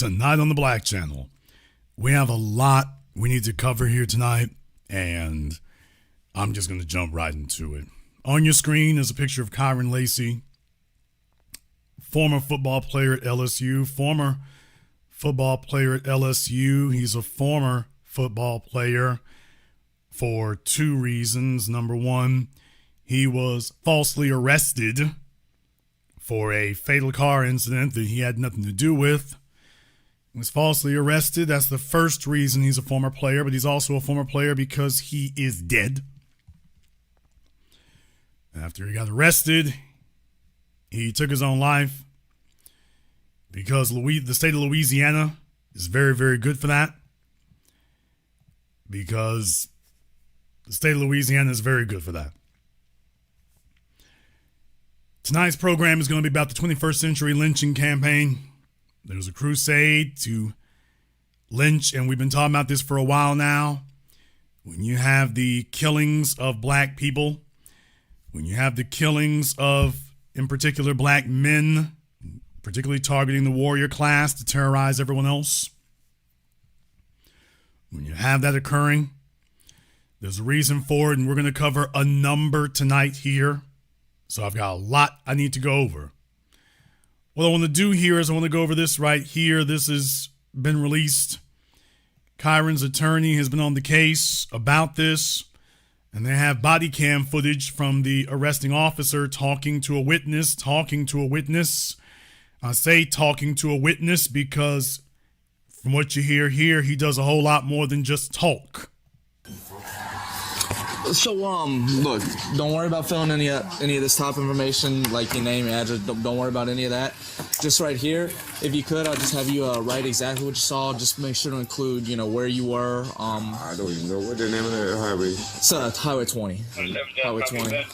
Tonight on the Black Channel. We have a lot we need to cover here tonight, and I'm just going to jump right into it. On your screen is a picture of Kyren Lacy, former football player at LSU. He's a former football player for two reasons. Number one, he was falsely arrested for a fatal car incident that he had nothing to do with. He was falsely arrested. That's the first reason he's a former player, but he's also a former player because he is dead. After he got arrested, he took his own life because the state of Louisiana is very, very good for that. Because the state of Louisiana is very good for that. Tonight's program is going to be about the 21st century lynching campaign. There's a crusade to lynch, and we've been talking about this for a while now. When you have the killings of black people, when you have the killings of, in particular, black men, particularly targeting the warrior class to terrorize everyone else, when you have that occurring, there's a reason for it, and we're going to cover a number tonight here. So I've got a lot I need to go over. What I want to do here is I want to go over this right here. This has been released. Kyren's attorney has been on the case about this, and they have body cam footage from the arresting officer talking to a witness. I say talking to a witness because from what you hear here, he does a whole lot more than just talk. So, look, don't worry about filling any of this top information, like your name, your address. Don't worry about any of that. Just right here, if you could, I'll just have you write exactly what you saw. Just make sure to include, where you were. I don't even know what the name of that highway. It's Highway 20. Highway 20.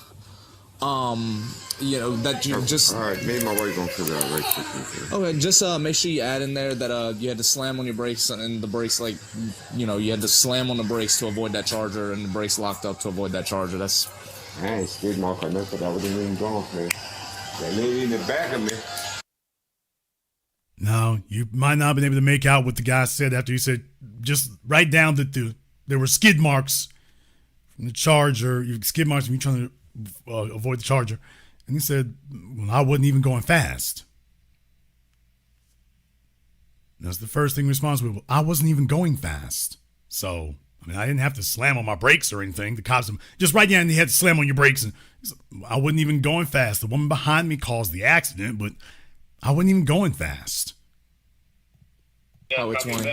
That you just... All right, me and my wife gonna figure out right quick. Okay, just make sure you add in there that you had to slam on your brakes, and the brakes, you had to slam on the brakes to avoid that charger, and the brakes locked up to avoid that charger. That's... I ain't skid mark or nothing, but I wasn't even going for it. That lady in the back of me. Now, you might not have been able to make out what the guy said after he said, just write down that there were skid marks from the charger. Skid marks from you trying to avoid the charger. And he said, well, I wasn't even going fast. That's the first thing responsible. Well, I wasn't even going fast. So, I didn't have to slam on my brakes or anything. The cops, just right down, you had to slam on your brakes. And I wasn't even going fast. The woman behind me caused the accident, but I wasn't even going fast. Yeah, which one?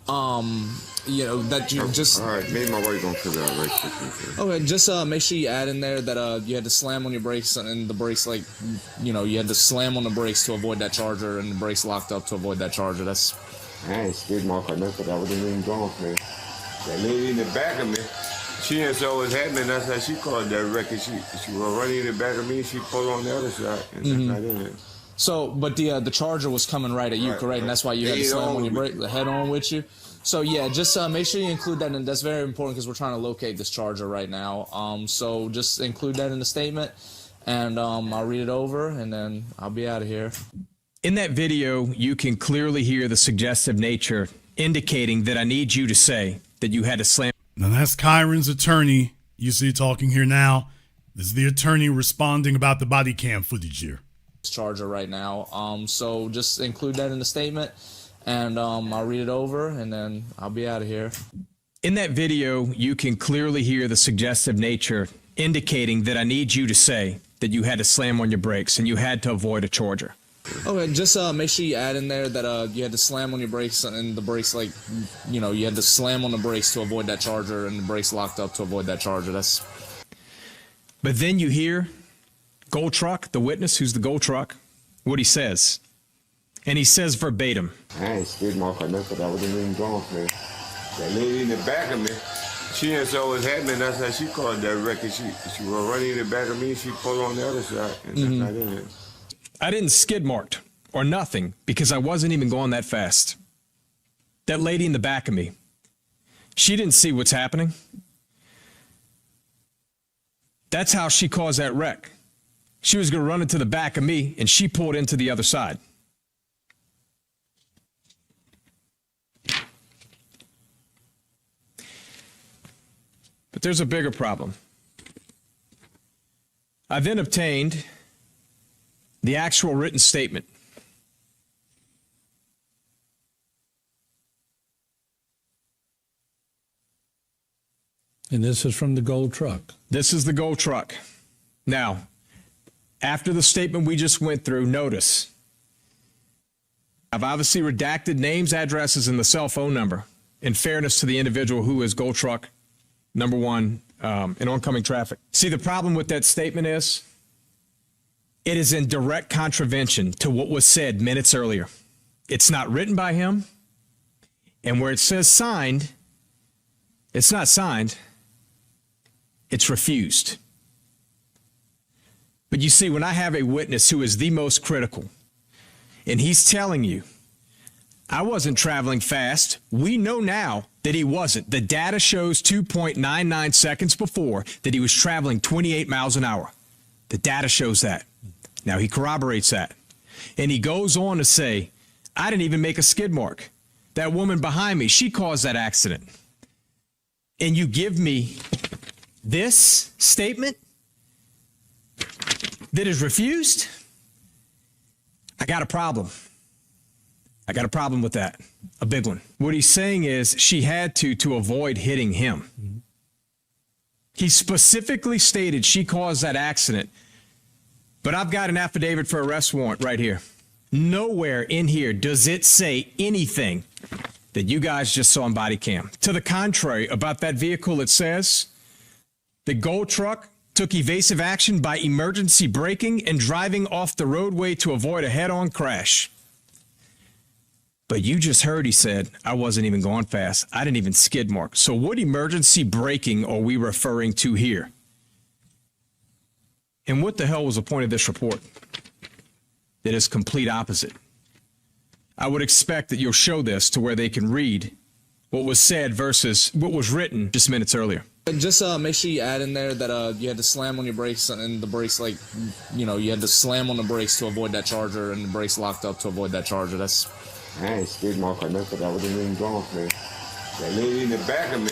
That you just... All right, me and my wife gonna figure out right quick. Okay, just make sure you add in there that you had to slam on your brakes, and the brakes, you had to slam on the brakes to avoid that charger, and the brakes locked up to avoid that charger. That's... I ain't skid mark or nothing, but I wasn't even going for it. That lady in the back of me, she didn't saw what's happening. That's how she called that wreck. She was running in the back of me. She pulled on the other side, and that's not in it. So, but the charger was coming right at you, correct? Right. And that's why you had to slam on your brake, the head on with you. So yeah, just make sure you include that, and that's very important because we're trying to locate this charger right now. So just include that in the statement, and I'll read it over, and then I'll be out of here. In that video, you can clearly hear the suggestive nature indicating that I need you to say that you had to slam. Now that's Kyren's attorney you see talking here now. This is the attorney responding about the body cam footage here. Charger right now. So just include that in the statement, and I'll read it over, and then I'll be out of here. In that video, you can clearly hear the suggestive nature indicating that I need you to say that you had to slam on your brakes and you had to avoid a charger. Okay, just make sure you add in there that you had to slam on your brakes, and the brakes, you had to slam on the brakes to avoid that charger, and the brakes locked up to avoid that charger. That's... But then you hear Gold Truck, the witness, who's the Gold Truck, what he says. And he says verbatim. I ain't skid mark or nothing, but I wasn't even going for it. That lady in the back of me, she didn't saw what's happening. That's how she called that wreck. She was running in the back of me. She pulled on the other side, and that's not in it. I didn't skid marked or nothing because I wasn't even going that fast. That lady in the back of me, she didn't see what's happening. That's how she caused that wreck. She was going to run into the back of me, and she pulled into the other side. But there's a bigger problem. I then obtained the actual written statement. And this is from the gold truck. This is the gold truck. Now, after the statement we just went through, notice I've obviously redacted names, addresses, and the cell phone number in fairness to the individual who is gold truck number one in oncoming traffic. See, the problem with that statement is it is in direct contravention to what was said minutes earlier. It's not written by him, and where it says signed, it's not signed, it's refused. But you see, when I have a witness who is the most critical, and he's telling you, I wasn't traveling fast. We know now that he wasn't. The data shows 2.99 seconds before that he was traveling 28 miles an hour. The data shows that. Now he corroborates that. And he goes on to say, I didn't even make a skid mark. That woman behind me, she caused that accident. And you give me this statement that is refused? I got a problem. I got a problem with that. A big one. What he's saying is she had to avoid hitting him. Mm-hmm. He specifically stated she caused that accident. But I've got an affidavit for arrest warrant right here. Nowhere in here does it say anything that you guys just saw on body cam. To the contrary, about that vehicle, it says the gold truck took evasive action by emergency braking and driving off the roadway to avoid a head-on crash. But you just heard he said, I wasn't even going fast. I didn't even skid mark. So what emergency braking are we referring to here? And what the hell was the point of this report? That is complete opposite. I would expect that you'll show this to where they can read what was said versus what was written just minutes earlier. Just make sure you add in there that you had to slam on your brakes, and the brakes, like, you know, you had to slam on the brakes to avoid that charger, and the brakes locked up to avoid that charger. That's... I ain't skid mark or nothing. I wasn't even going for it. That lady in the back of me,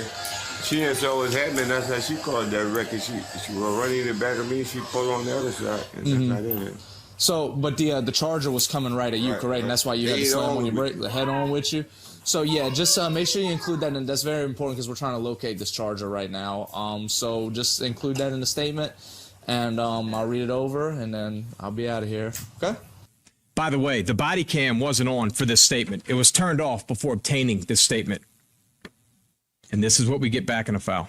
she didn't saw what was happening. That's how she called that wreck. She was running in the back of me. She pulled on the other side, and that's not in it. So, but the charger was coming right at you, correct? Right. And that's why you had to slam on your brake, the head on with you. So yeah, just make sure you include that, and that's very important because we're trying to locate this charger right now. So just include that in the statement, and I'll read it over, and then I'll be out of here. Okay. By the way, the body cam wasn't on for this statement. It was turned off before obtaining this statement. And this is what we get back in a file.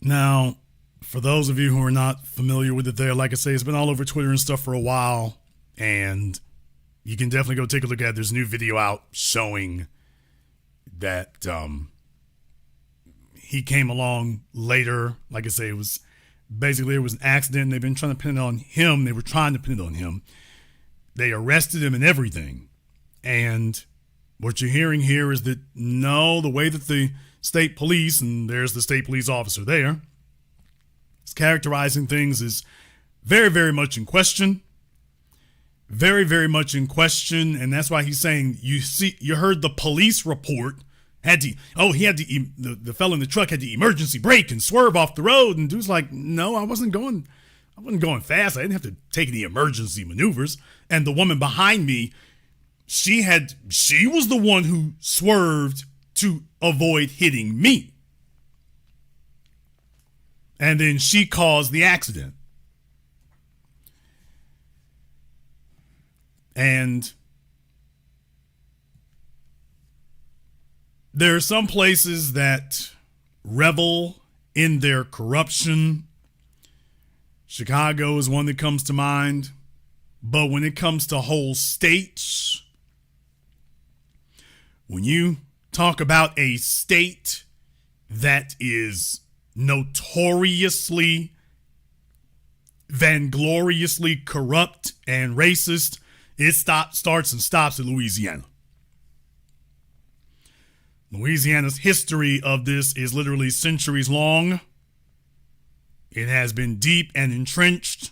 Now, for those of you who are not familiar with it there, like I say, it's been all over Twitter and stuff for a while, and you can definitely go take a look at it. There's a new video out showing that he came along later. Like I say, it was basically there was an accident. They've been trying to pin it on him. They were trying to pin it on him. They arrested him and everything. And what you're hearing here is that, no, the way that the state police, and there's the state police officer there, is characterizing things is very, very much in question. Very, very much in question. And that's why he's saying, you heard the police report. The fellow in the truck had to emergency brake and swerve off the road. And dude's like, no, I wasn't going fast. I didn't have to take any emergency maneuvers. And the woman behind me, she was the one who swerved to avoid hitting me. And then she caused the accident. And there are some places that revel in their corruption. Chicago is one that comes to mind. But when it comes to whole states, when you talk about a state that is notoriously, vaingloriously corrupt and racist, it starts and stops at Louisiana. Louisiana's history of this is literally centuries long. It has been deep and entrenched.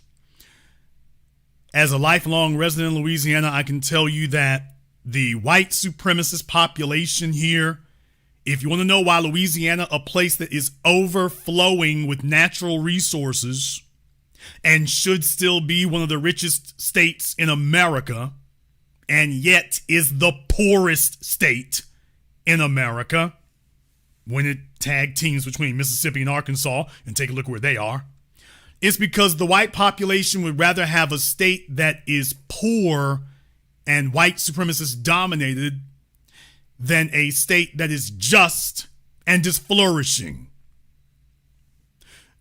As a lifelong resident in Louisiana, I can tell you that the white supremacist population here If you want to know why Louisiana, a place that is overflowing with natural resources and should still be one of the richest states in America, and yet is the poorest state in America, when it tag teams between Mississippi and Arkansas, and take a look where they are, it's because the white population would rather have a state that is poor and white supremacist dominated than a state that is just and is flourishing.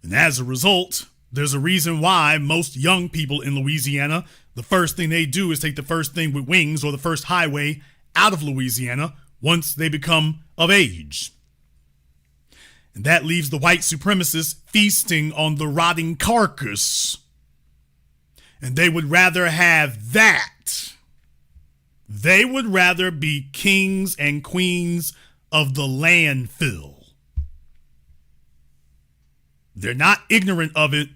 And as a result, there's a reason why most young people in Louisiana, the first thing they do is take the first thing with wings or the first highway out of Louisiana once they become of age. And that leaves the white supremacists feasting on the rotting carcass. And they would rather have that. They would rather be kings and queens of the landfill. They're not ignorant of it.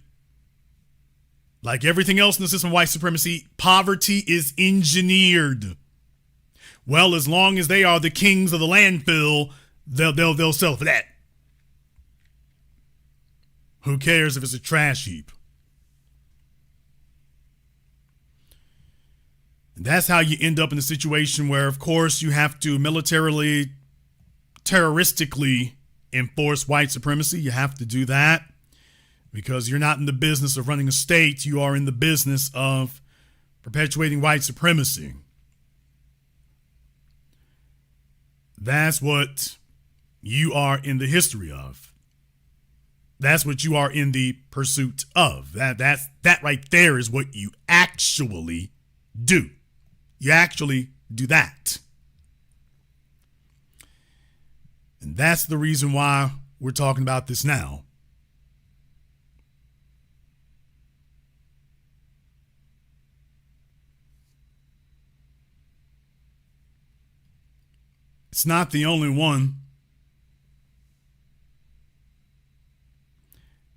Like everything else in the system of white supremacy, poverty is engineered. Well, as long as they are the kings of the landfill, they'll sell for that. Who cares if it's a trash heap? And that's how you end up in a situation where, of course, you have to militarily, terroristically enforce white supremacy. You have to do that because you're not in the business of running a state. You are in the business of perpetuating white supremacy. That's what you are in the history of. That's what you are in the pursuit of. That right there is what you actually do. You actually do that. And that's the reason why we're talking about this now. It's not the only one.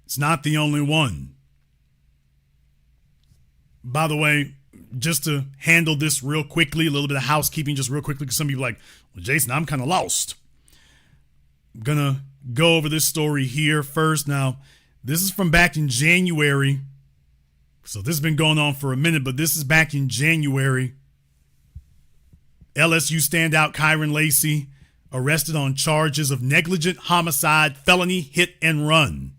It's not the only one. By the way, just to handle this real quickly, a little bit of housekeeping just real quickly, because some people are like, well, Jason, I'm kind of lost. I'm going to go over this story here first. Now, this is from back in January. So this has been going on for a minute, but this is back in January. LSU standout Kyren Lacy arrested on charges of negligent homicide, felony hit and run.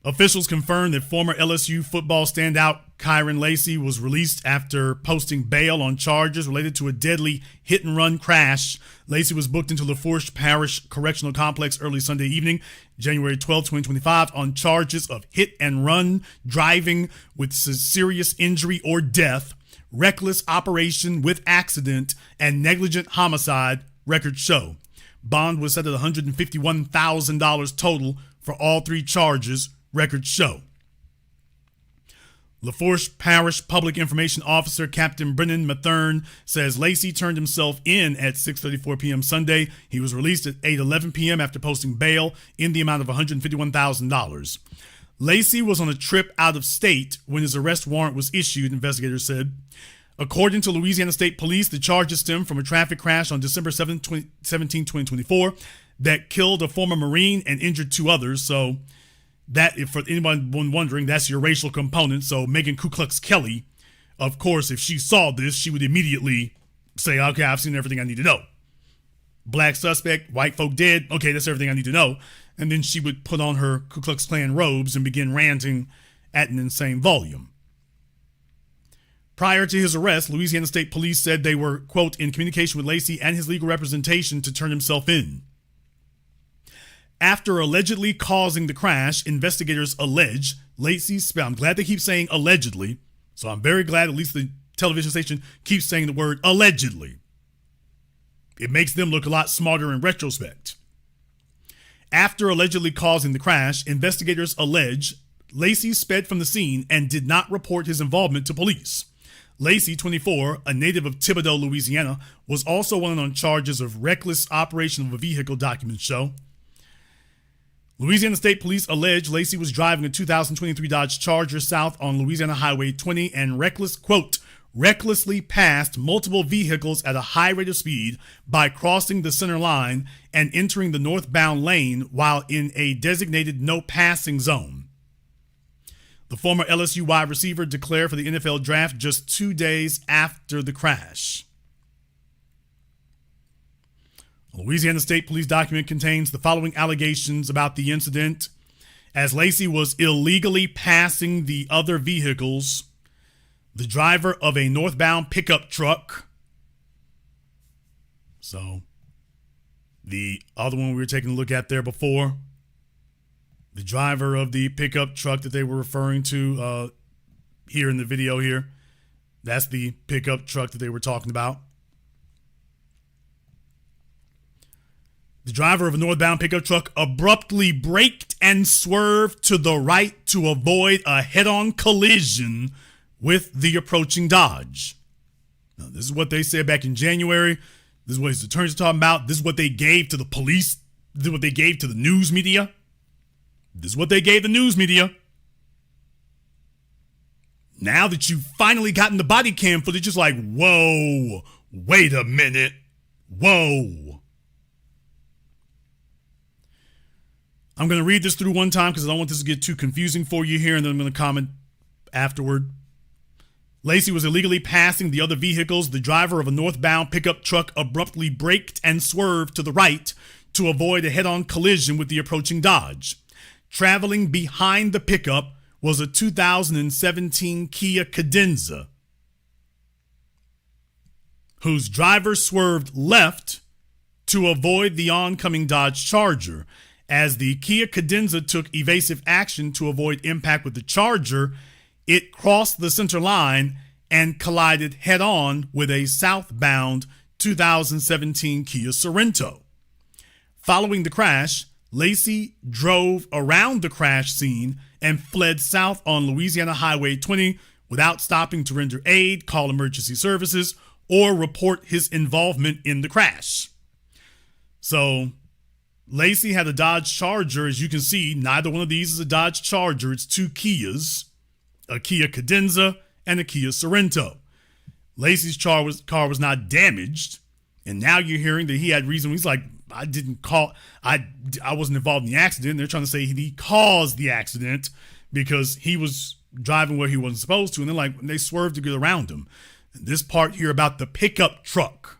Officials confirmed that former LSU football standout Kyren Lacy was released after posting bail on charges related to a deadly hit-and-run crash. Lacy was booked into LaFourche Parish Correctional Complex early Sunday evening, January 12, 2025, on charges of hit-and-run, driving with serious injury or death, reckless operation with accident, and negligent homicide, records show. Bond was set at $151,000 total for all three charges, records show. LaFourche Parish Public Information Officer Captain Brennan Mathern says Lacy turned himself in at 6:34 p.m. Sunday. He was released at 8:11 p.m. after posting bail in the amount of $151,000. Lacy was on a trip out of state when his arrest warrant was issued, investigators said. According to Louisiana State Police, the charges stem from a traffic crash on December 17, 2024 that killed a former Marine and injured two others. So that, if for anyone wondering, that's your racial component. So Megan Ku Klux Kelly, of course, if she saw this, she would immediately say, okay, I've seen everything I need to know. Black suspect, white folk dead. Okay, that's everything I need to know. And then she would put on her Ku Klux Klan robes and begin ranting at an insane volume. Prior to his arrest, Louisiana State Police said they were, quote, in communication with Lacy and his legal representation to turn himself in. After allegedly causing the crash, investigators allege Lacy's spell. I'm glad they keep saying allegedly, so I'm very glad at least the television station keeps saying the word allegedly. It makes them look a lot smarter in retrospect. After allegedly causing the crash, investigators allege Lacy sped from the scene and did not report his involvement to police. Lacy, 24, a native of Thibodaux, Louisiana, was also wanted on charges of reckless operation of a vehicle, documents show. Louisiana State Police allege Lacy was driving a 2023 Dodge Charger south on Louisiana Highway 20 and reckless recklessly passed multiple vehicles at a high rate of speed by crossing the center line and entering the northbound lane while in a designated no passing zone. The former LSU wide receiver declared for the NFL draft just 2 days after the crash. A Louisiana State Police document contains the following allegations about the incident. As Lacy was illegally passing the other vehicles, the driver of a northbound pickup truck, so the other one we were taking a look at there before, the driver of the pickup truck that they were referring to here in the video here, that's the pickup truck that they were talking about. The driver of a northbound pickup truck abruptly braked and swerved to the right to avoid a head-on collision with the approaching Dodge. Now, this is what they said back in January. This is what his attorneys are talking about. This is what they gave to the police. This is what they gave to the news media. This is what they gave the news media. Now that you've finally gotten the body cam footage, it's like, whoa, wait a minute. Whoa. I'm going to read this through one time because I don't want this to get too confusing for you here, and then I'm going to comment afterward. Lacy was illegally passing the other vehicles. The driver of a northbound pickup truck abruptly braked and swerved to the right to avoid a head-on collision with the approaching Dodge. Traveling behind the pickup was a 2017 Kia Cadenza, whose driver swerved left to avoid the oncoming Dodge Charger. As the Kia Cadenza took evasive action to avoid impact with the Charger, it crossed the center line and collided head-on with a southbound 2017 Kia Sorento. Following the crash, Lacy drove around the crash scene and fled south on Louisiana Highway 20 without stopping to render aid, call emergency services, or report his involvement in the crash. So, Lacy had a Dodge Charger. As you can see, neither one of these is a Dodge Charger. It's two Kias, a Kia Cadenza and a Kia Sorento. Lacy's car was not damaged, and now you're hearing that he had reason. He's like, I wasn't involved in the accident. They're trying to say he caused the accident because he was driving where he wasn't supposed to, and they swerved to get around him. And this part here about the pickup truck,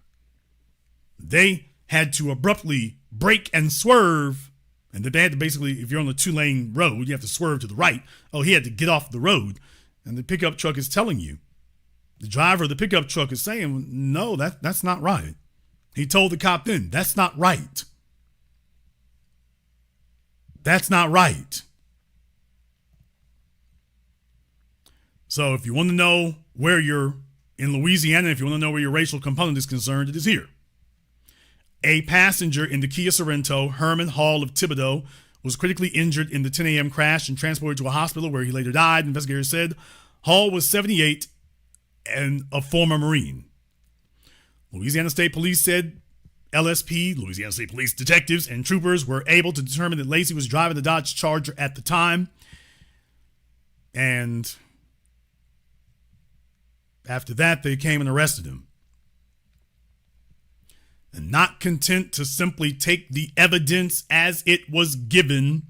they had to abruptly brake and swerve, and that they had to basically, if you're on a 2-lane road, you have to swerve to the right. Oh, he had to get off the road, and the pickup truck is telling you. The driver of the pickup truck is saying, no, that's not right. He told the cop then, that's not right. That's not right. So if you want to know where you're in Louisiana, if you want to know where your racial component is concerned, it is here. A passenger in the Kia Sorento, Herman Hall of Thibodeau, was critically injured in the 10 a.m. crash and transported to a hospital where he later died. Investigators said Hall was 78 and a former Marine. Louisiana State Police said LSP, Louisiana State Police detectives and troopers were able to determine that Lacy was driving the Dodge Charger at the time. And after that, they came and arrested him. And not content to simply take the evidence as it was given,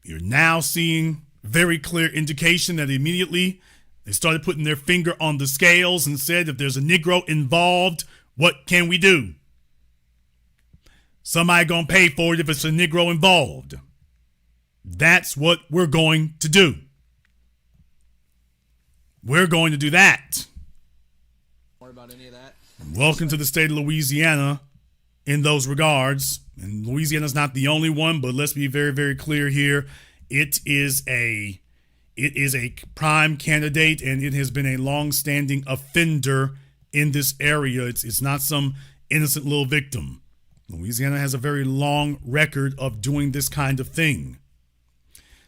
you're now seeing very clear indication that immediately they started putting their finger on the scales and said, if there's a Negro involved, what can we do? Somebody gonna pay for it if it's a Negro involved. That's what we're going to do. We're going to do that. Don't worry about any of that. Welcome to the state of Louisiana in those regards. And Louisiana's not the only one, but let's be very, very clear here. It is a prime candidate, and it has been a long-standing offender in this area. It's not some innocent little victim. Louisiana has a very long record of doing this kind of thing.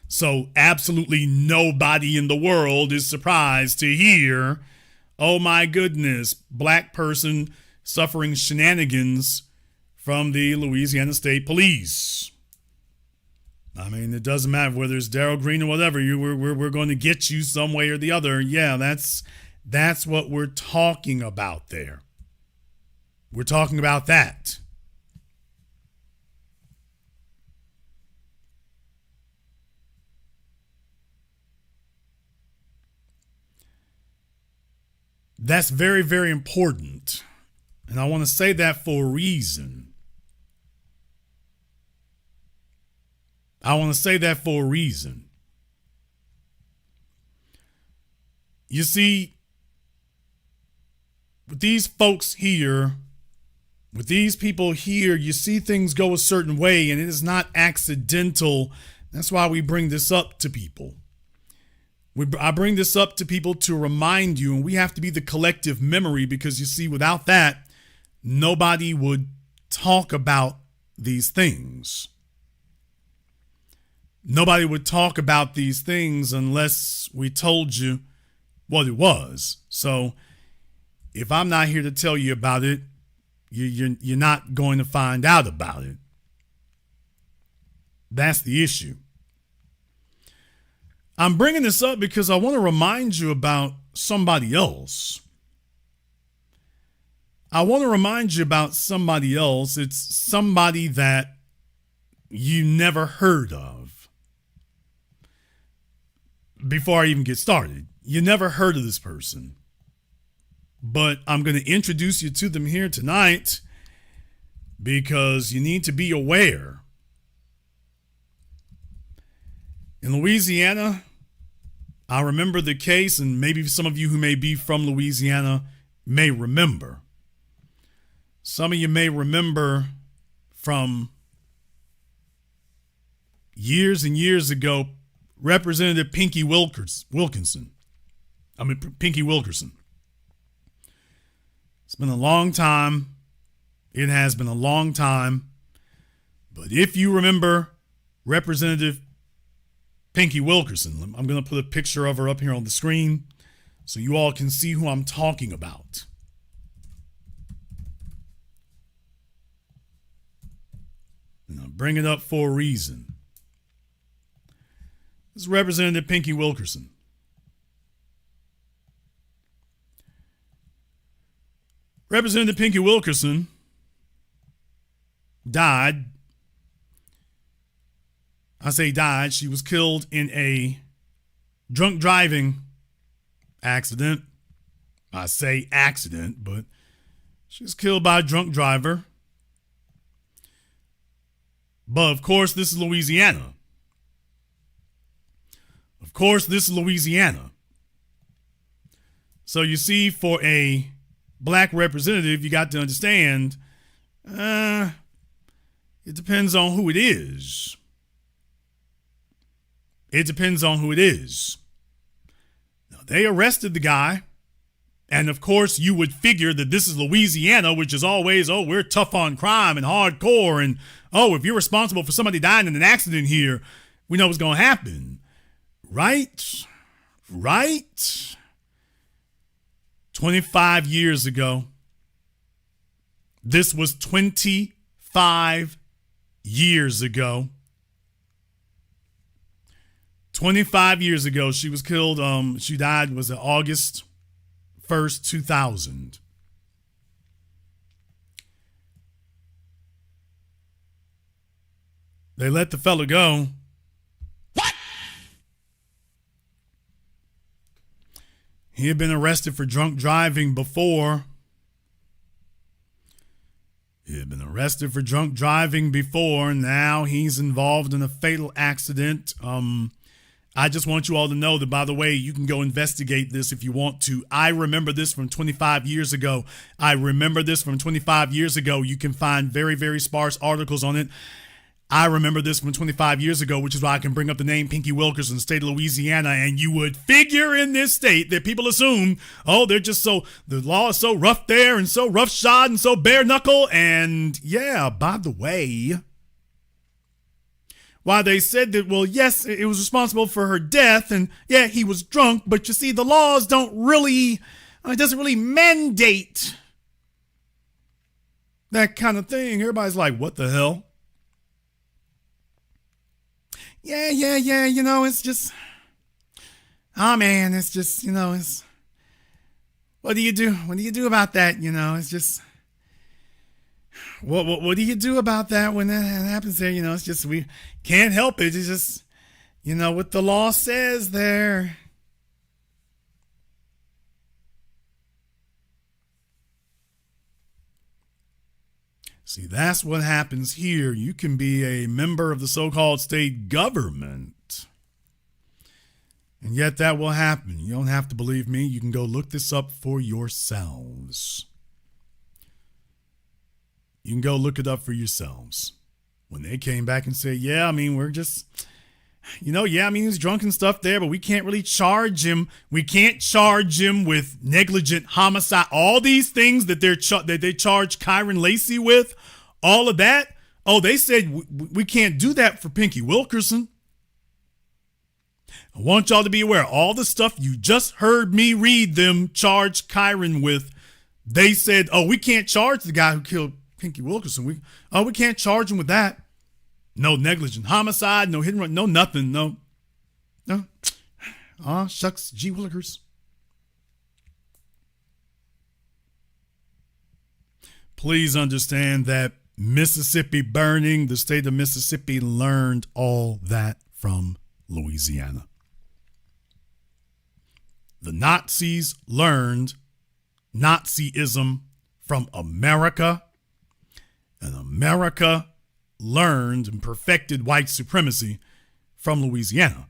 So absolutely nobody in the world is surprised to hear, oh my goodness, black person suffering shenanigans from the Louisiana State Police. I mean, it doesn't matter whether it's Darryl Green or whatever. We're going to get you some way or the other. Yeah, that's That's what we're talking about there. We're talking about that. That's very, very important. And I want to say that for a reason. I want to say that for a reason. You see, with these folks here, with these people here, you see things go a certain way, and it is not accidental. That's why we bring this up to people. I bring this up to people to remind you, and we have to be the collective memory, because you see, without that, nobody would talk about these things. Nobody would talk about these things unless we told you what it was. So if I'm not here to tell you about it, you're not going to find out about it. That's the issue. I'm bringing this up because I want to remind you about somebody else. I want to remind you about somebody else. It's somebody that you never heard of. Before I even get started, you never heard of this person. But I'm going to introduce you to them here tonight because you need to be aware. In Louisiana, I remember the case, and maybe some of you who may be from Louisiana may remember. Some of you may remember from years and years ago, Representative Pinky Wilkerson. Pinky Wilkerson. It's been a long time. It has been a long time. But if you remember Representative Pinky Wilkerson, I'm going to put a picture of her up here on the screen so you all can see who I'm talking about. And I'll bring it up for a reason. This is Representative Pinky Wilkerson. Representative Pinky Wilkerson died. I say died. She was killed in a drunk driving accident. I say accident, but she was killed by a drunk driver. But of course, this is Louisiana. Of course, this is Louisiana. So you see, for a black representative, you got to understand, it depends on who it is. It depends on who it is. Now, they arrested the guy. And of course, you would figure that this is Louisiana, which is always, oh, we're tough on crime and hardcore. And, oh, if you're responsible for somebody dying in an accident here, we know what's going to happen. Right? 25 years ago. This was 25 years ago. 25 years ago, she was killed. She died, was it August 1st, 2000. They let the fella go. What? He had been arrested for drunk driving before. Now he's involved in a fatal accident. I just want you all to know that, by the way, you can go investigate this if you want to. I remember this from 25 years ago. You can find very, very sparse articles on it. I remember this from 25 years ago, which is why I can bring up the name Pinky Wilkerson, the state of Louisiana, and you would figure in this state that people assume, oh, they're just the law is so rough there and so roughshod and so bare knuckle. And yeah, by the way, why they said that, well, yes, it was responsible for her death, and yeah, he was drunk, but you see, the laws it doesn't really mandate that kind of thing. Everybody's like, what the hell? Yeah, it's just, oh man, it's just, what do you do? What do you do about that? You know, it's just, what do you do about that when that happens there? You know, it's just, we can't help it. It's just, you know, what the law says there. See, that's what happens here. You can be a member of the so-called state government, and yet that will happen. You don't have to believe me. You can go look this up for yourselves. You can go look it up for yourselves. When they came back and said, yeah, I mean, we're just, you know, yeah, I mean, he's drunk and stuff there, but we can't really charge him. We can't charge him with negligent homicide. All these things that they charge Kyren Lacy with, all of that. Oh, they said we can't do that for Pinky Wilkerson. I want y'all to be aware, all the stuff you just heard me read them charge Kyren with, they said, oh, we can't charge the guy who killed Pinky Wilkerson. We can't charge him with that. No negligent homicide, no hit and run, no nothing, no. Aw, shucks, gee willikers. Please understand that Mississippi burning, the state of Mississippi learned all that from Louisiana. The Nazis learned Nazism from America, and America learned and perfected white supremacy from Louisiana.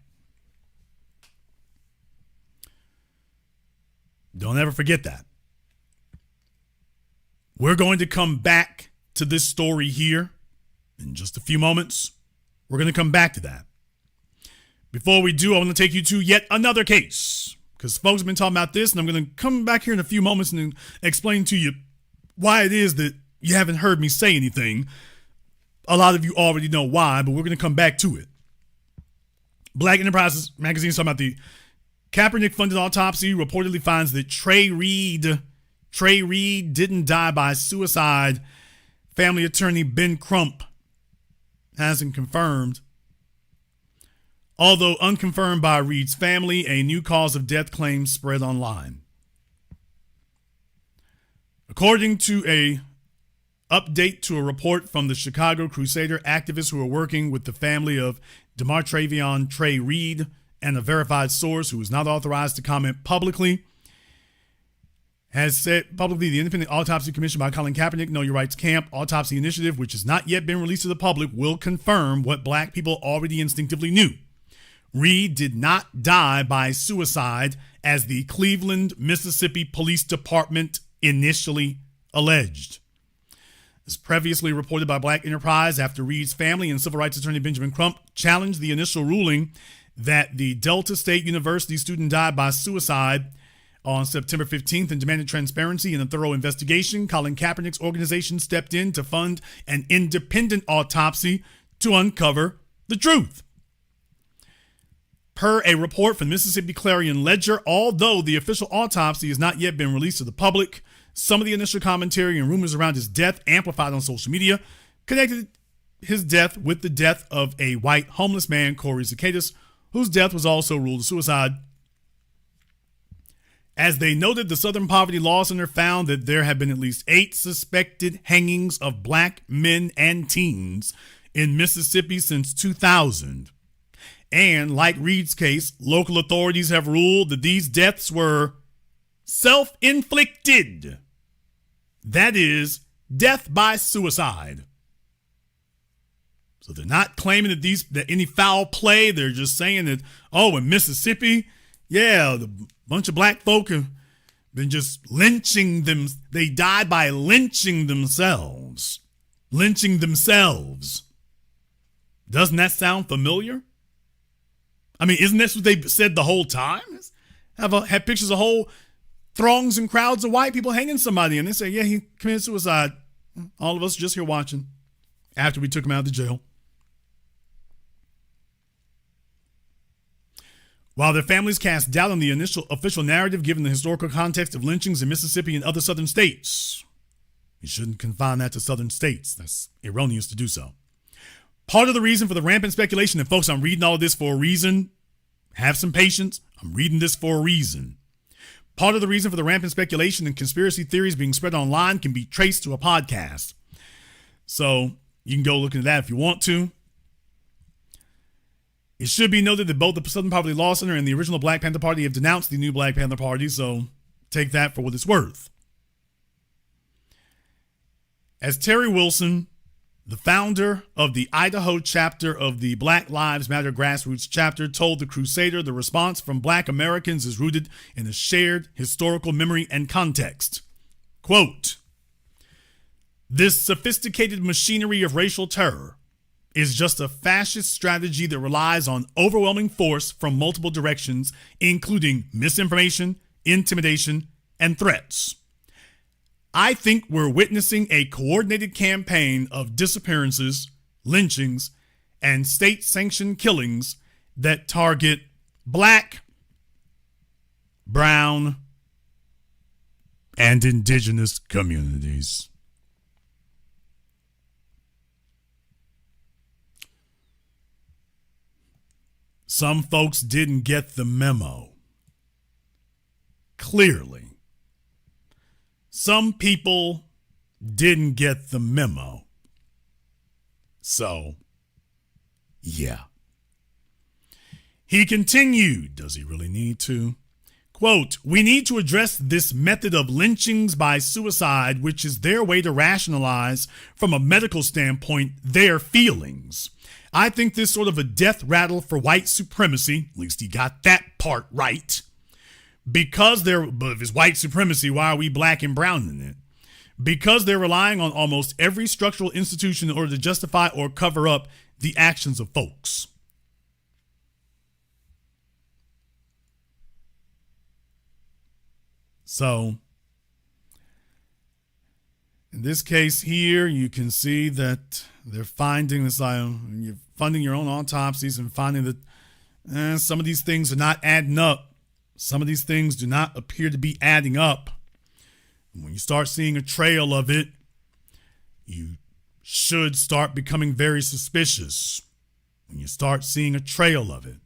Don't ever forget that. We're going to come back to this story here in just a few moments. We're going to come back to that. Before we do, I want to take you to yet another case, because folks have been talking about this, and I'm going to come back here in a few moments and explain to you why it is that you haven't heard me say anything. A lot of you already know why, but we're going to come back to it. Black Enterprises magazine is talking about the Kaepernick-funded autopsy reportedly finds that Trey Reed didn't die by suicide. Family attorney Ben Crump hasn't confirmed. Although unconfirmed by Reed's family, a new cause of death claim spread online. According to a update to a report from the Chicago Crusader, activists who are working with the family of DeMartravion Trey Reed and a verified source who is not authorized to comment publicly has said publicly the Independent Autopsy Commission by Colin Kaepernick Know Your Rights Camp Autopsy Initiative, which has not yet been released to the public, will confirm what black people already instinctively knew. Reed did not die by suicide as the Cleveland, Mississippi Police Department initially alleged. As previously reported by Black Enterprise, after Reed's family and civil rights attorney Benjamin Crump challenged the initial ruling that the Delta State University student died by suicide on September 15th and demanded transparency and a thorough investigation, Colin Kaepernick's organization stepped in to fund an independent autopsy to uncover the truth. Per a report from Mississippi Clarion Ledger, although the official autopsy has not yet been released to the public, some of the initial commentary and rumors around his death, amplified on social media, connected his death with the death of a white homeless man, Corey Zacchaeus, whose death was also ruled a suicide. As they noted, the Southern Poverty Law Center found that there have been at least 8 suspected hangings of black men and teens in Mississippi since 2000. And like Reed's case, local authorities have ruled that these deaths were self-inflicted. That is, death by suicide. So they're not claiming that any foul play. They're just saying that, oh, in Mississippi, yeah, the bunch of black folk have been just lynching them. They died by lynching themselves. Lynching themselves. Doesn't that sound familiar? I mean, isn't this what they said the whole time? Have pictures of whole throngs and crowds of white people hanging somebody, and they say, yeah, he committed suicide. All of us just here watching after we took him out of the jail. While their families cast doubt on the initial official narrative given the historical context of lynchings in Mississippi and other southern states, you shouldn't confine that to southern states. That's erroneous to do so. Part of the reason for the rampant speculation, and folks, I'm reading all of this for a reason. Have some patience. I'm reading this for a reason. Part of the reason for the rampant speculation and conspiracy theories being spread online can be traced to a podcast. So you can go look into that if you want to. It should be noted that both the Southern Poverty Law Center and the original Black Panther Party have denounced the new Black Panther Party, so take that for what it's worth. As Terry Wilson, the founder of the Idaho chapter of the Black Lives Matter grassroots chapter, told the Crusader, the response from Black Americans is rooted in a shared historical memory and context. Quote, "This sophisticated machinery of racial terror is just a fascist strategy that relies on overwhelming force from multiple directions, including misinformation, intimidation, and threats. I think we're witnessing a coordinated campaign of disappearances, lynchings, and state-sanctioned killings that target Black, brown, and indigenous communities." Some folks didn't get the memo. Clearly. Some people didn't get the memo. So, yeah. He continued, does he really need to? Quote, "We need to address this method of lynchings by suicide, which is their way to rationalize, from a medical standpoint, their feelings. I think this sort of a death rattle for white supremacy," at least he got that part right, "because but if it's white supremacy, why are we black and brown in it? Because they're relying on almost every structural institution in order to justify or cover up the actions of folks." So, in this case here, you can see that they're finding this, you're funding your own autopsies and finding that some of these things are not adding up. Some of these things do not appear to be adding up. And when you start seeing a trail of it, you should start becoming very suspicious. When you start seeing a trail of it.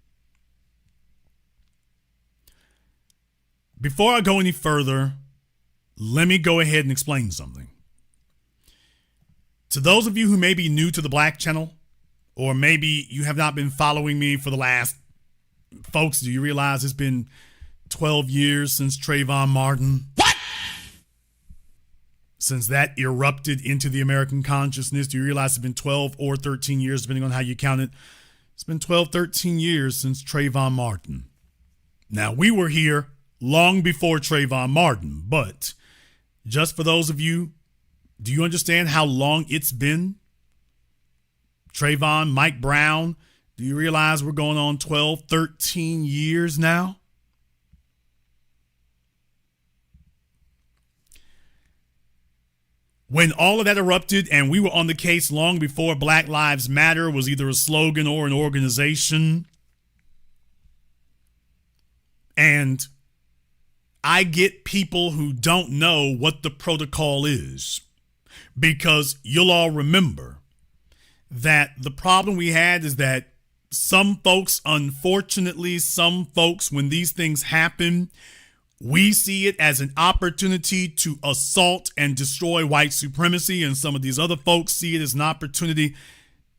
Before I go any further, let me go ahead and explain something. To those of you who may be new to the Black Channel, or maybe you have not been following me for the last, folks, do you realize it's been 12 years since Trayvon Martin? What? Since that erupted into the American consciousness, do you realize it's been 12 or 13 years, depending on how you count it? It's been 12, 13 years since Trayvon Martin. Now, we were here long before Trayvon Martin, but just for those of you, do you understand how long it's been? Trayvon, Mike Brown, do you realize we're going on 12, 13 years now? When all of that erupted and we were on the case long before Black Lives Matter was either a slogan or an organization, and I get people who don't know what the protocol is. Because you'll all remember that the problem we had is that some folks, unfortunately, when these things happen, we see it as an opportunity to assault and destroy white supremacy, and some of these other folks see it as an opportunity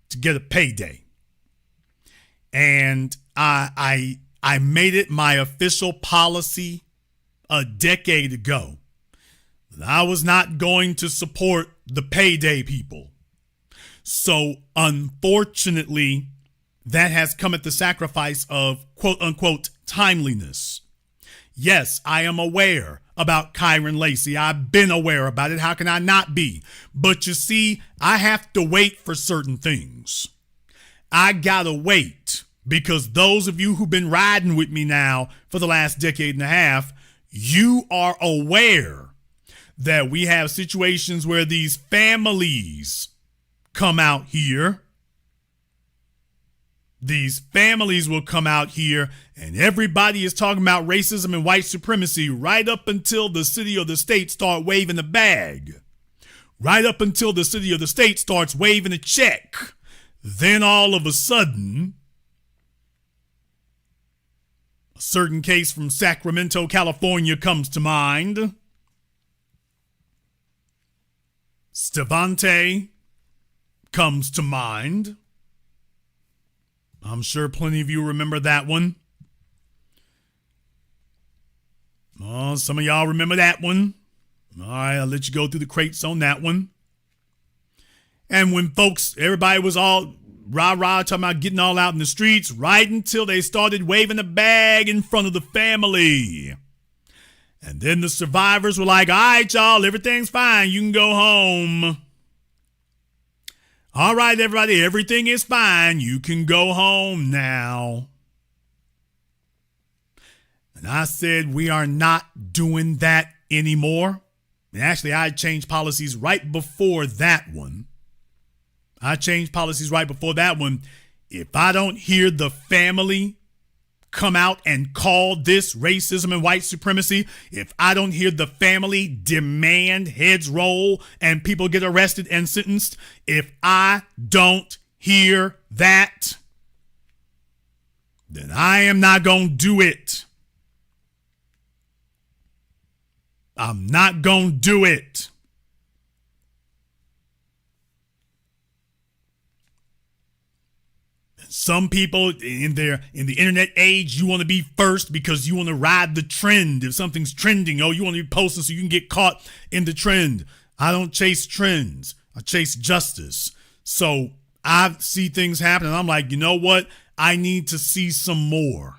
to get a payday. And I made it my official policy a decade ago that I was not going to support the payday people. So unfortunately, that has come at the sacrifice of quote unquote timeliness. Yes, I am aware about Kyren Lacy. I've been aware about it. How can I not be? But you see, I have to wait for certain things. I gotta wait because those of you who've been riding with me now for the last decade and a half, you are aware that we have situations where these families come out here. These families will come out here and everybody is talking about racism and white supremacy right up until the city or the state start waving a bag. Right up until the city or the state starts waving a check. Then all of a sudden, A certain case from Sacramento, California comes to mind. Stevante comes to mind. I'm sure plenty of you remember that one. Oh, some of y'all remember that one. All right, I'll let you go through the crates on that one. And when everybody was all rah-rah talking about getting all out in the streets, right until they started waving a bag in front of the family. And then the survivors were like, all right, y'all, everything's fine. You can go home. All right, everybody, everything is fine. You can go home now. And I said, we are not doing that anymore. And actually, I changed policies right before that one. If I don't hear the family come out and call this racism and white supremacy, if I don't hear the family demand heads roll and people get arrested and sentenced, if I don't hear that, then I am not going to do it. I'm not going to do it. Some people in the internet age, you want to be first because you want to ride the trend. If something's trending, you want to be posting so you can get caught in the trend. I don't chase trends. I chase justice. So I see things happen and I'm like, you know what? I need to see some more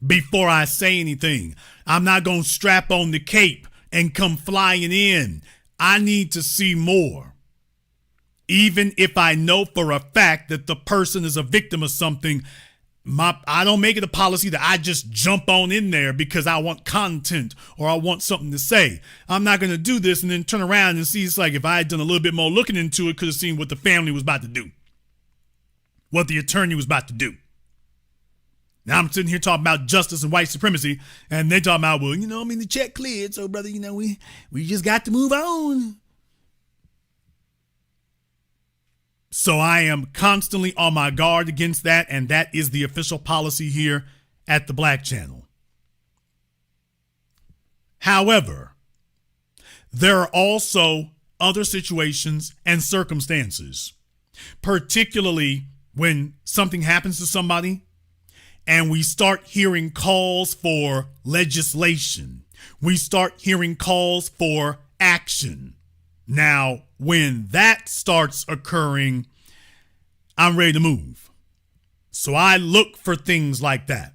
before I say anything. I'm not going to strap on the cape and come flying in. I need to see more. Even if I know for a fact that the person is a victim of something, I don't make it a policy that I just jump on in there because I want content or I want something to say. I'm not going to do this and then turn around and see. It's like if I had done a little bit more looking into it, could have seen what the family was about to do, what the attorney was about to do. Now I'm sitting here talking about justice and white supremacy, and they talking about, well, the check cleared, so brother, we just got to move on. So I am constantly on my guard against that, and that is the official policy here at the Black Channel. However, there are also other situations and circumstances, particularly when something happens to somebody and we start hearing calls for legislation. We start hearing calls for action. Now, when that starts occurring, I'm ready to move. So I look for things like that,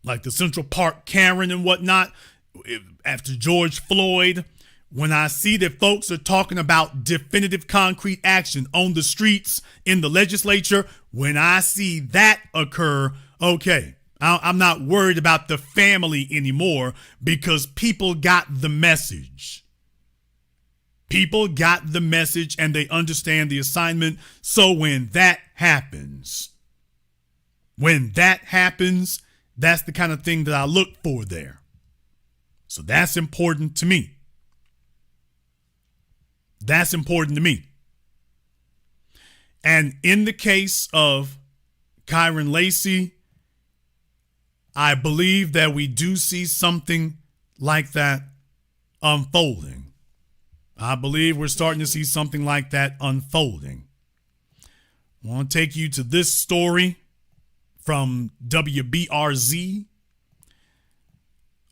like the Central Park Karen and whatnot. After George Floyd, when I see that folks are talking about definitive concrete action on the streets, in the legislature, when I see that occur, okay, I'm not worried about the family anymore because people got the message. People got the message and they understand the assignment. So when that happens, that's the kind of thing that I look for there. So that's important to me. That's important to me. And in the case of Kyren Lacy, I believe that we do see something like that unfolding. I believe we're starting to see something like that unfolding. I want to take you to this story from WBRZ.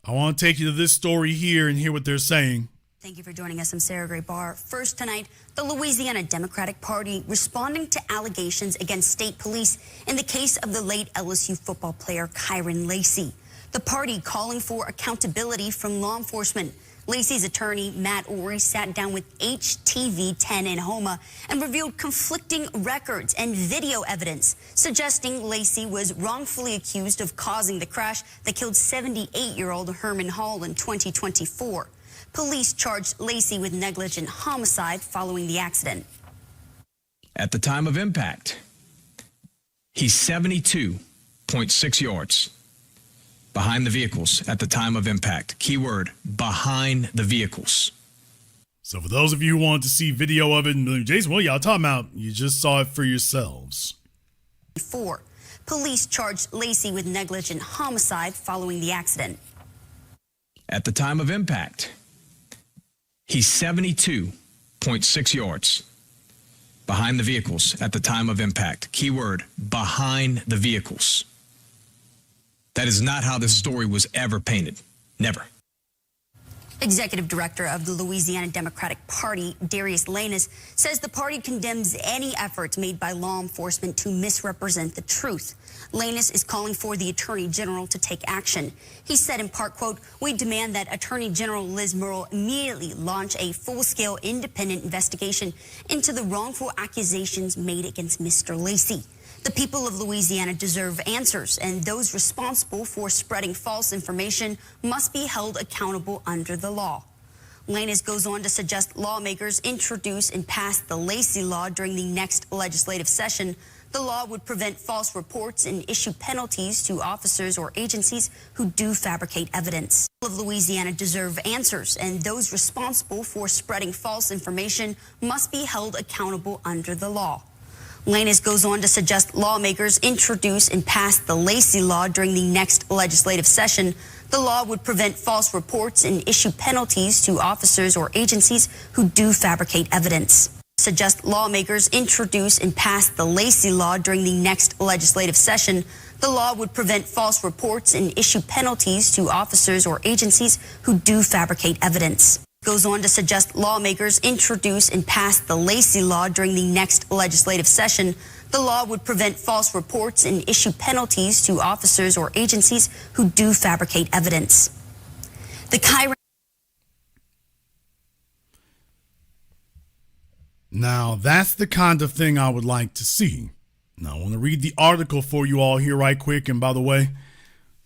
I want to take you to this story here and hear what they're saying. Thank you for joining us. I'm Sarah Gray Barr. First tonight, the Louisiana Democratic Party responding to allegations against state police in the case of the late LSU football player Kyren Lacy. The party calling for accountability from law enforcement. Lacy's attorney, Matt Ory, sat down with HTV10 in Houma and revealed conflicting records and video evidence suggesting Lacy was wrongfully accused of causing the crash that killed 78-year-old Herman Hall in 2024. Police charged Lacy with negligent homicide following the accident. At the time of impact, he's 72.6 yards behind the vehicles at the time of impact. Keyword, behind the vehicles. So for those of you who want to see video of it, Jason, what y'all talking about? You just saw it for yourselves. Police charged Lacy with negligent homicide following the accident. At the time of impact, he's 72.6 yards behind the vehicles at the time of impact. Keyword, behind the vehicles. That is not how this story was ever painted. Never. Executive Director of the Louisiana Democratic Party, Darius Lanus, says the party condemns any efforts made by law enforcement to misrepresent the truth. Lanus is calling for the Attorney General to take action. He said in part, quote, "We demand that Attorney General Liz Murrill immediately launch a full-scale independent investigation into the wrongful accusations made against Mr. Lacy. The people of Louisiana deserve answers, and those responsible for spreading false information must be held accountable under the law." Lanus goes on to suggest lawmakers introduce and pass the Lacy Law during the next legislative session. The law would prevent false reports and issue penalties to officers or agencies who do fabricate evidence. The people of Louisiana deserve answers, and those responsible for spreading false information must be held accountable under the law. Lanus goes on to suggest lawmakers introduce and pass the Lacy Law during the next legislative session. The law would prevent false reports and issue penalties to officers or agencies who do fabricate evidence. Suggest lawmakers introduce and pass the Lacy Law during the next legislative session. The law would prevent false reports and issue penalties to officers or agencies who do fabricate evidence. Goes on to suggest lawmakers introduce and pass the Lacy Law during the next legislative session. The law would prevent false reports and issue penalties to officers or agencies who do fabricate evidence. The Kyren. Now, that's the kind of thing I would like to see. Now, I want to read the article for you all here right quick. And by the way,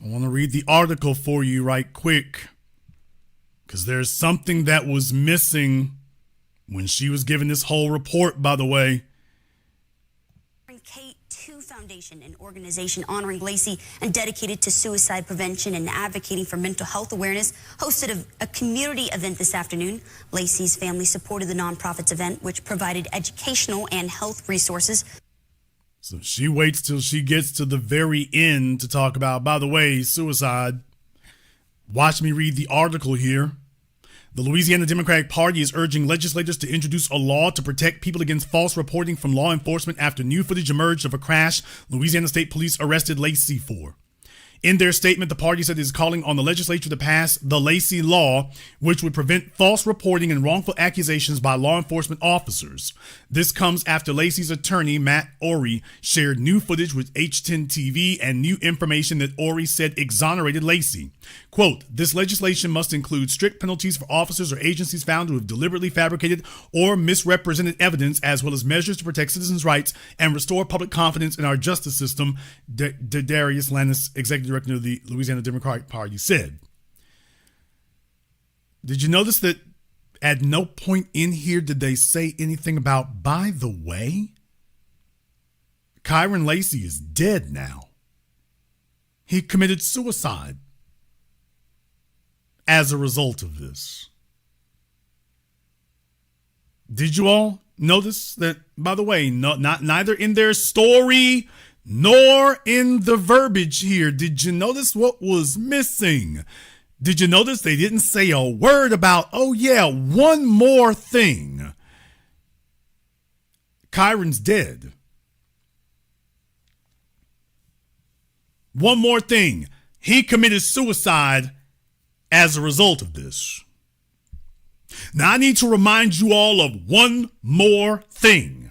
I want to read the article for you right quick, because there's something that was missing when she was given this whole report, by the way. K2 Foundation, an organization honoring Lacy and dedicated to suicide prevention and advocating for mental health awareness, hosted a community event this afternoon. Lacy's family supported the nonprofit's event, which provided educational and health resources. So she waits till she gets to the very end to talk about, by the way, suicide. Watch me read the article here. The Louisiana Democratic Party is urging legislators to introduce a law to protect people against false reporting from law enforcement after new footage emerged of a crash Louisiana State Police arrested Lacy for. In their statement, the party said it is calling on the legislature to pass the Lacy Law, which would prevent false reporting and wrongful accusations by law enforcement officers. This comes after Lacy's attorney, Matt Ory, shared new footage with H10 TV and new information that Ory said exonerated Lacy. Quote, "This legislation must include strict penalties for officers or agencies found to have deliberately fabricated or misrepresented evidence, as well as measures to protect citizens' rights and restore public confidence in our justice system," Darius Lanus, executive director of the Louisiana Democratic Party, said. Did you notice that at no point in here did they say anything about, by the way, Kyren Lacy is dead now. He committed suicide as a result of this. Did you all notice that, by the way, neither in their story nor in the verbiage here, did you notice what was missing? Did you notice they didn't say a word about, oh yeah, one more thing. Kyren's dead. One more thing. He committed suicide as a result of this. Now, I need to remind you all of one more thing.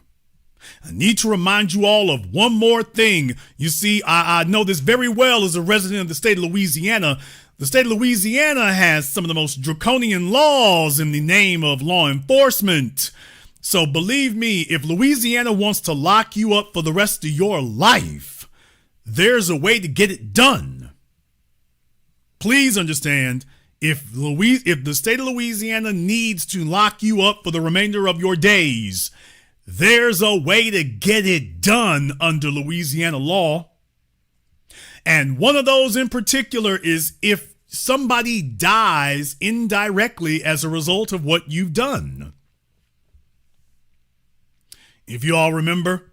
I need to remind you all of one more thing. You see, I know this very well as a resident of the state of Louisiana. The state of Louisiana has some of the most draconian laws in the name of law enforcement. So believe me, if Louisiana wants to lock you up for the rest of your life, there's a way to get it done. Please understand, if the state of Louisiana needs to lock you up for the remainder of your days, there's a way to get it done under Louisiana law. And one of those in particular is if somebody dies indirectly as a result of what you've done. If you all remember,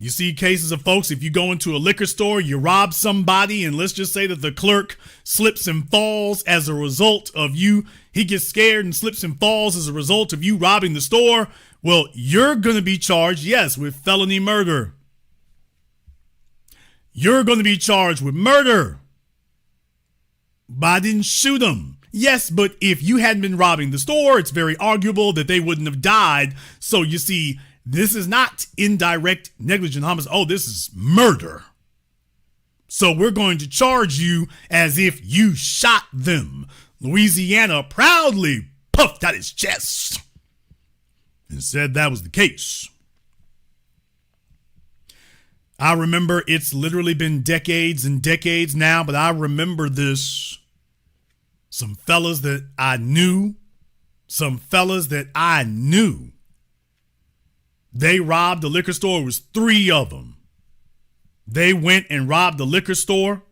You see cases of folks, if you go into a liquor store, you rob somebody, and let's just say that the clerk slips and falls as a result of you. He gets scared and slips and falls as a result of you robbing the store. Well, you're going to be charged, yes, with felony murder. You're going to be charged with murder. But I didn't shoot him. Yes, but if you hadn't been robbing the store, it's very arguable that they wouldn't have died. So you see, this is not indirect negligent homicide. Oh, this is murder. So we're going to charge you as if you shot them. Louisiana proudly puffed out his chest and said that was the case. I remember, it's literally been decades and decades now, but I remember this. Some fellas that I knew, they robbed the liquor store. It was 3 of them. They went and robbed the liquor store,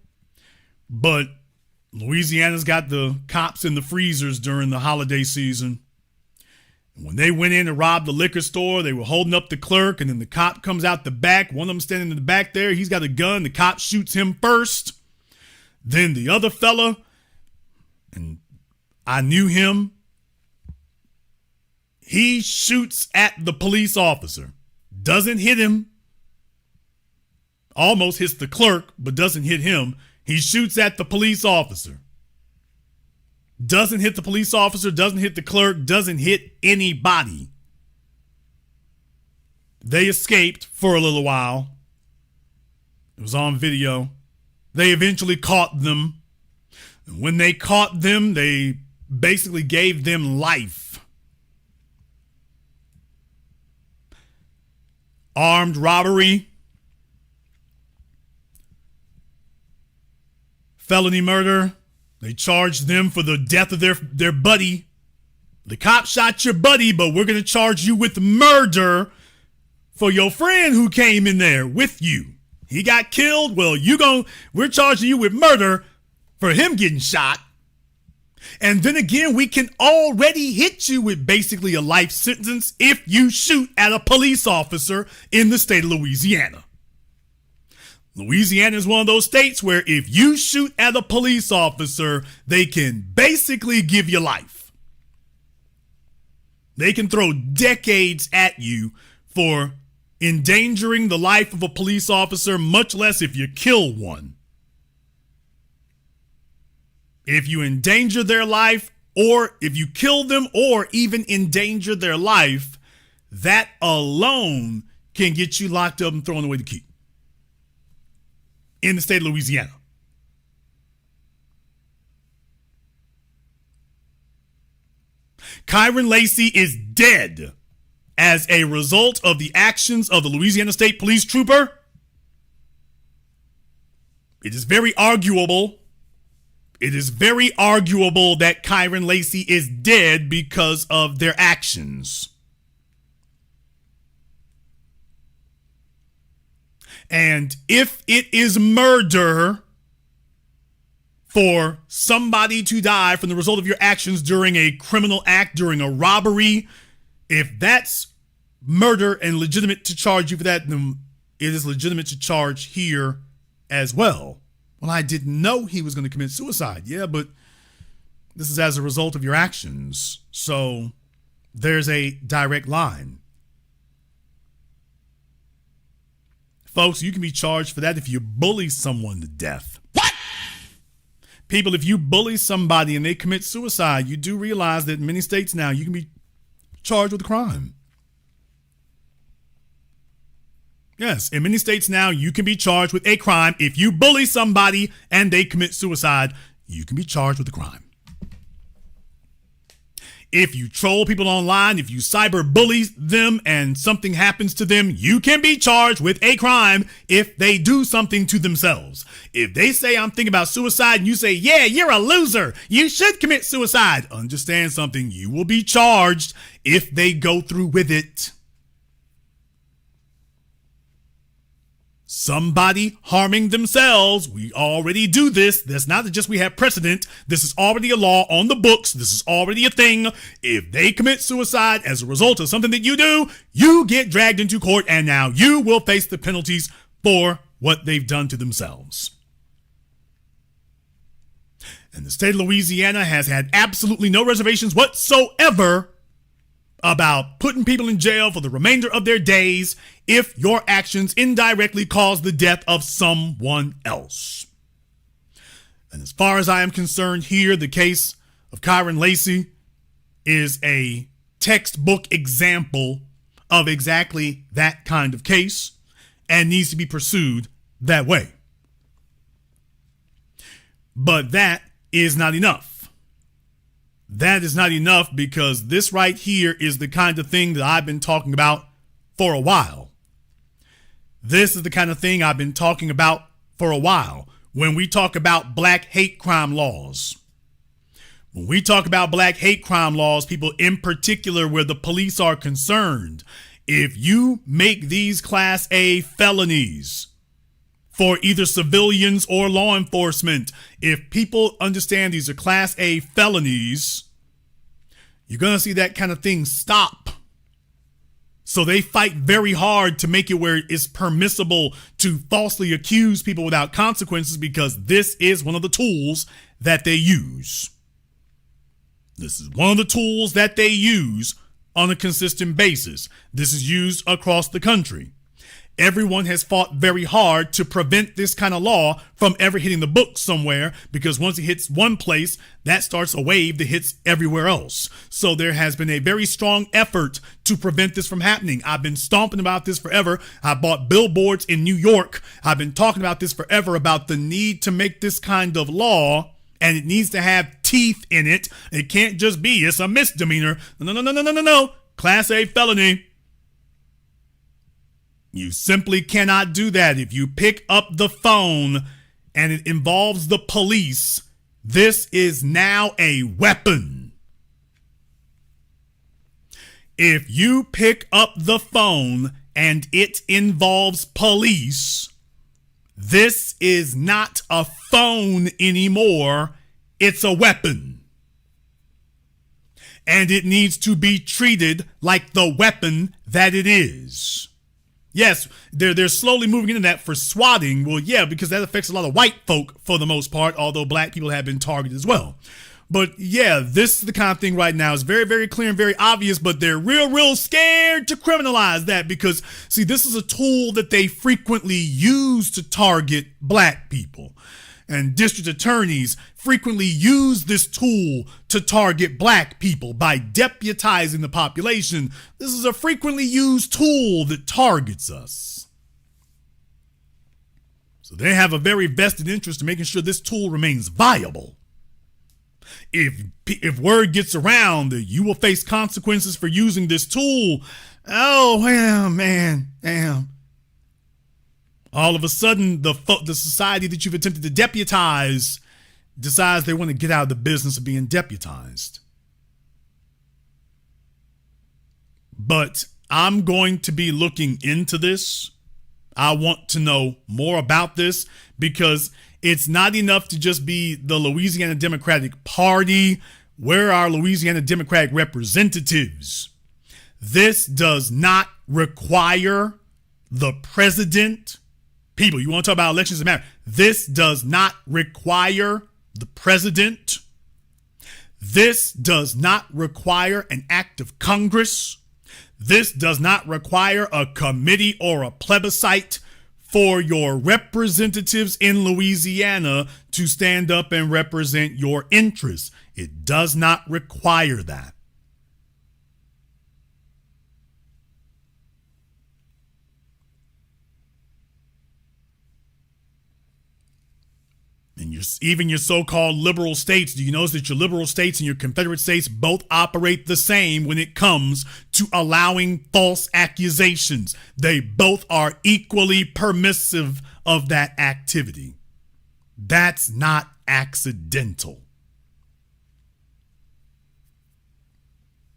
but Louisiana's got the cops in the freezers during the holiday season. And when they went in and robbed the liquor store, they were holding up the clerk, and then the cop comes out the back. One of them standing in the back there. He's got a gun. The cop shoots him first. Then the other fella, and I knew him, he shoots at the police officer. Doesn't hit him. Almost hits the clerk, but doesn't hit him. He shoots at the police officer. Doesn't hit the police officer, doesn't hit the clerk, doesn't hit anybody. They escaped for a little while. It was on video. They eventually caught them. And when they caught them, they basically gave them life. Armed robbery. Felony murder. They charged them for the death of their buddy. The cop shot your buddy, but we're going to charge you with murder for your friend who came in there with you. He got killed. Well, we're charging you with murder for him getting shot. And then again, we can already hit you with basically a life sentence if you shoot at a police officer in the state of Louisiana. Louisiana is one of those states where if you shoot at a police officer, they can basically give you life. They can throw decades at you for endangering the life of a police officer, much less if you kill one. If you endanger their life, or if you kill them, or even endanger their life, that alone can get you locked up and thrown away the key in the state of Louisiana. Kyren Lacy is dead as a result of the actions of the Louisiana State Police trooper. It is very arguable. It is very arguable that Kyren Lacy is dead because of their actions. And if it is murder for somebody to die from the result of your actions during a criminal act, during a robbery, if that's murder and legitimate to charge you for that, then it is legitimate to charge here as well. Well, I didn't know he was going to commit suicide. Yeah, but this is as a result of your actions. So there's a direct line. Folks, you can be charged for that if you bully someone to death. What? People, if you bully somebody and they commit suicide, you do realize that in many states now you can be charged with a crime. Yes, in many states now you can be charged with a crime. If you bully somebody and they commit suicide, you can be charged with a crime. If you troll people online, if you cyber bully them and something happens to them, you can be charged with a crime if they do something to themselves. If they say, I'm thinking about suicide, and you say, yeah, you're a loser, you should commit suicide, understand something, you will be charged if they go through with it. somebody harming themselves. We already do this. That's not just we have precedent. This is already a law on the books. This is already a thing. If they commit suicide as a result of something that you do, you get dragged into court, and now you will face the penalties for what they've done to themselves. And the state of Louisiana has had absolutely no reservations whatsoever about putting people in jail for the remainder of their days if your actions indirectly cause the death of someone else. And as far as I am concerned here, the case of Kyren Lacy is a textbook example of exactly that kind of case and needs to be pursued that way. But that is not enough. That is not enough, because this right here is the kind of thing that I've been talking about for a while. This is the kind of thing I've been talking about for a while. When we talk about black hate crime laws, when we talk about black hate crime laws, people in particular where the police are concerned, if you make these Class A felonies for either civilians or law enforcement, if people understand these are Class A felonies, you're going to see that kind of thing stop. So they fight very hard to make it where it's permissible to falsely accuse people without consequences, because this is one of the tools that they use. This is one of the tools that they use on a consistent basis. This is used across the country. Everyone has fought very hard to prevent this kind of law from ever hitting the books somewhere, because once it hits one place, that starts a wave that hits everywhere else. So there has been a very strong effort to prevent this from happening. I've been stomping about this forever. I bought billboards in New York. I've been talking about this forever, about the need to make this kind of law, and it needs to have teeth in it. It can't just be, it's a misdemeanor. No. Class A felony. You simply cannot do that. If you pick up the phone and it involves the police, this is now a weapon. If you pick up the phone and it involves police, this is not a phone anymore. It's a weapon. And it needs to be treated like the weapon that it is. Yes, they're slowly moving into that for swatting. Well, yeah, because that affects a lot of white folk for the most part, although black people have been targeted as well. But yeah, this is the kind of thing right now. It's very, very clear and very obvious, but they're real scared to criminalize that, because, see, this is a tool that they frequently use to target black people. And district attorneys frequently use this tool to target black people by deputizing the population. This is a frequently used tool that targets us. So they have a very vested interest in making sure this tool remains viable. If word gets around that you will face consequences for using this tool, oh, well, man, damn. All of a sudden, the society that you've attempted to deputize decides they want to get out of the business of being deputized. But I'm going to be looking into this. I want to know more about this, because it's not enough to just be the Louisiana Democratic Party. Where are Louisiana Democratic representatives? This does not require the president. People, you want to talk about elections that matter. This does not require the president. This does not require an act of Congress. This does not require a committee or a plebiscite for your representatives in Louisiana to stand up and represent your interests. It does not require that. And even your so-called liberal states, do you notice that your liberal states and your Confederate states both operate the same when it comes to allowing false accusations? They both are equally permissive of that activity. That's not accidental.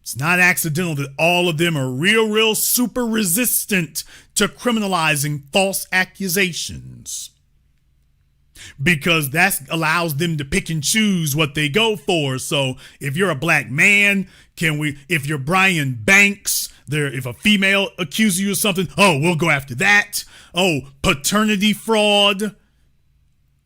It's not accidental that all of them are real super resistant to criminalizing false accusations, because that allows them to pick and choose what they go for. So if you're a black man, if you're Brian Banks, if a female accuses you of something, we'll go after that. Paternity fraud,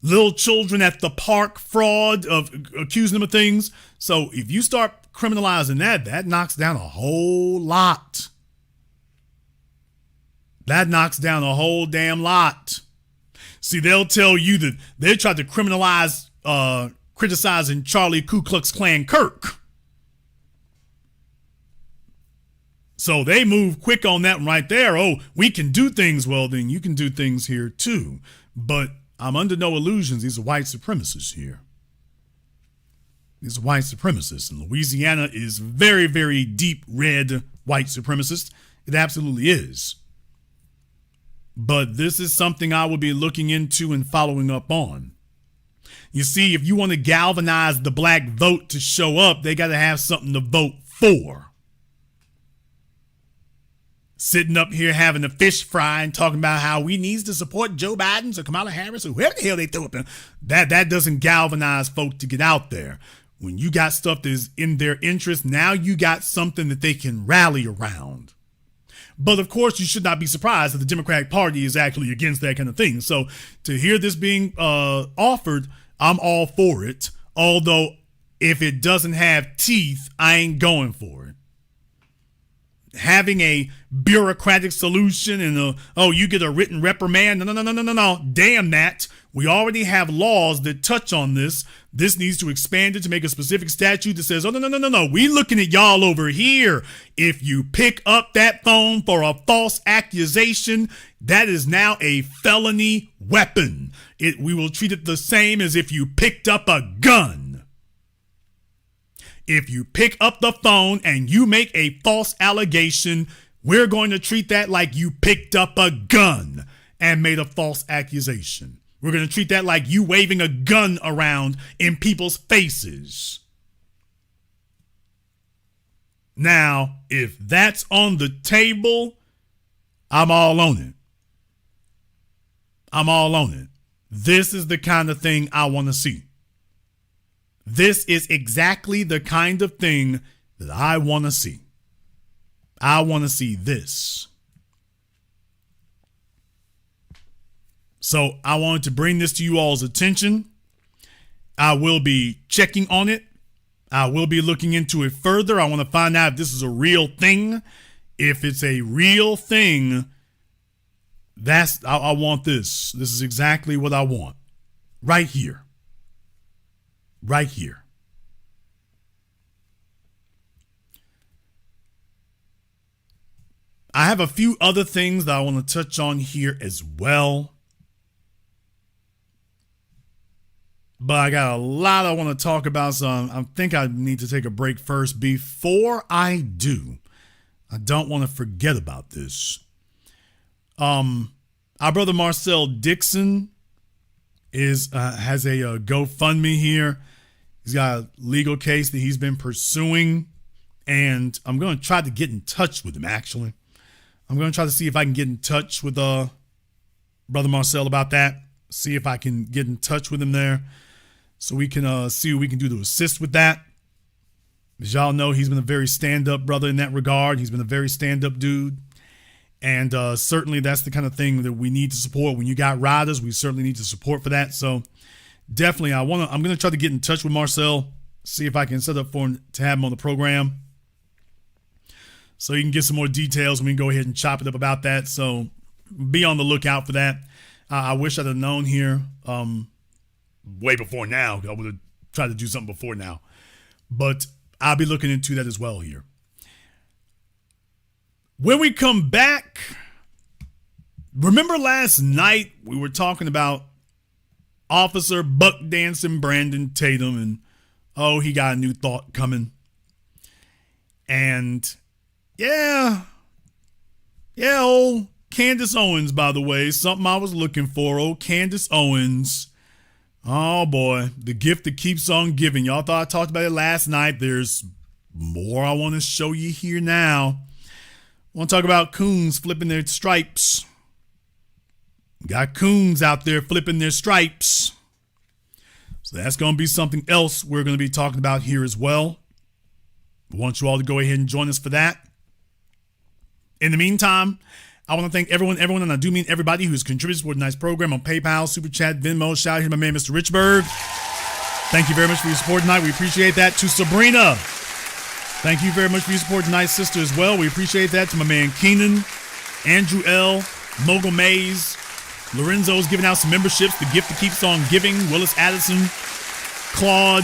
little children at the park fraud, of accusing them of things. So if you start criminalizing that knocks down a whole lot. That knocks down a whole damn lot. See, they'll tell you that they tried to criminalize criticizing Charlie Ku Klux Klan Kirk. So they move quick on that one right there. We can do things. Well, then you can do things here too. But I'm under no illusions. These are white supremacists here. These are white supremacists. And Louisiana is very, very deep red white supremacist. It absolutely is. But this is something I will be looking into and following up on. You see, if you want to galvanize the black vote to show up, they got to have something to vote for. Sitting up here having a fish fry and talking about how we need to support Joe Biden or Kamala Harris or whoever the hell they throw up in. That doesn't galvanize folk to get out there. When you got stuff that is in their interest, now you got something that they can rally around. But of course, you should not be surprised that the Democratic Party is actually against that kind of thing. So to hear this being offered, I'm all for it. Although if it doesn't have teeth, I ain't going for it. Having a bureaucratic solution and you get a written reprimand. No. Damn that. We already have laws that touch on this. This needs to expand it to make a specific statute that says, no. We looking at y'all over here. If you pick up that phone for a false accusation, that is now a felony weapon. We will treat it the same as if you picked up a gun. If you pick up the phone and you make a false allegation, we're going to treat that like you picked up a gun and made a false accusation. We're going to treat that like you waving a gun around in people's faces. Now, if that's on the table, I'm all on it. I'm all on it. This is the kind of thing I want to see. This is exactly the kind of thing that I want to see. I want to see this. So I wanted to bring this to you all's attention. I will be checking on it. I will be looking into it further. I want to find out if this is a real thing. If it's a real thing, I want this. This is exactly what I want. Right here. Right here. I have a few other things that I want to touch on here as well. But I got a lot I want to talk about, so I think I need to take a break first. Before I do, I don't want to forget about this. Our brother Marcel Dixon has a GoFundMe here. He's got a legal case that he's been pursuing, and I'm going to try to get in touch with him, actually. I'm going to try to see if I can get in touch with brother Marcel about that, see if I can get in touch with him there so we can see what we can do to assist with that. As y'all know, he's been a very stand-up brother in that regard. He's been a very stand-up dude. And certainly that's the kind of thing that we need to support. When you got riders, we certainly need to support for that. So definitely, I'm going to try to get in touch with Marcel, see if I can set up for him to have him on the program so he can get some more details and we can go ahead and chop it up about that. So be on the lookout for that. I wish I'd have known here way before now. I would have tried to do something before now. But I'll be looking into that as well here. When we come back, remember last night we were talking about Officer Buck Dancing Brandon Tatum and he got a new thought coming. And old Candace Owens, by the way, something I was looking for. Old Candace Owens. Oh boy, the gift that keeps on giving. Y'all thought I talked about it last night. There's more I want to show you here now. I want to talk about coons flipping their stripes. Got coons out there flipping their stripes. So that's going to be something else we're going to be talking about here as well. I want you all to go ahead and join us for that. In the meantime, I want to thank everyone, and I do mean everybody who's contributed to tonight's program on PayPal, Super Chat, Venmo. Shout out here to my man, Mr. Richburg. Thank you very much for your support tonight. We appreciate that. To Sabrina, thank you very much for your support tonight, sister, as well. We appreciate that. To my man, Keenan, Andrew L., Mogul Mays, Lorenzo's giving out some memberships. The gift that keeps on giving. Willis Addison, Claude,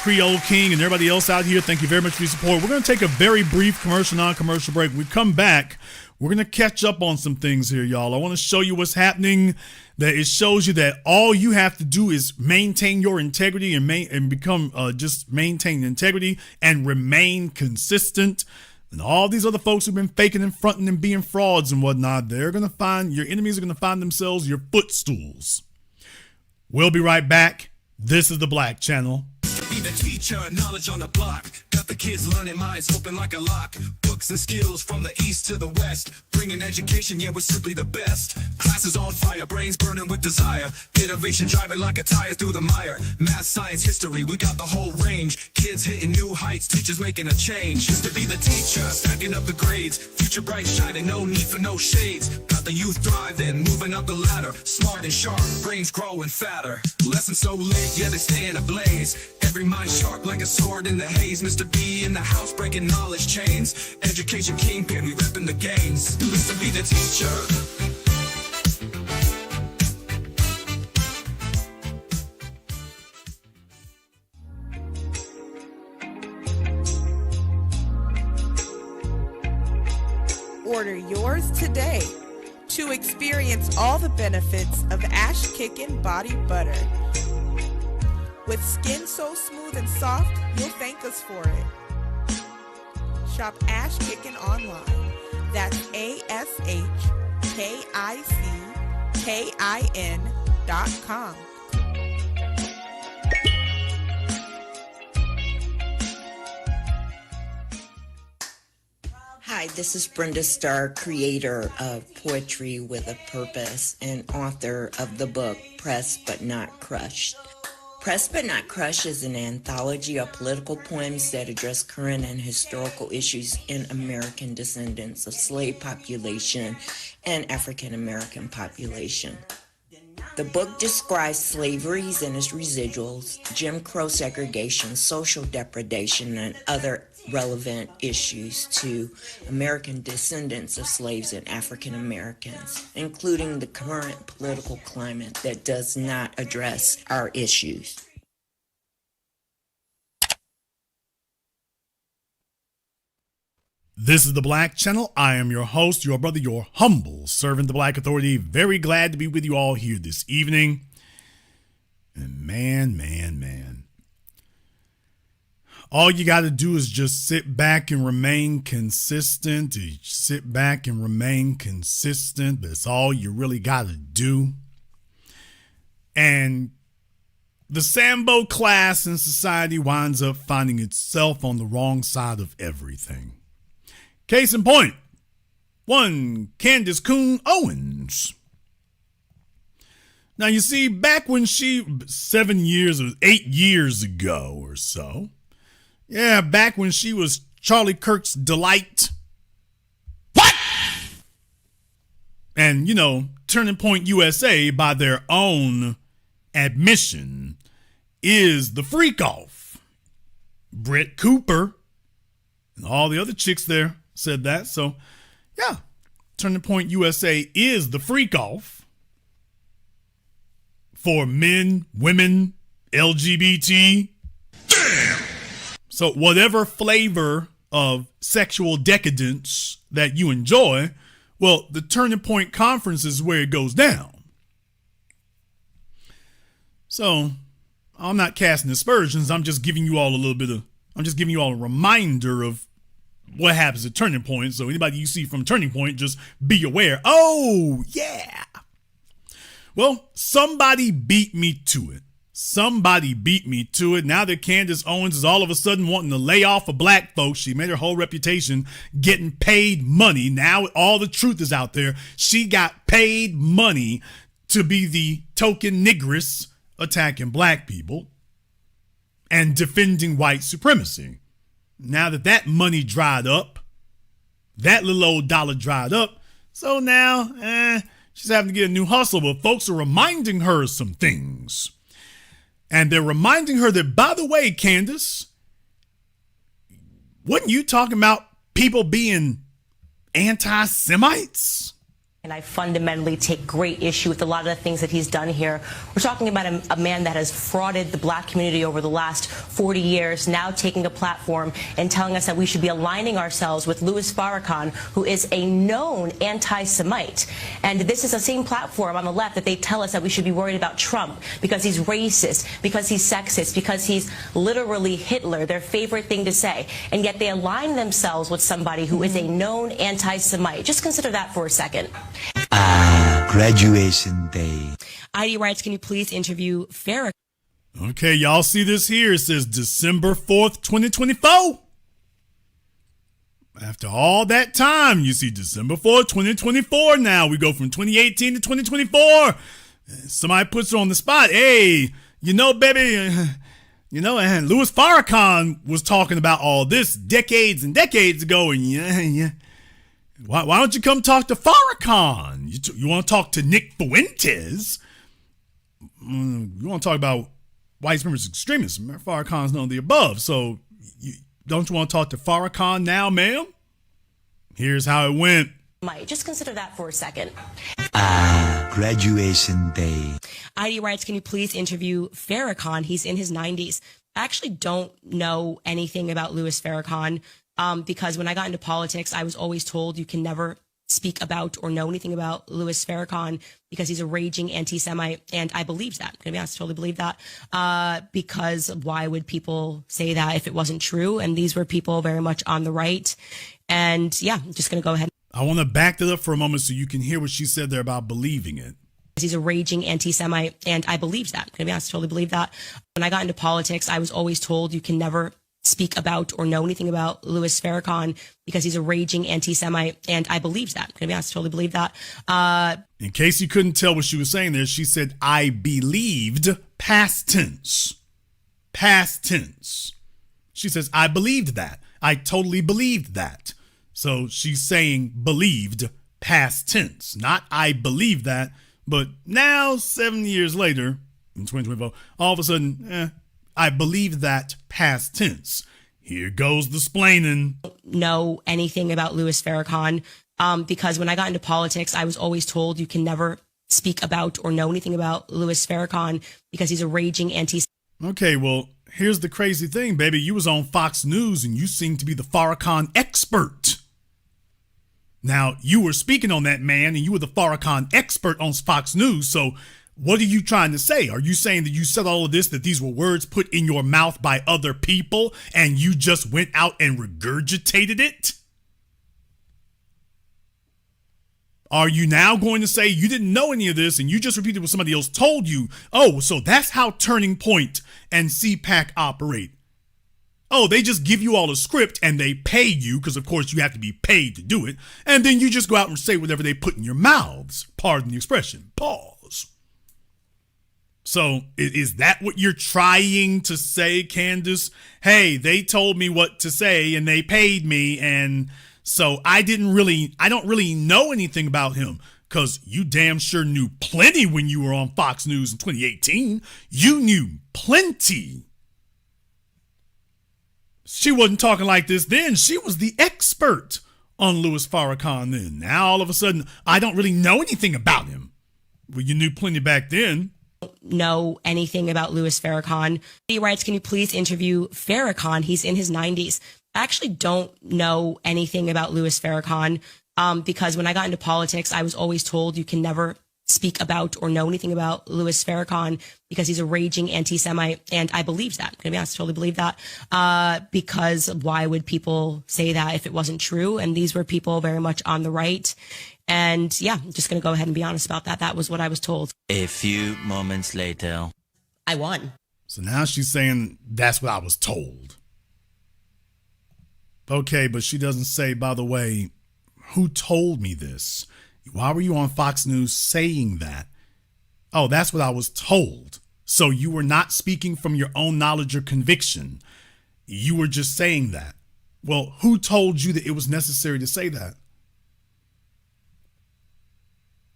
Creole King, and everybody else out here. Thank you very much for your support. We're going to take a very brief commercial, non-commercial break. When we come back, we're going to catch up on some things here, y'all. I want to show you what's happening. That it shows you that all you have to do is maintain your integrity and become just maintain integrity and remain consistent. And all these other folks who've been faking and fronting and being frauds and whatnot, your enemies are going to find themselves your footstools. We'll be right back. This is the Black Channel. Be the teacher, knowledge on the block. Got the kids learning, minds open like a lock. Books and skills from the east to the west. Bringing education, yeah, we're simply the best. Classes on fire, brains burning with desire. Innovation driving like a tire through the mire. Math, science, history, we got the whole range. Kids hitting new heights, teachers making a change. Used to be the teacher, stacking up the grades. Future bright shining, no need for no shades. Got the youth thriving, moving up the ladder. Smart and sharp, brains growing fatter. Lessons so lit, yeah, they stay in a blaze. Every mind sharp like a sword in the haze. Mr. B in the house breaking knowledge chains. Education kingpin, we repping the gains. Listen, be the teacher. Order yours today to experience all the benefits of Ash Kickin' Body Butter. With skin so smooth and soft, you'll thank us for it. Shop Ash Kickin' online. That's ASHKICKIN.com. Hi, this is Brenda Starr, creator of Poetry with a Purpose and author of the book Pressed But Not Crushed. Pressed But Not Crushed is an anthology of political poems that address current and historical issues in American descendants of slave population and African American population. The book describes slaveries and its residuals, Jim Crow segregation, social depredation, and other relevant issues to American descendants of slaves and African Americans, including the current political climate that does not address our issues. This is the Black Channel. I am your host, your brother, your humble servant, the Black Authority. Very glad to be with you all here this evening. And man. All you got to do is just sit back and remain consistent. Sit back and remain consistent. That's all you really got to do. And the Sambo class in society winds up finding itself on the wrong side of everything. Case in point, one Candace Coon Owens. Now, you see, back when 8 years ago or so, back when she was Charlie Kirk's delight. What? And, Turning Point USA, by their own admission, is the freak off. Brett Cooper and all the other chicks there said that. So, Turning Point USA is the freak off for men, women, LGBT. Damn! So whatever flavor of sexual decadence that you enjoy, well, the Turning Point Conference is where it goes down. So I'm not casting aspersions. I'm just giving you all a reminder of what happens at Turning Point. So anybody you see from Turning Point, just be aware. Oh, yeah. Well, somebody beat me to it. Somebody beat me to it. Now that Candace Owens is all of a sudden wanting to lay off of black folks, she made her whole reputation getting paid money. Now all the truth is out there. She got paid money to be the token nigress attacking black people and defending white supremacy. Now that money dried up, that little old dollar dried up, so now she's having to get a new hustle, but folks are reminding her of some things. And they're reminding her that, by the way, Candace, wasn't you talking about people being anti-Semites? And I fundamentally take great issue with a lot of the things that he's done here. We're talking about a man that has frauded the black community over the last 40 years, now taking a platform and telling us that we should be aligning ourselves with Louis Farrakhan, who is a known anti-Semite. And this is the same platform on the left that they tell us that we should be worried about Trump because he's racist, because he's sexist, because he's literally Hitler, their favorite thing to say. And yet they align themselves with somebody who is a known anti-Semite. Just consider that for a second. Graduation day. ID Rights, can you please interview Farrakhan? Okay, y'all see this here. It says December 4th, 2024. After all that time, you see December 4th, 2024 now. We go from 2018 to 2024. Somebody puts her on the spot. Hey, baby, and Louis Farrakhan was talking about all this decades and decades ago. And yeah. Why don't you come talk to Farrakhan? You want to talk to Nick Fuentes? You want to talk about white supremacist extremists? Farrakhan's none of the above. So don't you want to talk to Farrakhan now, ma'am? Here's how it went. Just consider that for a second. Graduation day. ID Rights, can you please interview Farrakhan? He's in his 90s. I actually don't know anything about Louis Farrakhan. Because when I got into politics, I was always told you can never speak about or know anything about Louis Farrakhan because he's a raging anti-Semite. And I believed that. I'm going to be honest, I totally believed that. Because why would people say that if it wasn't true? And these were people very much on the right. And yeah, I'm just going to go ahead. I want to back that up for a moment so you can hear what she said there about believing it. He's a raging anti-Semite. And I believed that. I'm going to be honest, I totally believed that. When I got into politics, I was always told you can never speak about or know anything about Louis Farrakhan because he's a raging anti-Semite. And I believed that. I'm going to be honest, I totally believed that. In case you couldn't tell what she was saying there, she said, I believed, past tense. Past tense. She says, I believed that. I totally believed that. So she's saying believed, past tense. Not I believe that, but now, 7 years later, in 2024, all of a sudden, I believe that, past tense. Here goes the splaining. Know anything about Louis Farrakhan because when I got into politics, I was always told you can never speak about or know anything about Louis Farrakhan because he's a raging anti. Okay, well, here's the crazy thing, baby. You was on Fox News and you seem to be the Farrakhan expert. Now, you were speaking on that man and you were the Farrakhan expert on Fox News, so what are you trying to say? Are you saying that you said all of this, that these were words put in your mouth by other people and you just went out and regurgitated it? Are you now going to say you didn't know any of this and you just repeated what somebody else told you? Oh, so that's how Turning Point and CPAC operate. Oh, they just give you all a script and they pay you because, of course, you have to be paid to do it. And then you just go out and say whatever they put in your mouths. Pardon the expression. Pause. So is that what you're trying to say, Candace? Hey, they told me what to say and they paid me. And so I don't really know anything about him because you damn sure knew plenty when you were on Fox News in 2018. You knew plenty. She wasn't talking like this then. She was the expert on Louis Farrakhan then. Now, all of a sudden, I don't really know anything about him. Well, you knew plenty back then. Know anything about Louis Farrakhan. He writes, can you please interview Farrakhan? He's in his 90s. I actually don't know anything about Louis Farrakhan because when I got into politics, I was always told you can never speak about or know anything about Louis Farrakhan because he's a raging anti-Semite. And I believed that. I'm going to be honest, I totally believed that because why would people say that if it wasn't true? And these were people very much on the right. And yeah, I'm just going to go ahead and be honest about that. That was what I was told. A few moments later. I won. So now she's saying that's what I was told. Okay, but she doesn't say, by the way, who told me this? Why were you on Fox News saying that? Oh, that's what I was told. So you were not speaking from your own knowledge or conviction. You were just saying that. Well, who told you that it was necessary to say that?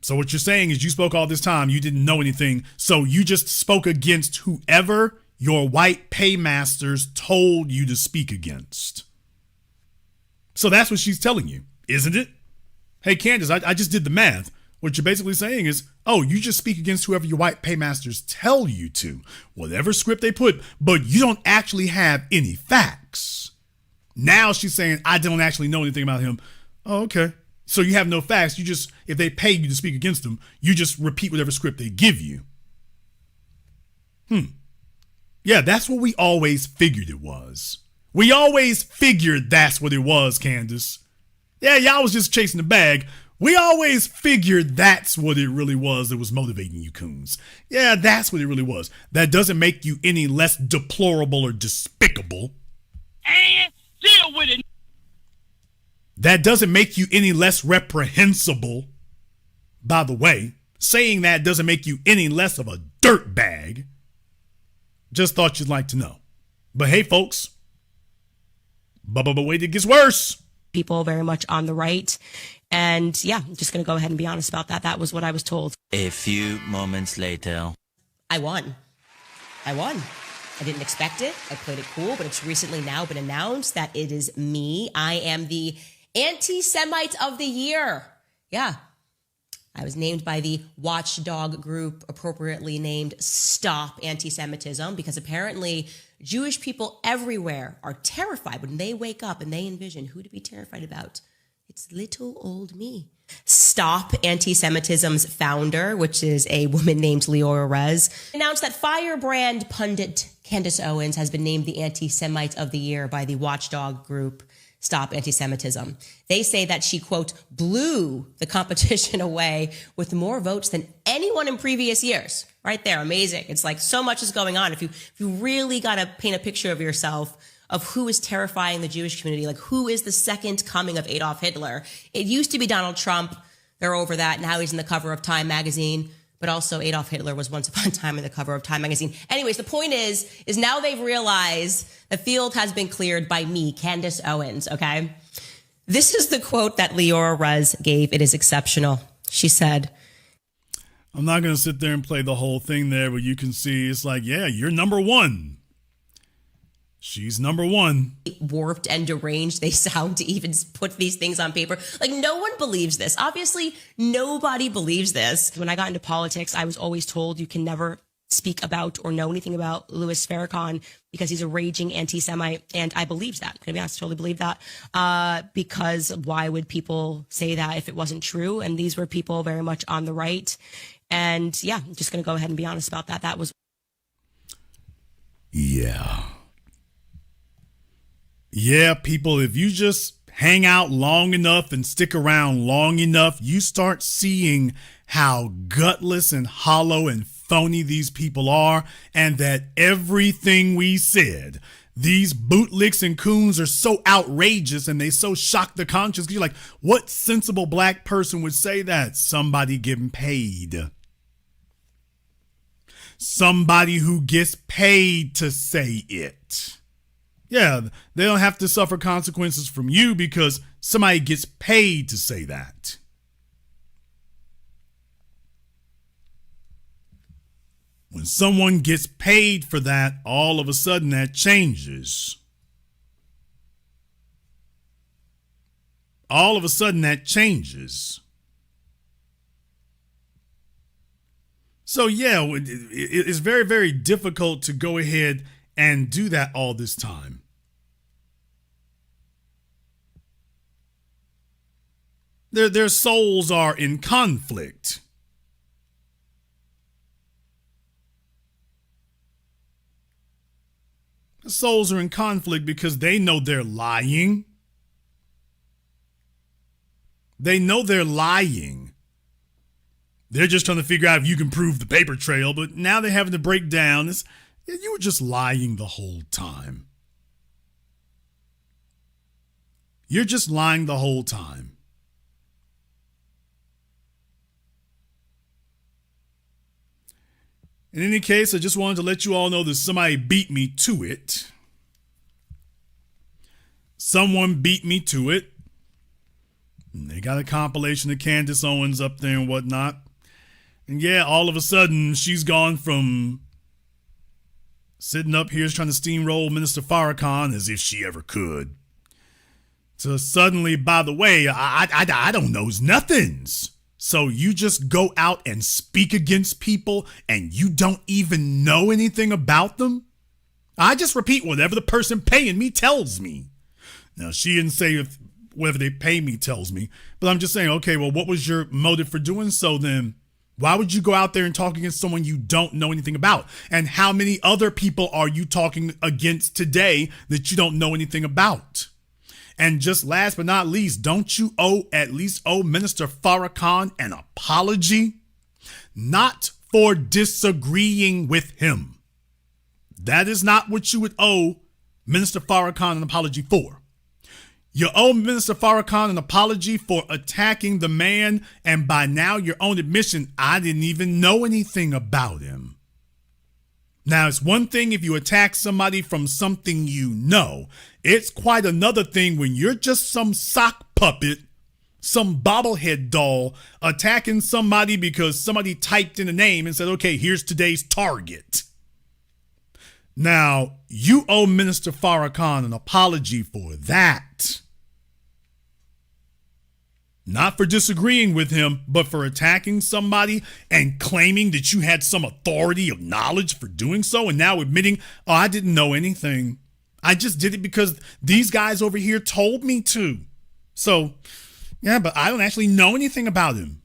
So what you're saying is you spoke all this time, you didn't know anything, so you just spoke against whoever your white paymasters told you to speak against. So that's what she's telling you, isn't it? Hey, Candace, I just did the math. What you're basically saying is, oh, you just speak against whoever your white paymasters tell you to, whatever script they put, but you don't actually have any facts. Now she's saying, I don't actually know anything about him. Oh, okay. So you have no facts. You just, if they pay you to speak against them, you just repeat whatever script they give you. Yeah, that's what we always figured it was. We always figured that's what it was, Candace. Yeah, y'all was just chasing the bag. We always figured that's what it really was that was motivating you coons. Yeah, that's what it really was. That doesn't make you any less deplorable or despicable. And deal with it. That doesn't make you any less reprehensible. By the way, saying that doesn't make you any less of a dirtbag. Just thought you'd like to know. But hey, folks, but wait, it gets worse. People very much on the right. And yeah, I'm just going to go ahead and be honest about that. That was what I was told. A few moments later. I won. I didn't expect it. I played it cool, but it's recently now been announced that it is me. I am the anti-Semite of the year. Yeah. I was named by the watchdog group, appropriately named Stop Anti-Semitism, because apparently Jewish people everywhere are terrified when they wake up and they envision who to be terrified about. It's little old me. Stop Anti-Semitism's founder, which is a woman named Leora Rez, announced that firebrand pundit Candace Owens has been named the Anti-Semite of the Year by the watchdog group Stop Anti-Semitism. They say that she, quote, blew the competition away with more votes than anyone in previous years. Right there, amazing. It's like so much is going on. If you really got to paint a picture of yourself of who is terrifying the Jewish community, like who is the second coming of Adolf Hitler. It used to be Donald Trump. They're over that. Now he's in the cover of Time magazine. But also Adolf Hitler was once upon a time in the cover of Time magazine. Anyways, the point is now they've realized the field has been cleared by me, Candace Owens, okay? This is the quote that Leora Rez gave. It is exceptional. She said, I'm not going to sit there and play the whole thing there, but you can see it's like, yeah, you're number one. She's number one. Warped and deranged they sound to even put these things on paper. Like, no one believes this. Obviously, nobody believes this. When I got into politics, I was always told you can never speak about or know anything about Louis Farrakhan because he's a raging anti-Semite. And I believed that. To be honest, I totally believed that. Because why would people say that if it wasn't true? And these were people very much on the right. And yeah, I'm just going to go ahead and be honest about that. That was. Yeah, people, if you just hang out long enough and stick around long enough, you start seeing how gutless and hollow and phony these people are, and that everything we said, these bootlicks and coons are so outrageous and they so shock the conscience. Because you're like, what sensible black person would say that? Somebody getting paid. Somebody who gets paid to say it. Yeah, they don't have to suffer consequences from you because somebody gets paid to say that. When someone gets paid for that, all of a sudden that changes. All of a sudden that changes. So yeah, it's very, very difficult to go ahead and do that all this time. Their souls are in conflict. Their souls are in conflict because they know they're lying. They know they're lying. They're just trying to figure out if you can prove the paper trail, but now they're having to break down this. You were just lying the whole time. You're just lying the whole time. In any case, I just wanted to let you all know that somebody beat me to it. Someone beat me to it. And they got a compilation of Candace Owens up there and whatnot. And yeah, all of a sudden, she's gone from sitting up here trying to steamroll Minister Farrakhan as if she ever could, to suddenly, by the way, I don't knows nothings. So you just go out and speak against people and you don't even know anything about them? I just repeat whatever the person paying me tells me. Now, she didn't say if whatever they pay me tells me, but I'm just saying, okay, well, what was your motive for doing so then? Why would you go out there and talk against someone you don't know anything about? And how many other people are you talking against today that you don't know anything about? And just last but not least, don't you at least owe Minister Farrakhan an apology? Not for disagreeing with him. That is not what you would owe Minister Farrakhan an apology for. You owe Minister Farrakhan an apology for attacking the man, and by now your own admission, I didn't even know anything about him. Now, it's one thing if you attack somebody from something you know. It's quite another thing when you're just some sock puppet, some bobblehead doll, attacking somebody because somebody typed in a name and said, okay, here's today's target. Now, you owe Minister Farrakhan an apology for that. Not for disagreeing with him, but for attacking somebody and claiming that you had some authority of knowledge for doing so, and now admitting, oh, I didn't know anything. I just did it because these guys over here told me to. So, yeah, but I don't actually know anything about him.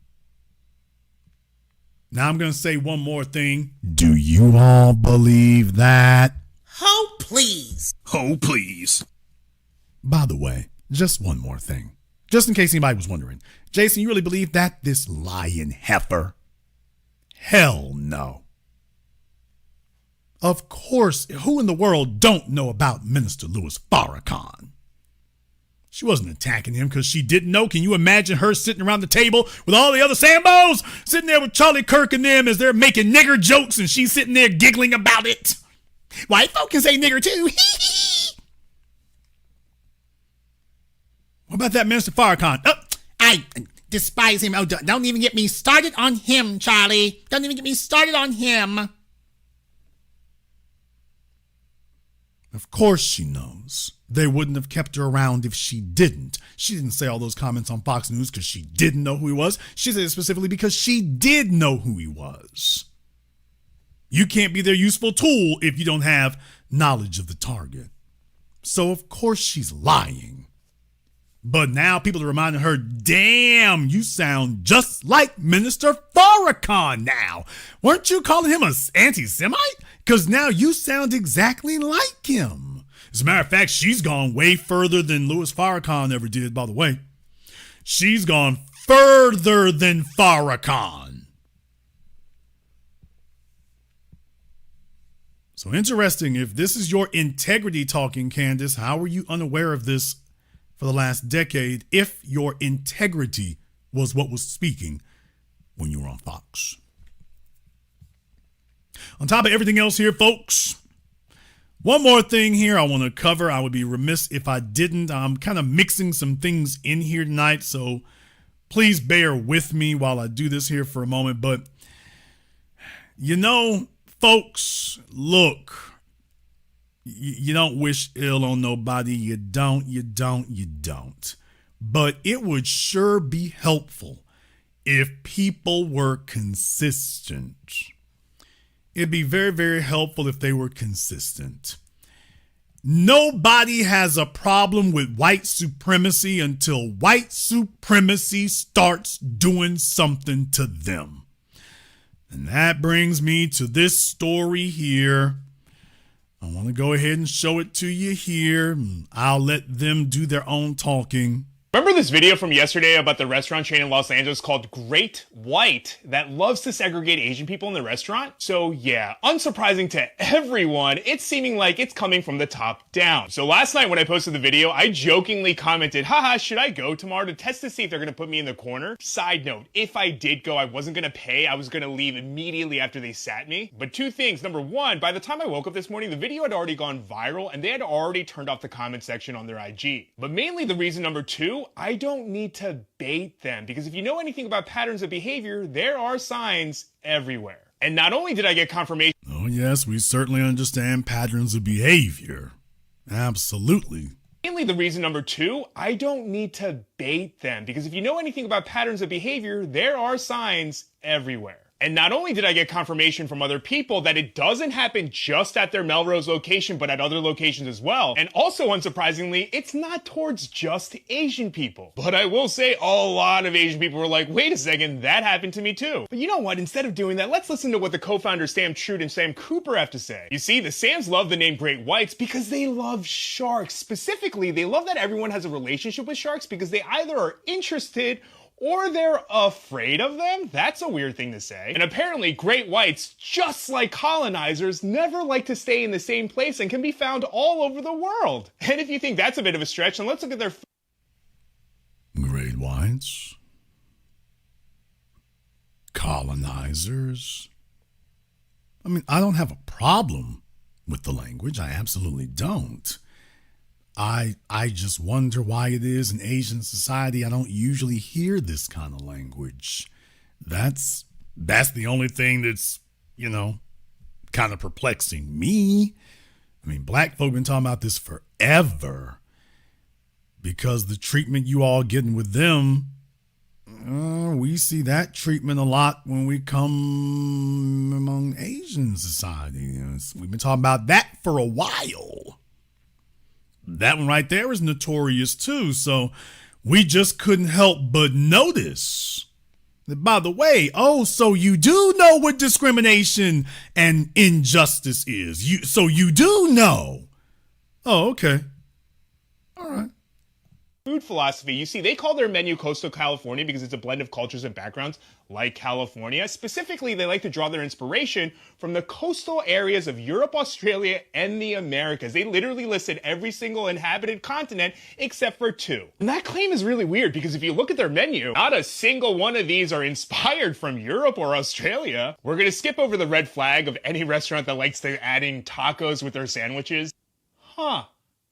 Now I'm going to say one more thing. Do you all believe that? Oh, please. Oh, please. By the way, just one more thing. Just in case anybody was wondering. Jason, you really believe that, this lying heifer? Hell no. Of course, who in the world don't know about Minister Louis Farrakhan? She wasn't attacking him because she didn't know. Can you imagine her sitting around the table with all the other Sambos? Sitting there with Charlie Kirk and them as they're making nigger jokes and she's sitting there giggling about it. White folk can say nigger too. What about that Minister Farrakhan? Oh, I despise him. Oh, don't even get me started on him, Charlie. Don't even get me started on him. Of course she knows. They wouldn't have kept her around if she didn't. She didn't say all those comments on Fox News because she didn't know who he was. She said it specifically because she did know who he was. You can't be their useful tool if you don't have knowledge of the target. So of course she's lying. But now people are reminding her, damn, you sound just like Minister Farrakhan now. Weren't you calling him an anti-Semite? Because now you sound exactly like him. As a matter of fact, she's gone way further than Louis Farrakhan ever did, by the way. She's gone further than Farrakhan. So interesting, if this is your integrity talking, Candace, how were you unaware of this for the last decade if your integrity was what was speaking when you were on Fox? On top of everything else here, folks, one more thing here I want to cover. I would be remiss if I didn't. I'm kind of mixing some things in here tonight, so please bear with me while I do this here for a moment. But, you know, folks, look, you don't wish ill on nobody. You don't. But it would sure be helpful if people were consistent. It'd be very, very helpful if they were consistent. Nobody has a problem with white supremacy until white supremacy starts doing something to them. And that brings me to this story here. I want to go ahead and show it to you here. I'll let them do their own talking. Remember this video from yesterday about the restaurant chain in Los Angeles called Great White that loves to segregate Asian people in the restaurant? So yeah, unsurprising to everyone, it's seeming like it's coming from the top down. So last night when I posted the video, I jokingly commented, haha, should I go tomorrow to test to see if they're gonna put me in the corner? Side note, if I did go, I wasn't gonna pay, I was gonna leave immediately after they sat me. But two things, number one, by the time I woke up this morning, the video had already gone viral and they had already turned off the comment section on their IG. But mainly the reason number two, I don't need to bait them, because if you know anything about patterns of behavior, there are signs everywhere. And not only did I get confirmation— Oh yes, we certainly understand patterns of behavior. Absolutely. Mainly the reason number two, I don't need to bait them, because if you know anything about patterns of behavior, there are signs everywhere. And not only did I get confirmation from other people that it doesn't happen just at their Melrose location, but at other locations as well. And also, unsurprisingly, it's not towards just Asian people. But I will say a lot of Asian people were like, wait a second, that happened to me too. But you know what? Instead of doing that, let's listen to what the co-founders Sam Trude and Sam Cooper have to say. You see, the Sams love the name Great Whites because they love sharks. Specifically, they love that everyone has a relationship with sharks because they either are interested or they're afraid of them? That's a weird thing to say. And apparently, great whites, just like colonizers, never like to stay in the same place and can be found all over the world. And if you think that's a bit of a stretch, then let's look at their— Great whites, colonizers. I mean, I don't have a problem with the language. I absolutely don't. I just wonder why it is in Asian society I don't usually hear this kind of language. That's the only thing that's, kind of perplexing me. I mean, black folk been talking about this forever because the treatment you all getting with them, we see that treatment a lot when we come among Asian society. We've been talking about that for a while. That one right there is notorious too, so we just couldn't help but notice. By the way, so you do know what discrimination and injustice is. So you do know. Oh, okay. All right. Food philosophy. You see, they call their menu Coastal California because it's a blend of cultures and backgrounds like California. Specifically, they like to draw their inspiration from the coastal areas of Europe, Australia, and the Americas. They literally listed every single inhabited continent except for two. And that claim is really weird because if you look at their menu, not a single one of these are inspired from Europe or Australia. We're going to skip over the red flag of any restaurant that likes to add in tacos with their sandwiches. Huh.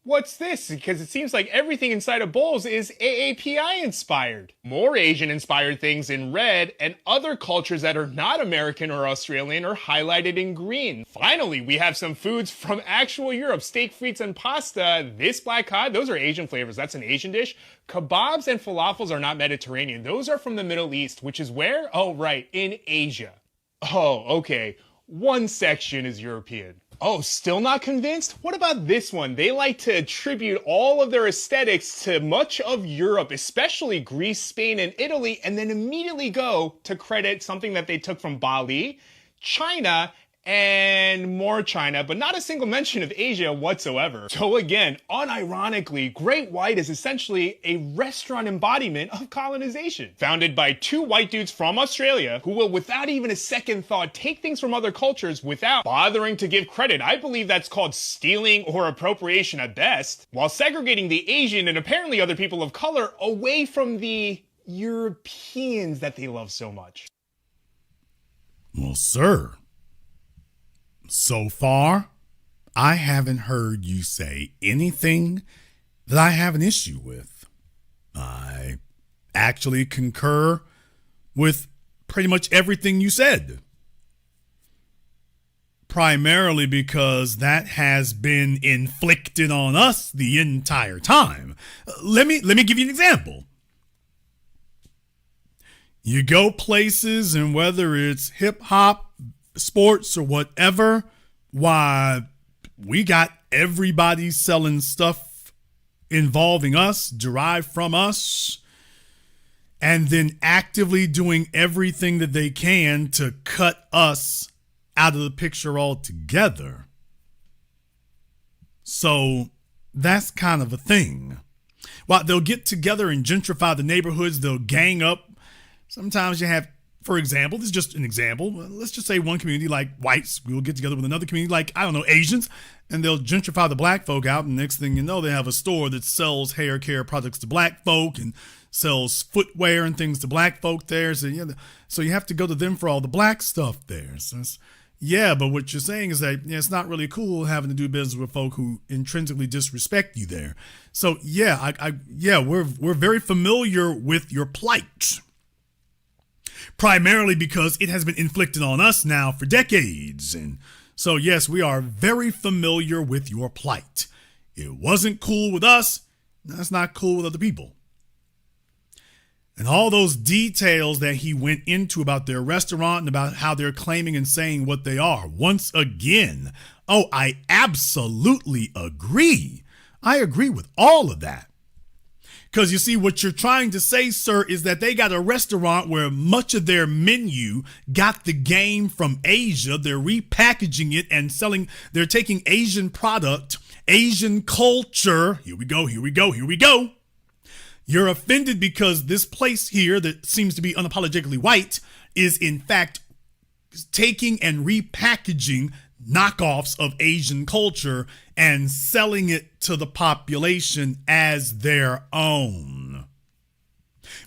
What's this? Because it seems like everything inside of bowls is AAPI inspired. More Asian inspired things in red, and other cultures that are not American or Australian are highlighted in green. Finally, we have some foods from actual Europe. Steak, frites, and pasta. This black cod, those are Asian flavors. That's an Asian dish. Kebabs and falafels are not Mediterranean. Those are from the Middle East, which is where? Oh, right, in Asia. Oh, okay. One section is European. Oh, still not convinced? What about this one? They like to attribute all of their aesthetics to much of Europe, especially Greece, Spain, and Italy, and then immediately go to credit something that they took from Bali, China, and more China, but not a single mention of Asia whatsoever. So again, unironically, Great White is essentially a restaurant embodiment of colonization. Founded by two white dudes from Australia who will, without even a second thought, take things from other cultures without bothering to give credit. I believe that's called stealing or appropriation at best, while segregating the Asian and apparently other people of color away from the Europeans that they love so much. Well, sir, so far, I haven't heard you say anything that I have an issue with. I actually concur with pretty much everything you said. Primarily because that has been inflicted on us the entire time. Let me give you an example. You go places, and whether it's hip hop, sports, or whatever, why, we got everybody selling stuff involving us, derived from us, and then actively doing everything that they can to cut us out of the picture altogether. So that's kind of a thing. Well, they'll get together and gentrify the neighborhoods. They'll gang up. Sometimes you have, for example, this is just an example. Let's just say one community like whites will get together with another community like, I don't know, Asians, and they'll gentrify the black folk out. And next thing you know, they have a store that sells hair care products to black folk and sells footwear and things to black folk there. So you have to go to them for all the black stuff there. So yeah, but what you're saying is that it's not really cool having to do business with folk who intrinsically disrespect you there. So yeah, we're very familiar with your plight. Primarily because it has been inflicted on us now for decades. And so, yes, we are very familiar with your plight. It wasn't cool with us. That's not cool with other people. And all those details that he went into about their restaurant and about how they're claiming and saying what they are. Once again, I absolutely agree. I agree with all of that. Because you see, what you're trying to say, sir, is that they got a restaurant where much of their menu got the game from Asia. They're repackaging it and selling. They're taking Asian product, Asian culture. Here we go. You're offended because this place here that seems to be unapologetically white is in fact taking and repackaging knockoffs of Asian culture and selling it to the population as their own,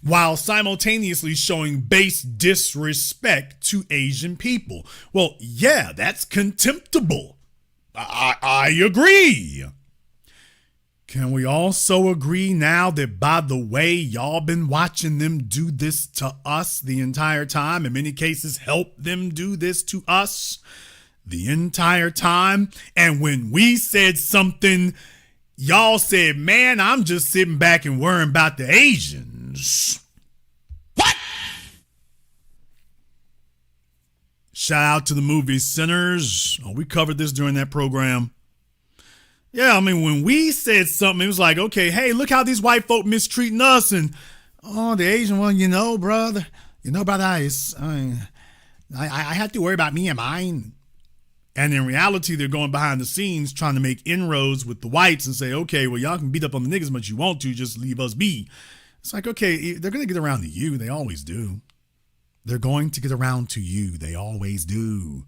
while simultaneously showing base disrespect to Asian people. Well, yeah, that's contemptible. I agree. Can we also agree now that, by the way, y'all been watching them do this to us the entire time, in many cases help them do this to us the entire time? And when we said something, y'all said, man, I'm just sitting back and worrying about the Asians. What? Shout out to the movie Sinners. We covered this during that program. Yeah, I mean, when we said something, it was like, okay, hey, look how these white folk mistreating us. And, the Asian one, brother, I have to worry about me and mine. And in reality, they're going behind the scenes trying to make inroads with the whites and say, okay, well, y'all can beat up on the niggas as much as you want to, just leave us be. It's like, okay, they're going to get around to you. They always do. They're going to get around to you. They always do.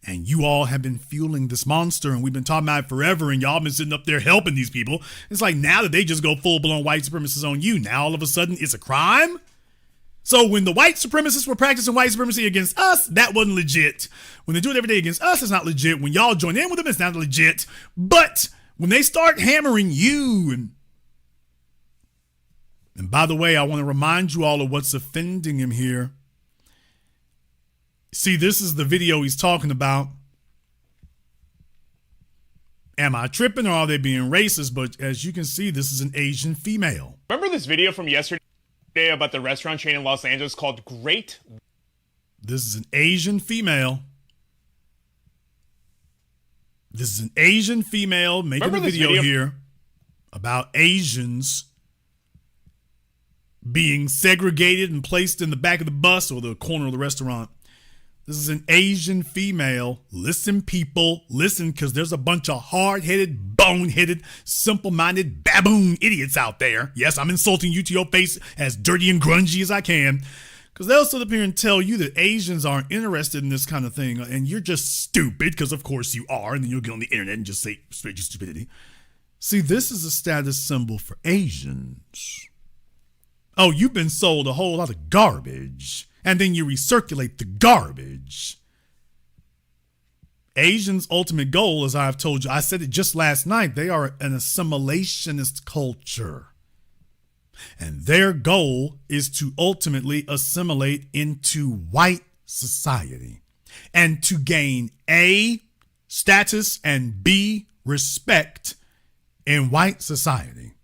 And you all have been fueling this monster, and we've been talking about it forever, and y'all been sitting up there helping these people. It's like now that they just go full-blown white supremacists on you, now all of a sudden it's a crime? So when the white supremacists were practicing white supremacy against us, that wasn't legit. When they do it every day against us, it's not legit. When y'all join in with them, it's not legit. But when they start hammering you, and by the way, I want to remind you all of what's offending him here. See, this is the video he's talking about. Am I tripping or are they being racist? But as you can see, this is an Asian female. Remember this video from yesterday about the restaurant chain in Los Angeles called Great? This is an Asian female. This is an Asian female making a video here about Asians being segregated and placed in the back of the bus or the corner of the restaurant. This is an Asian female. Listen, people, listen, because there's a bunch of hard-headed, bone-headed, simple-minded baboon idiots out there. Yes, I'm insulting you to your face as dirty and grungy as I can, because they'll sit up here and tell you that Asians aren't interested in this kind of thing, and you're just stupid, because of course you are, and then you'll get on the internet and just say straight your stupidity. See, this is a status symbol for Asians. Oh, you've been sold a whole lot of garbage. And then you recirculate the garbage. Asians' ultimate goal, as I've told you, I said it just last night, they are an assimilationist culture. And their goal is to ultimately assimilate into white society and to gain A, status, and B, respect in white society.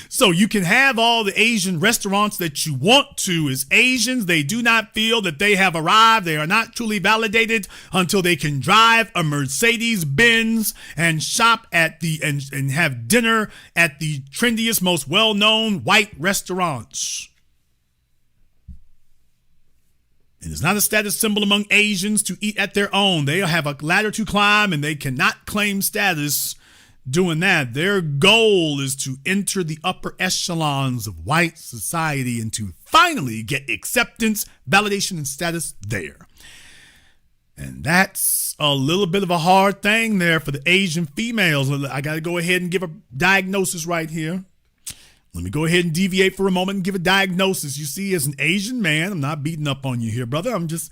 So you can have all the Asian restaurants that you want to. As Asians, they do not feel that they have arrived. They are not truly validated until they can drive a Mercedes-Benz and shop at and have dinner at the trendiest, most well-known white restaurants. It is not a status symbol among Asians to eat at their own. They have a ladder to climb and they cannot claim status doing that. Their goal is to enter the upper echelons of white society and to finally get acceptance, validation, and status there. And that's a little bit of a hard thing there for the Asian females. I got to go ahead and give a diagnosis right here. Let me go ahead and deviate for a moment and give a diagnosis. You see, as an Asian man, I'm not beating up on you here, brother. I'm just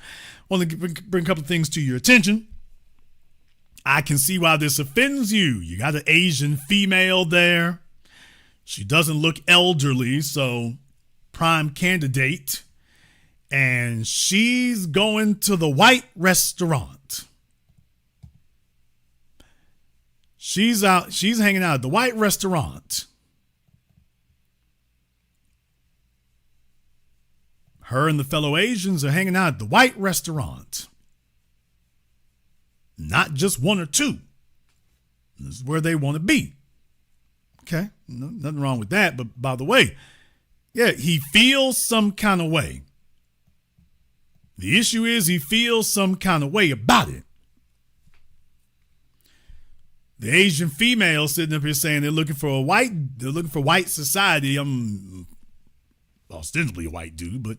want to bring a couple of things to your attention. I can see why this offends you. You got an Asian female there. She doesn't look elderly, so prime candidate. And she's going to the white restaurant. She's hanging out at the white restaurant. Her and the fellow Asians are hanging out at the white restaurant. Not just one or two. This is where they want to be. Okay, nothing wrong with that. But by the way, yeah, he feels some kind of way. The issue is he feels some kind of way about it. The Asian female sitting up here saying they're looking for white society. I'm ostensibly a white dude, but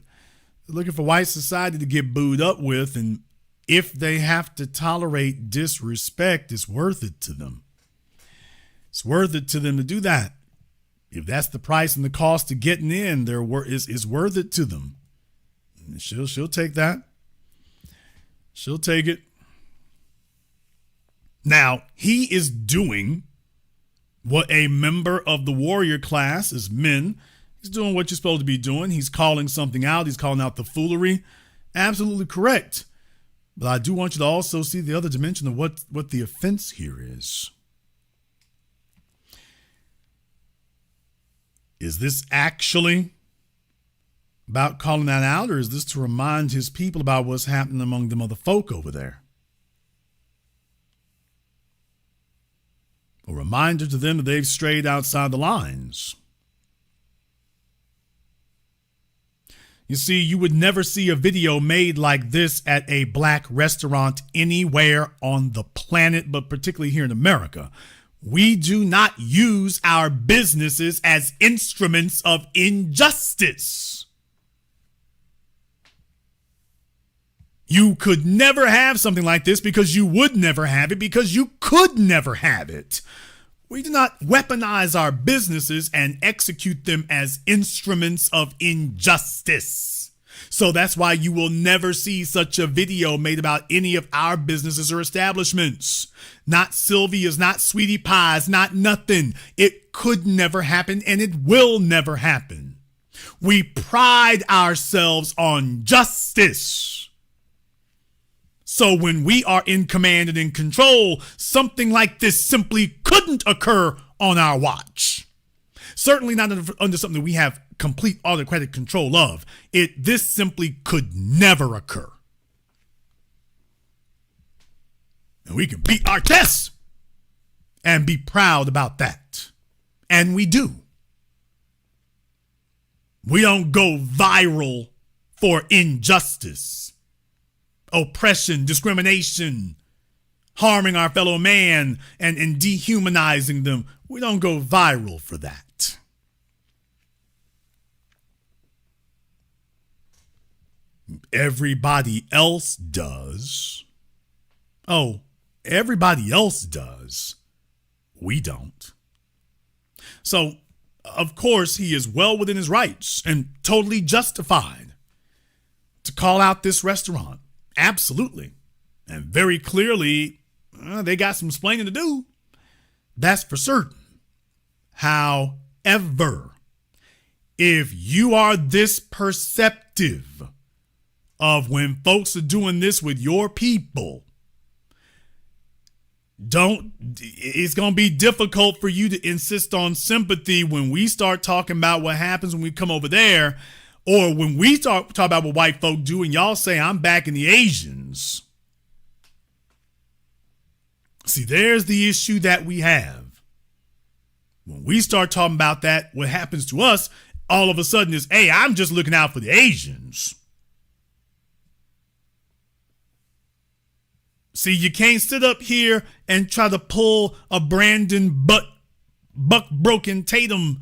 they're looking for white society to get booed up with, and if they have to tolerate disrespect, it's worth it to them. It's worth it to them to do that. If that's the price and the cost of getting in, it's worth it to them. She'll take that. She'll take it. Now, he is doing what a member of the warrior class as men, he's doing what you're supposed to be doing. He's calling something out. He's calling out the foolery. Absolutely correct. But I do want you to also see the other dimension of what the offense here is. Is this actually about calling that out, or is this to remind his people about what's happening among them other folk over there? A reminder to them that they've strayed outside the lines. You see, you would never see a video made like this at a black restaurant anywhere on the planet, but particularly here in America. We do not use our businesses as instruments of injustice. You could never have something like this because you would never have it because you could never have it. We do not weaponize our businesses and execute them as instruments of injustice. So that's why you will never see such a video made about any of our businesses or establishments. Not Sylvia's, not Sweetie Pie's, not nothing. It could never happen and it will never happen. We pride ourselves on justice. So when we are in command and in control, something like this simply couldn't occur on our watch. Certainly not under something that we have complete autocratic control of. This simply could never occur. And we can beat our chests and be proud about that. And we do. We don't go viral for injustice, oppression, discrimination, harming our fellow man and dehumanizing them. We don't go viral for that. Everybody else does. Oh, everybody else does. We don't. So, of course, he is well within his rights and totally justified to call out this restaurant. Absolutely. And very clearly, they got some explaining to do. That's for certain. However, if you are this perceptive of when folks are doing this with your people, it's going to be difficult for you to insist on sympathy when we start talking about what happens when we come over there, or when we talk about what white folk do and y'all say, I'm backing the Asians. See, there's the issue that we have. When we start talking about that, what happens to us all of a sudden is, hey, I'm just looking out for the Asians. See, you can't sit up here and try to pull a Brandon Buck Broken Tatum.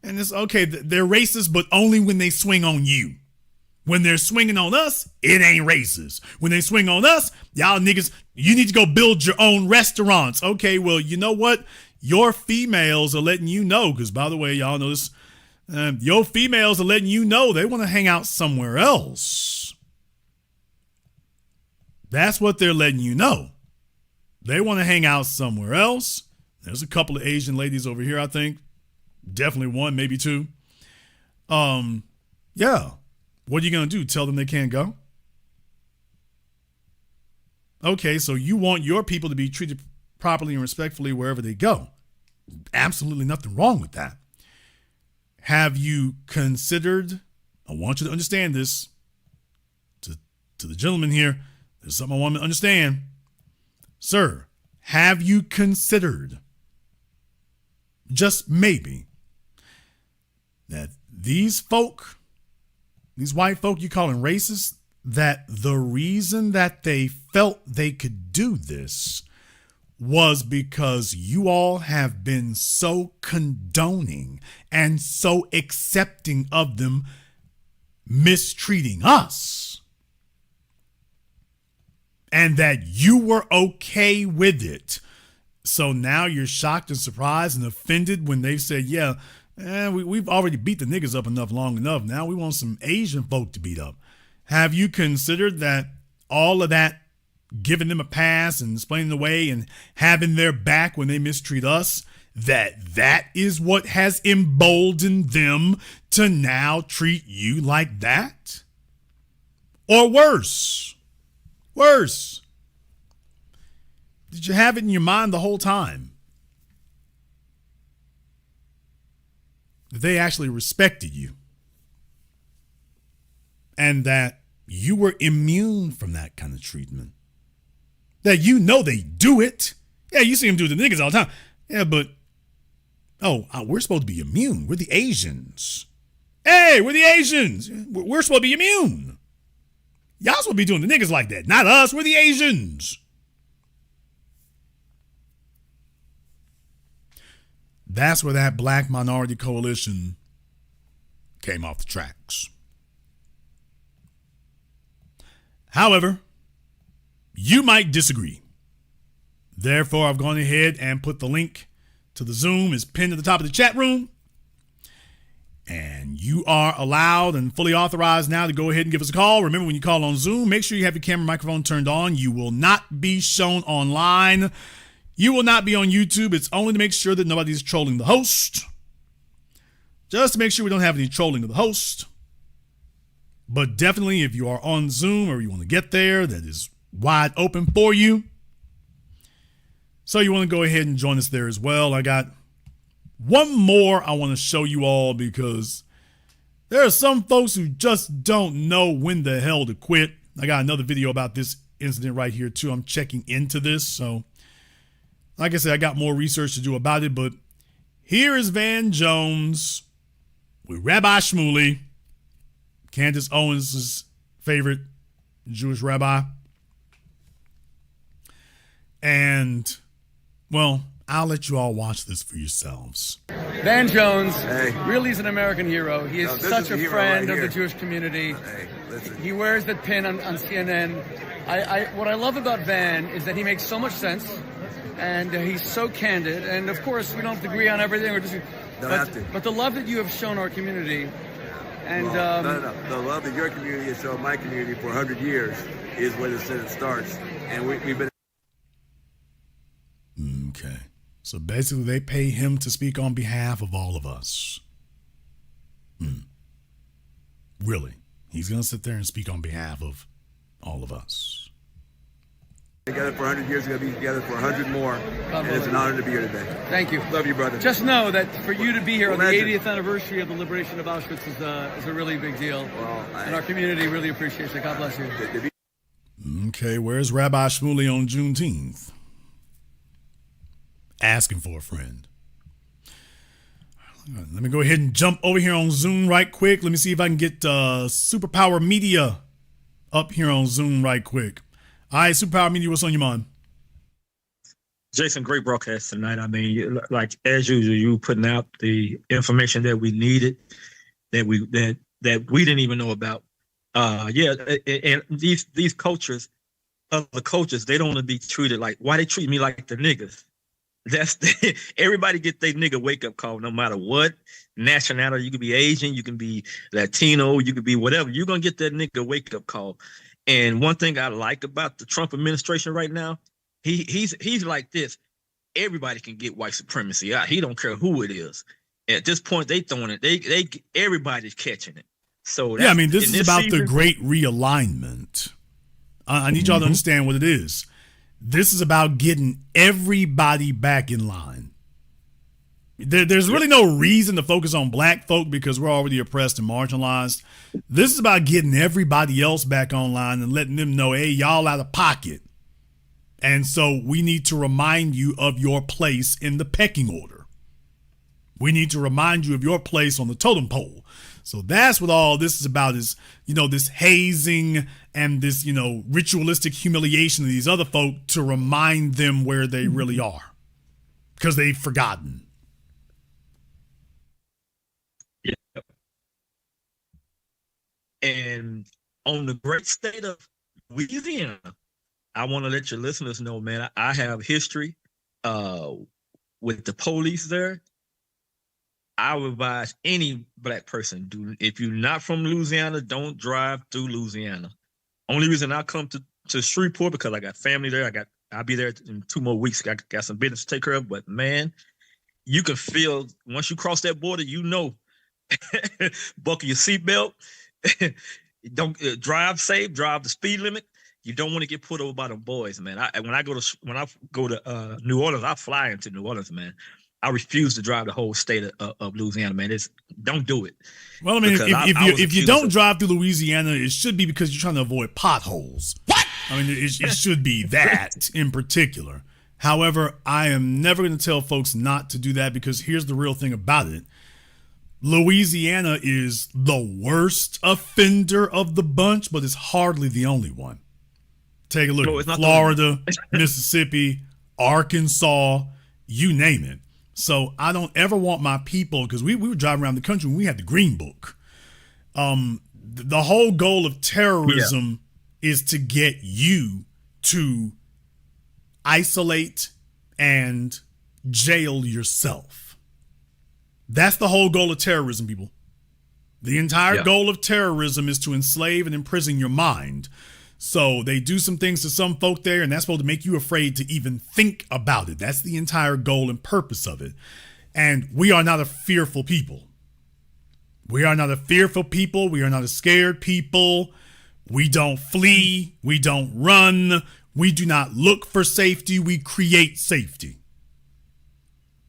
And it's okay, they're racist, but only when they swing on you. When they're swinging on us, it ain't racist. When they swing on us, y'all niggas, you need to go build your own restaurants. Okay, well, you know what? Your females are letting you know, because by the way, y'all know this, your females are letting you know they want to hang out somewhere else. That's what they're letting you know. They want to hang out somewhere else. There's a couple of Asian ladies over here, I think. Definitely one, maybe two. Yeah. What are you going to do? Tell them they can't go? Okay, so you want your people to be treated properly and respectfully wherever they go. Absolutely nothing wrong with that. Have you considered, I want you to understand this, to the gentleman here, there's something I want to understand. Sir, have you considered, just maybe, that these white folk you calling racist, that the reason that they felt they could do this was because you all have been so condoning and so accepting of them mistreating us, and that you were okay with it. So now you're shocked and surprised and offended when they said, yeah, we've already beat the niggas up long enough. Now we want some Asian folk to beat up. Have you considered that all of that, giving them a pass and explaining away and having their back when they mistreat us, that is what has emboldened them to now treat you like that? Or worse? Worse. Did you have it in your mind the whole time that they actually respected you and that you were immune from that kind of treatment? That you know they do it. Yeah, you see them do it to niggas all the time. Yeah, but, we're supposed to be immune. We're the Asians. Hey, we're the Asians. We're supposed to be immune. Y'all supposed to be doing the niggas like that. Not us. We're the Asians. That's where that Black Minority Coalition came off the tracks. However, you might disagree. Therefore, I've gone ahead and put the link to the Zoom is pinned at the top of the chat room. And you are allowed and fully authorized now to go ahead and give us a call. Remember, when you call on Zoom, make sure you have your camera microphone turned on. You will not be shown online. You will not be on YouTube. It's only to make sure that nobody's trolling the host. Just to make sure we don't have any trolling of the host. But definitely, if you are on Zoom or you want to get there, that is wide open for you. So you want to go ahead and join us there as well. I got one more I want to show you all because there are some folks who just don't know when the hell to quit. I got another video about this incident right here too. I'm checking into this. So like I said, I got more research to do about it, but here is Van Jones with Rabbi Shmuley, Candace Owens' favorite Jewish rabbi. And, well, I'll let you all watch this for yourselves. Van Jones really is an American hero. He is such a friend of the Jewish community. He wears that pin on CNN. What I love about Van is that he makes so much sense, and he's so candid. And, of course, we don't have to agree on everything. But the love that you have shown our community, and no. The love that your community has shown my community for 100 years is where the sentence starts. And we've been... Okay. So basically they pay him to speak on behalf of all of us. Really? He's going to sit there and speak on behalf of all of us. Together for 100 years, we're going to be together for 100 more. And it's an honor to be here today. Thank you. Love you, brother. Just know that for you to be here on the 80th anniversary of the liberation of Auschwitz is a really big deal. And our community really appreciates it. God bless you. Okay, where's Rabbi Shmuley on Juneteenth? Asking for a friend. Let me go ahead and jump over here on Zoom right quick. Let me see if I can get Superpower Media up here on Zoom right quick. All right, Superpower Media, what's on your mind? Jason, great broadcast tonight. I mean, like as usual, you putting out the information that we needed, that we didn't even know about. And these cultures, other cultures, they don't want to be treated like, why they treat me like the niggas. Everybody get their nigga wake up call, no matter what nationality. You could be Asian, you can be Latino, you could be whatever. You're gonna get that nigga wake up call. And one thing I like about the Trump administration right now, he's like this. Everybody can get white supremacy out. He don't care who it is. At this point, they throwing it. Everybody's catching it. So yeah, I mean, this is about the great realignment. I need y'all to understand what it is. This is about getting everybody back in line. There's really no reason to focus on black folk because we're already oppressed and marginalized. This is about getting everybody else back online and letting them know, hey, y'all out of pocket. And so we need to remind you of your place in the pecking order. We need to remind you of your place on the totem pole. So that's what all this is about is, this hazing and this, ritualistic humiliation of these other folk to remind them where they really are because they've forgotten. Yeah. And on the great state of Louisiana, I want to let your listeners know, man, I have history with the police there. I would advise any black person, if you're not from Louisiana, don't drive through Louisiana. Only reason I come to Shreveport because I got family there. I'll be there in 2 more weeks. I got some business to take care of. But man, you can feel once you cross that border, buckle your seatbelt. Don't drive safe. Drive the speed limit. You don't want to get put over by them boys, man. When I go to New Orleans, I fly into New Orleans, man. I refuse to drive the whole state of Louisiana, man. Don't do it. Well, I mean, if you don't drive through Louisiana, it should be because you're trying to avoid potholes. What? I mean, it should be that in particular. However, I am never going to tell folks not to do that because here's the real thing about it. Louisiana is the worst offender of the bunch, but it's hardly the only one. Take a look at Florida, Mississippi, Arkansas, you name it. So I don't ever want my people, because we were driving around the country when we had the Green Book. The whole goal of terrorism is to get you to isolate and jail yourself. That's the whole goal of terrorism, people. The entire goal of terrorism is to enslave and imprison your mind. So they do some things to some folk there, and that's supposed to make you afraid to even think about it. That's the entire goal and purpose of it. And we are not a fearful people. We are not a fearful people. We are not a scared people. We don't flee. We don't run. We do not look for safety. We create safety.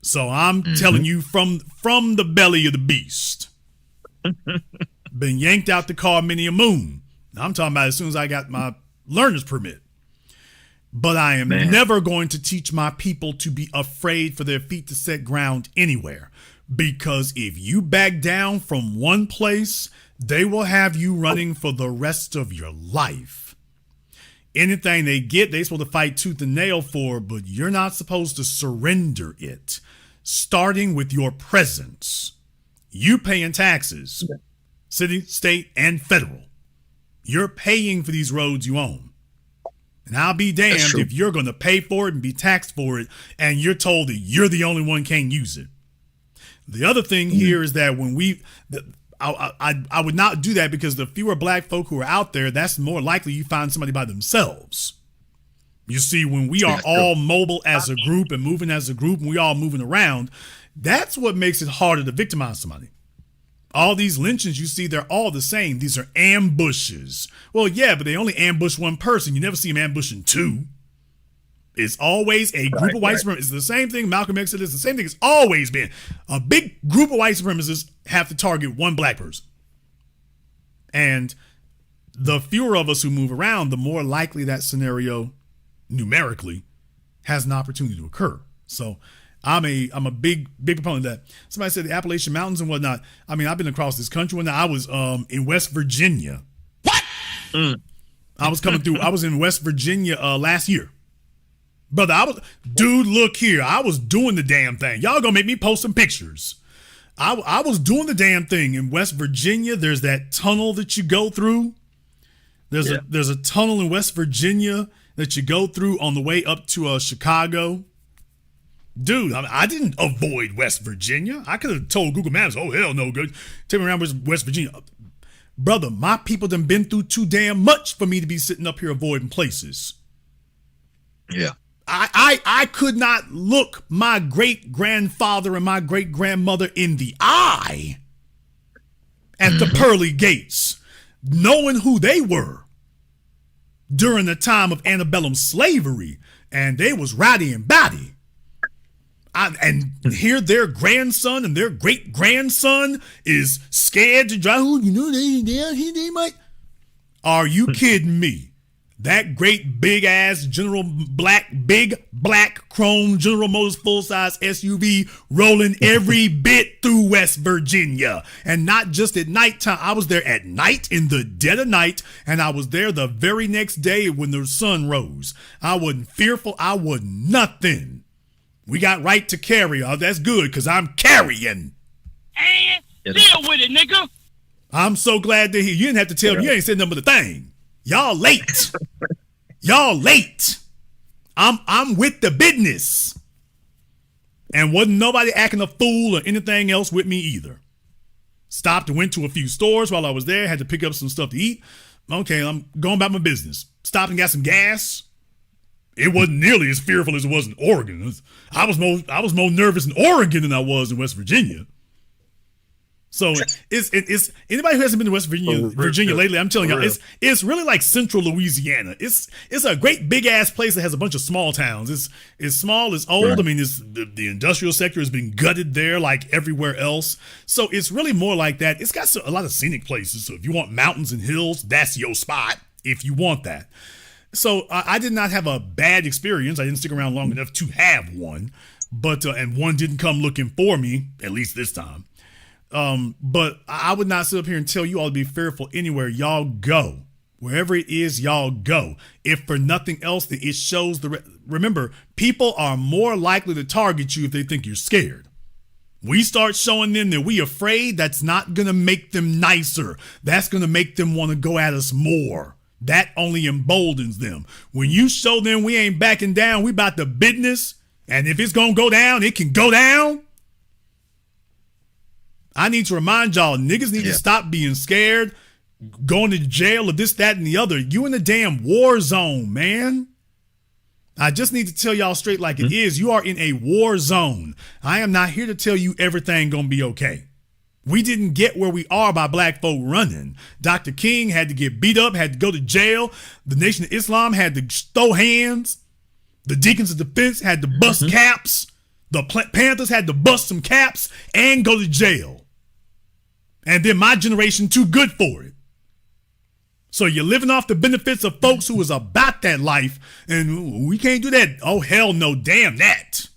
So I'm telling you from the belly of the beast. Been yanked out the car many a moon. I'm talking about as soon as I got my learner's permit. But I am never going to teach my people to be afraid for their feet to set ground anywhere. Because if you back down from one place, they will have you running for the rest of your life. Anything they get, they're supposed to fight tooth and nail for, but you're not supposed to surrender it. Starting with your presence. You paying taxes, city, state, and federal. You're paying for these roads you own. And I'll be damned if you're going to pay for it and be taxed for it, and you're told that you're the only one can't use it. The other thing here is that when I would not do that because the fewer black folk who are out there, that's more likely you find somebody by themselves. You see, when we are all mobile as a group and moving as a group and we all moving around, that's what makes it harder to victimize somebody. All these lynchings you see, they're all the same. These are ambushes. Well, yeah, but they only ambush one person. You never see them ambushing two. It's always a group of white supremacists. It's the same thing Malcolm X said. It's the same thing it's always been. A big group of white supremacists have to target one black person. And the fewer of us who move around, the more likely that scenario numerically has an opportunity to occur. So I'm a big proponent of that. Somebody said the Appalachian Mountains and whatnot. I mean, I've been across this country when I was in West Virginia. What? I was coming through. I was in West Virginia last year. Brother, dude, look here. I was doing the damn thing. Y'all gonna make me post some pictures. I was doing the damn thing in West Virginia. There's that tunnel that you go through. There's a tunnel in West Virginia that you go through on the way up to Chicago. Dude, I didn't avoid West Virginia. I could have told Google Maps, oh, hell no, good. Take me around West Virginia. Brother, my people done been through too damn much for me to be sitting up here avoiding places. Yeah. I could not look my great-grandfather and my great-grandmother in the eye at the pearly gates, knowing who they were during the time of antebellum slavery, and they was rowdy and bowdy. And here their grandson and their great-grandson is scared to drive. Oh, you know, they might. Are you kidding me? That great big ass big black chrome General Motors full-size SUV rolling every bit through West Virginia. And not just at nighttime. I was there at night, in the dead of night, and I was there the very next day when the sun rose. I wasn't fearful. I wasn't nothing. We got right to carry. Oh, that's good, because I'm carrying. And deal with it, nigga. I'm so glad to hear. You didn't have to tell me. You ain't said nothing but a thing. Y'all late. Y'all late. I'm with the business. And wasn't nobody acting a fool or anything else with me either. Stopped and went to a few stores while I was there. Had to pick up some stuff to eat. Okay, I'm going about my business. Stopped and got some gas. It wasn't nearly as fearful as it was in Oregon. I was more nervous in Oregon than I was in West Virginia. So it's anybody who hasn't been to West Virginia lately, I'm telling y'all, it's really like central Louisiana. It's a great big ass place that has a bunch of small towns. It's small, it's old. Right. I mean, the industrial sector has been gutted there like everywhere else. So it's really more like that. It's got a lot of scenic places. So if you want mountains and hills, that's your spot if you want that. So I did not have a bad experience. I didn't stick around long enough to have one, but and one didn't come looking for me, at least this time. But I would not sit up here and tell you all to be fearful anywhere. Y'all go. Wherever it is, y'all go. If for nothing else, then it shows remember, people are more likely to target you if they think you're scared. We start showing them that we afraid, that's not going to make them nicer. That's going to make them want to go at us more. That only emboldens them. When you show them we ain't backing down, we about the business, and if it's going to go down, it can go down. I need to remind y'all, niggas need to stop being scared, going to jail or this, that, and the other. You in a damn war zone, man. I just need to tell y'all straight like it is. You are in a war zone. I am not here to tell you everything gonna be okay. We didn't get where we are by black folk running. Dr. King had to get beat up, had to go to jail. The Nation of Islam had to throw hands. The Deacons of Defense had to bust caps. The Panthers had to bust some caps and go to jail. And then my generation too good for it. So you're living off the benefits of folks who was about that life, and we can't do that. Oh, hell no, damn that.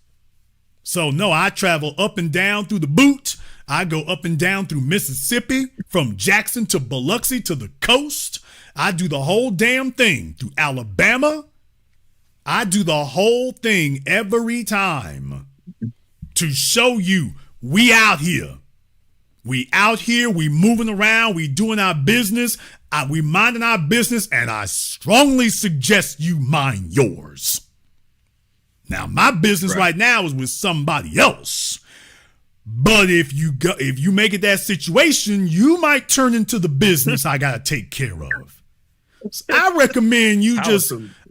So no, I travel up and down through the boot. I go up and down through Mississippi, from Jackson to Biloxi to the coast. I do the whole damn thing through Alabama. I do the whole thing every time to show you we out here. We out here, we moving around, we doing our business, we minding our business, and I strongly suggest you mind yours. Now, my business right now is with somebody else. But if you make it that situation, you might turn into the business I gotta take care of. So I recommend you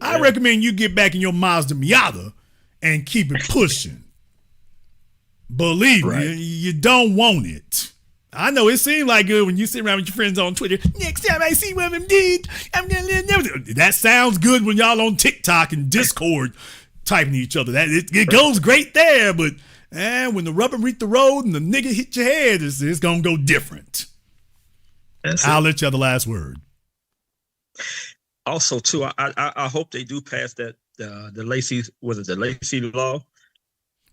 recommend you get back in your Mazda Miata and keep it pushing. Believe me, you don't want it. I know it seemed like good when you sit around with your friends on Twitter. Next time I see one of them dudes, I'm gonna let that sounds good when y'all on TikTok and Discord typing to each other. That it goes great there, but when the rubber meet the road and the nigga hit your head, it's gonna go different. I'll let you have the last word. Also, too, I hope they do pass that the Lacy law.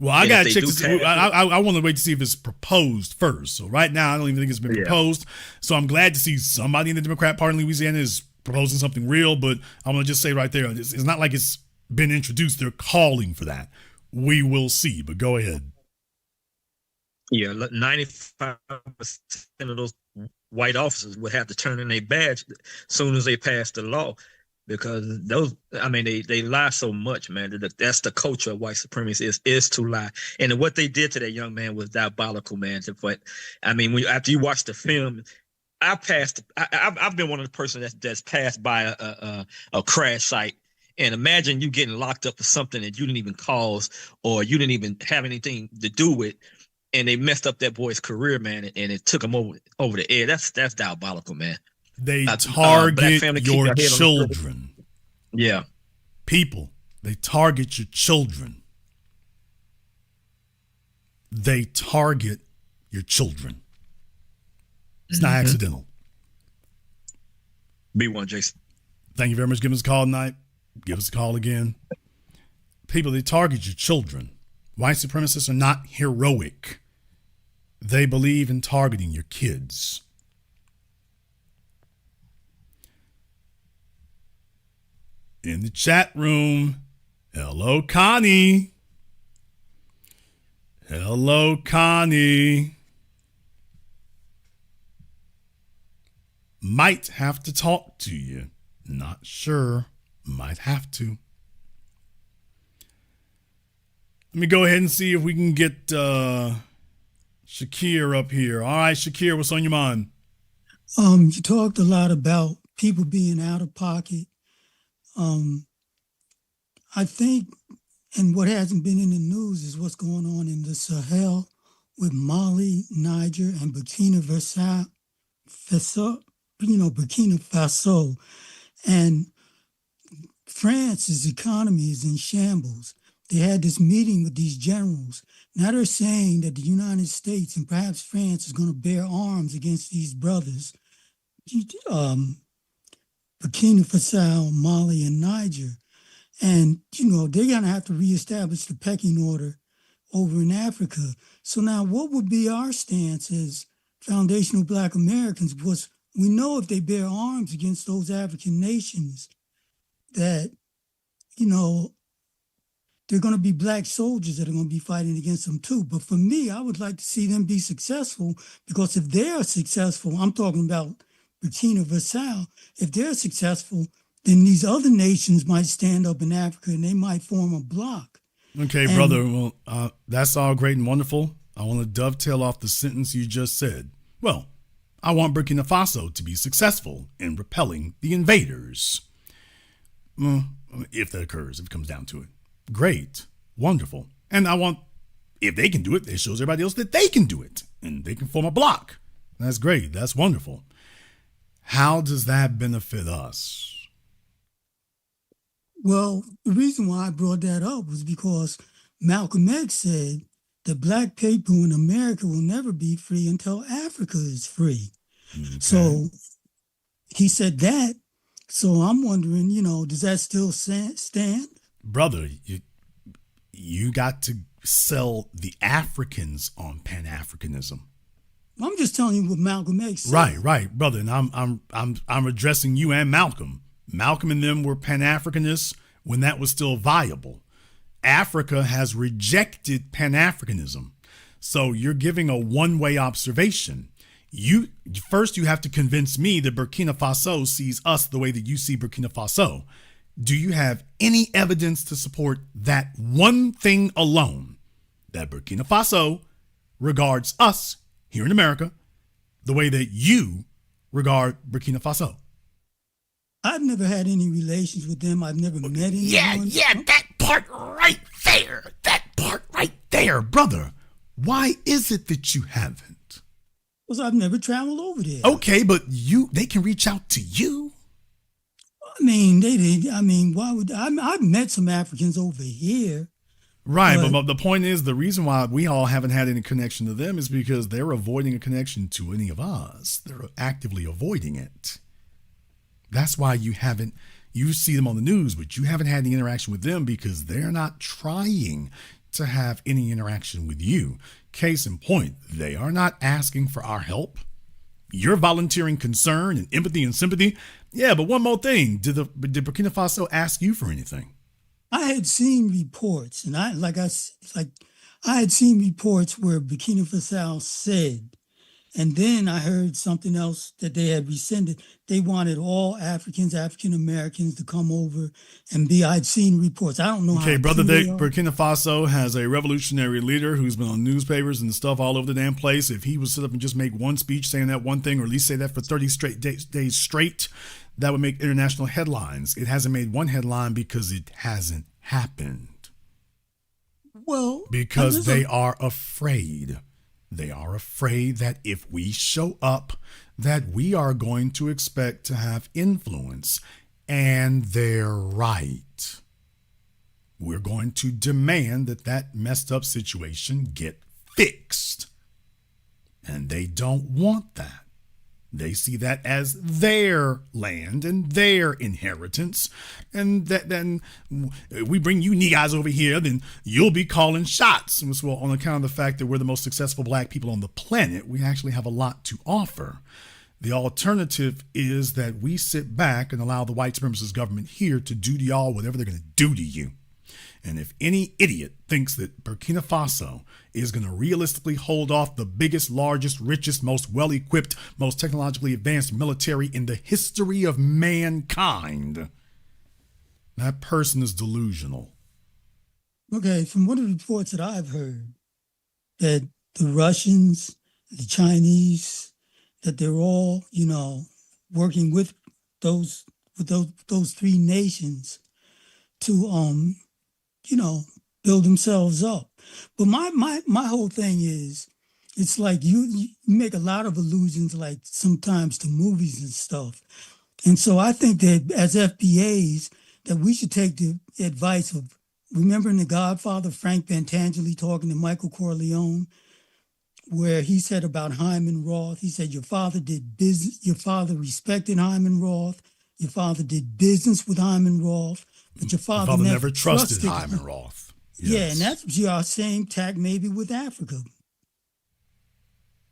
Well, I gotta check. I want to wait to see if it's proposed first. So right now, I don't even think it's been proposed. So I'm glad to see somebody in the Democrat Party in Louisiana is proposing something real, but I'm going to just say right there, it's not like it's been introduced. They're calling for that. We will see, but go ahead. Yeah, 95% of those white officers would have to turn in their badge as soon as they pass the law, because those, I mean, they lie so much, man. That's the culture of white supremacy is to lie. And what they did to that young man was diabolical, man. But I mean, after you watch the film, I've been one of the persons that's passed by a crash site. And imagine you getting locked up for something that you didn't even cause or you didn't even have anything to do with. And they messed up that boy's career, man, and it took him over the edge. That's diabolical, man. They target your children. Yeah. People, they target your children. They target your children. It's not accidental. Be one, Jason. Thank you very much for giving us a call tonight. Give us a call again. People, they target your children. White supremacists are not heroic. They believe in targeting your kids. In the chat room, hello, Connie. Hello, Connie. Might have to talk to you. Not sure. Might have to. Let me go ahead and see if we can get Shakir up here. All right, Shakir, what's on your mind? You talked a lot about people being out of pocket. I think, and what hasn't been in the news is what's going on in the Sahel with Mali, Niger, and Burkina Faso. And France's economy is in shambles. They had this meeting with these generals. Now they're saying that the United States and perhaps France is going to bear arms against these brothers, Burkina Faso, Mali, and Niger. And, they're going to have to reestablish the pecking order over in Africa. So now what would be our stance as foundational Black Americans? Because we know if they bear arms against those African nations that, they're going to be Black soldiers that are going to be fighting against them too. But for me, I would like to see them be successful, because if they are successful, I'm talking about Burkina Faso, if they're successful, then these other nations might stand up in Africa and they might form a bloc. Okay, brother. Well, that's all great and wonderful. I want to dovetail off the sentence you just said. Well, I want Burkina Faso to be successful in repelling the invaders. If that occurs, if it comes down to it. Great. Wonderful. And I want, if they can do it, it shows everybody else that they can do it. And they can form a bloc. That's great. That's wonderful. How does that benefit us? Well, the reason why I brought that up was because Malcolm X said that Black people in America will never be free until Africa is free. Okay. So he said that. So I'm wondering, does that still stand? Brother, you got to sell the Africans on Pan-Africanism. I'm just telling you what Malcolm X said. Right, brother. And I'm addressing you and Malcolm. Malcolm and them were Pan-Africanists when that was still viable. Africa has rejected Pan-Africanism. So you're giving a one-way observation. You have to convince me that Burkina Faso sees us the way that you see Burkina Faso. Do you have any evidence to support that one thing alone, that Burkina Faso regards us here in America the way that you regard Burkina Faso? I've never had any relations with them. I've never met anyone. Yeah, that part right there. That part right there, brother. Why is it that you haven't? Because I've never traveled over there. Okay, but they can reach out to you. I mean, they did. I mean, why would I've met some Africans over here. Right, but the point is, the reason why we all haven't had any connection to them is because they're avoiding a connection to any of us. They're actively avoiding it. That's why you see them on the news, but you haven't had any interaction with them because they're not trying to have any interaction with you. Case in point, they are not asking for our help. You're volunteering concern and empathy and sympathy. Yeah, but one more thing. Did Burkina Faso ask you for anything? I had seen reports, and I had seen reports where Burkina Faso said, and then I heard something else that they had rescinded. They wanted all African Americans to come over and be. I'd seen reports. I don't know how. Okay, brother, true they are. Burkina Faso has a revolutionary leader who's been on newspapers and stuff all over the damn place. If he would sit up and just make one speech saying that one thing, or at least say that for 30 straight days straight, that would make international headlines. It hasn't made one headline because it hasn't happened. Well, because they are afraid. They are afraid that if we show up, that we are going to expect to have influence. And they're right. We're going to demand that messed up situation get fixed. And they don't want that. They see that as their land and their inheritance. And that then we bring you niggas over here, then you'll be calling shots. Well, on account of the fact that we're the most successful black people on the planet, we actually have a lot to offer. The alternative is that we sit back and allow the white supremacist government here to do to y'all whatever they're going to do to you. And if any idiot thinks that Burkina Faso is going to realistically hold off the biggest, largest, richest, most well-equipped, most technologically advanced military in the history of mankind, that person is delusional. Okay, from one of the reports that I've heard, that the Russians, the Chinese, that they're all, working with those three nations to build themselves up. But my whole thing is, it's like you make a lot of allusions, like sometimes to movies and stuff. And so I think that as FBAs, that we should take the advice of, remember in The Godfather, Frank Pentangeli talking to Michael Corleone, where he said about Hyman Roth, he said, your father did business, your father respected Hyman Roth, your father did business with Hyman Roth, but your father never trusted Hyman Roth. Yes. Yeah, and that's your same tack maybe with Africa.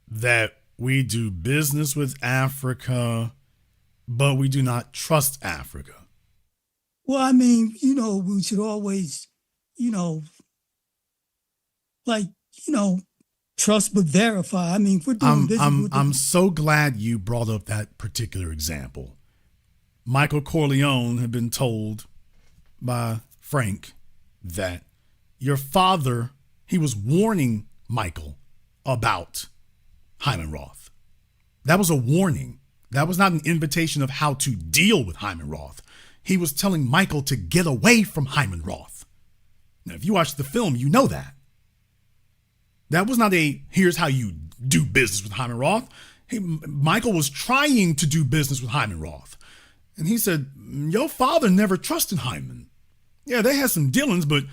That we do business with Africa, but we do not trust Africa. Well, I mean, we should always, trust but verify. I mean, if we're doing business with I'm so glad you brought up that particular example. Michael Corleone had been told by Frank that your father, he was warning Michael about Hyman Roth. That was a warning. That was not an invitation of how to deal with Hyman Roth. He was telling Michael to get away from Hyman Roth. Now, if you watch the film, you know that. That was not here's how you do business with Hyman Roth. Michael was trying to do business with Hyman Roth. And he said, your father never trusted Hyman. Yeah, they had some dealings, but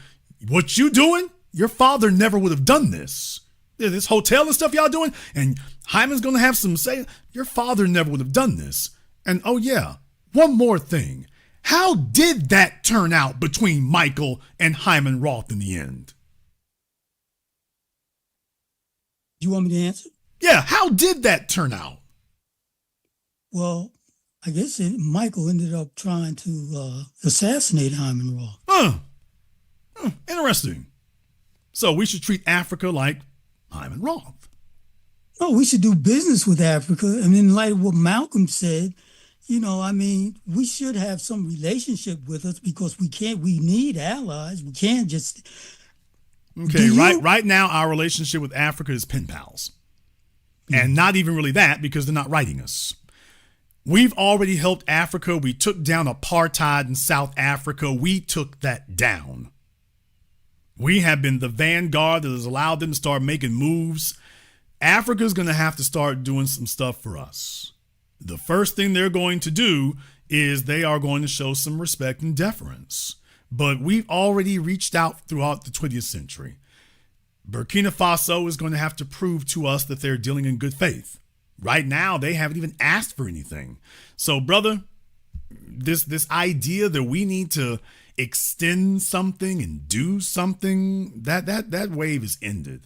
what you doing? Your father never would have done this. Yeah, this hotel and stuff y'all doing, and Hyman's going to have some say. Your father never would have done this. And oh yeah, one more thing. How did that turn out between Michael and Hyman Roth in the end? You want me to answer? Yeah, how did that turn out? Well, I guess Michael ended up trying to assassinate Hyman Roth. Interesting. So we should treat Africa like Hyman Roth. No, we should do business with Africa. And in light of what Malcolm said, we should have some relationship with us because we need allies. We can't just... Okay, right now our relationship with Africa is pen pals. And not even really that, because they're not writing us. We've already helped Africa. We took down apartheid in South Africa. We took that down. We have been the vanguard that has allowed them to start making moves. Africa's going to have to start doing some stuff for us. The first thing they're going to do is they are going to show some respect and deference. But we've already reached out throughout the 20th century. Burkina Faso is going to have to prove to us that they're dealing in good faith. Right now, they haven't even asked for anything. So, brother, this idea that we need to extend something and do something, that wave is ended.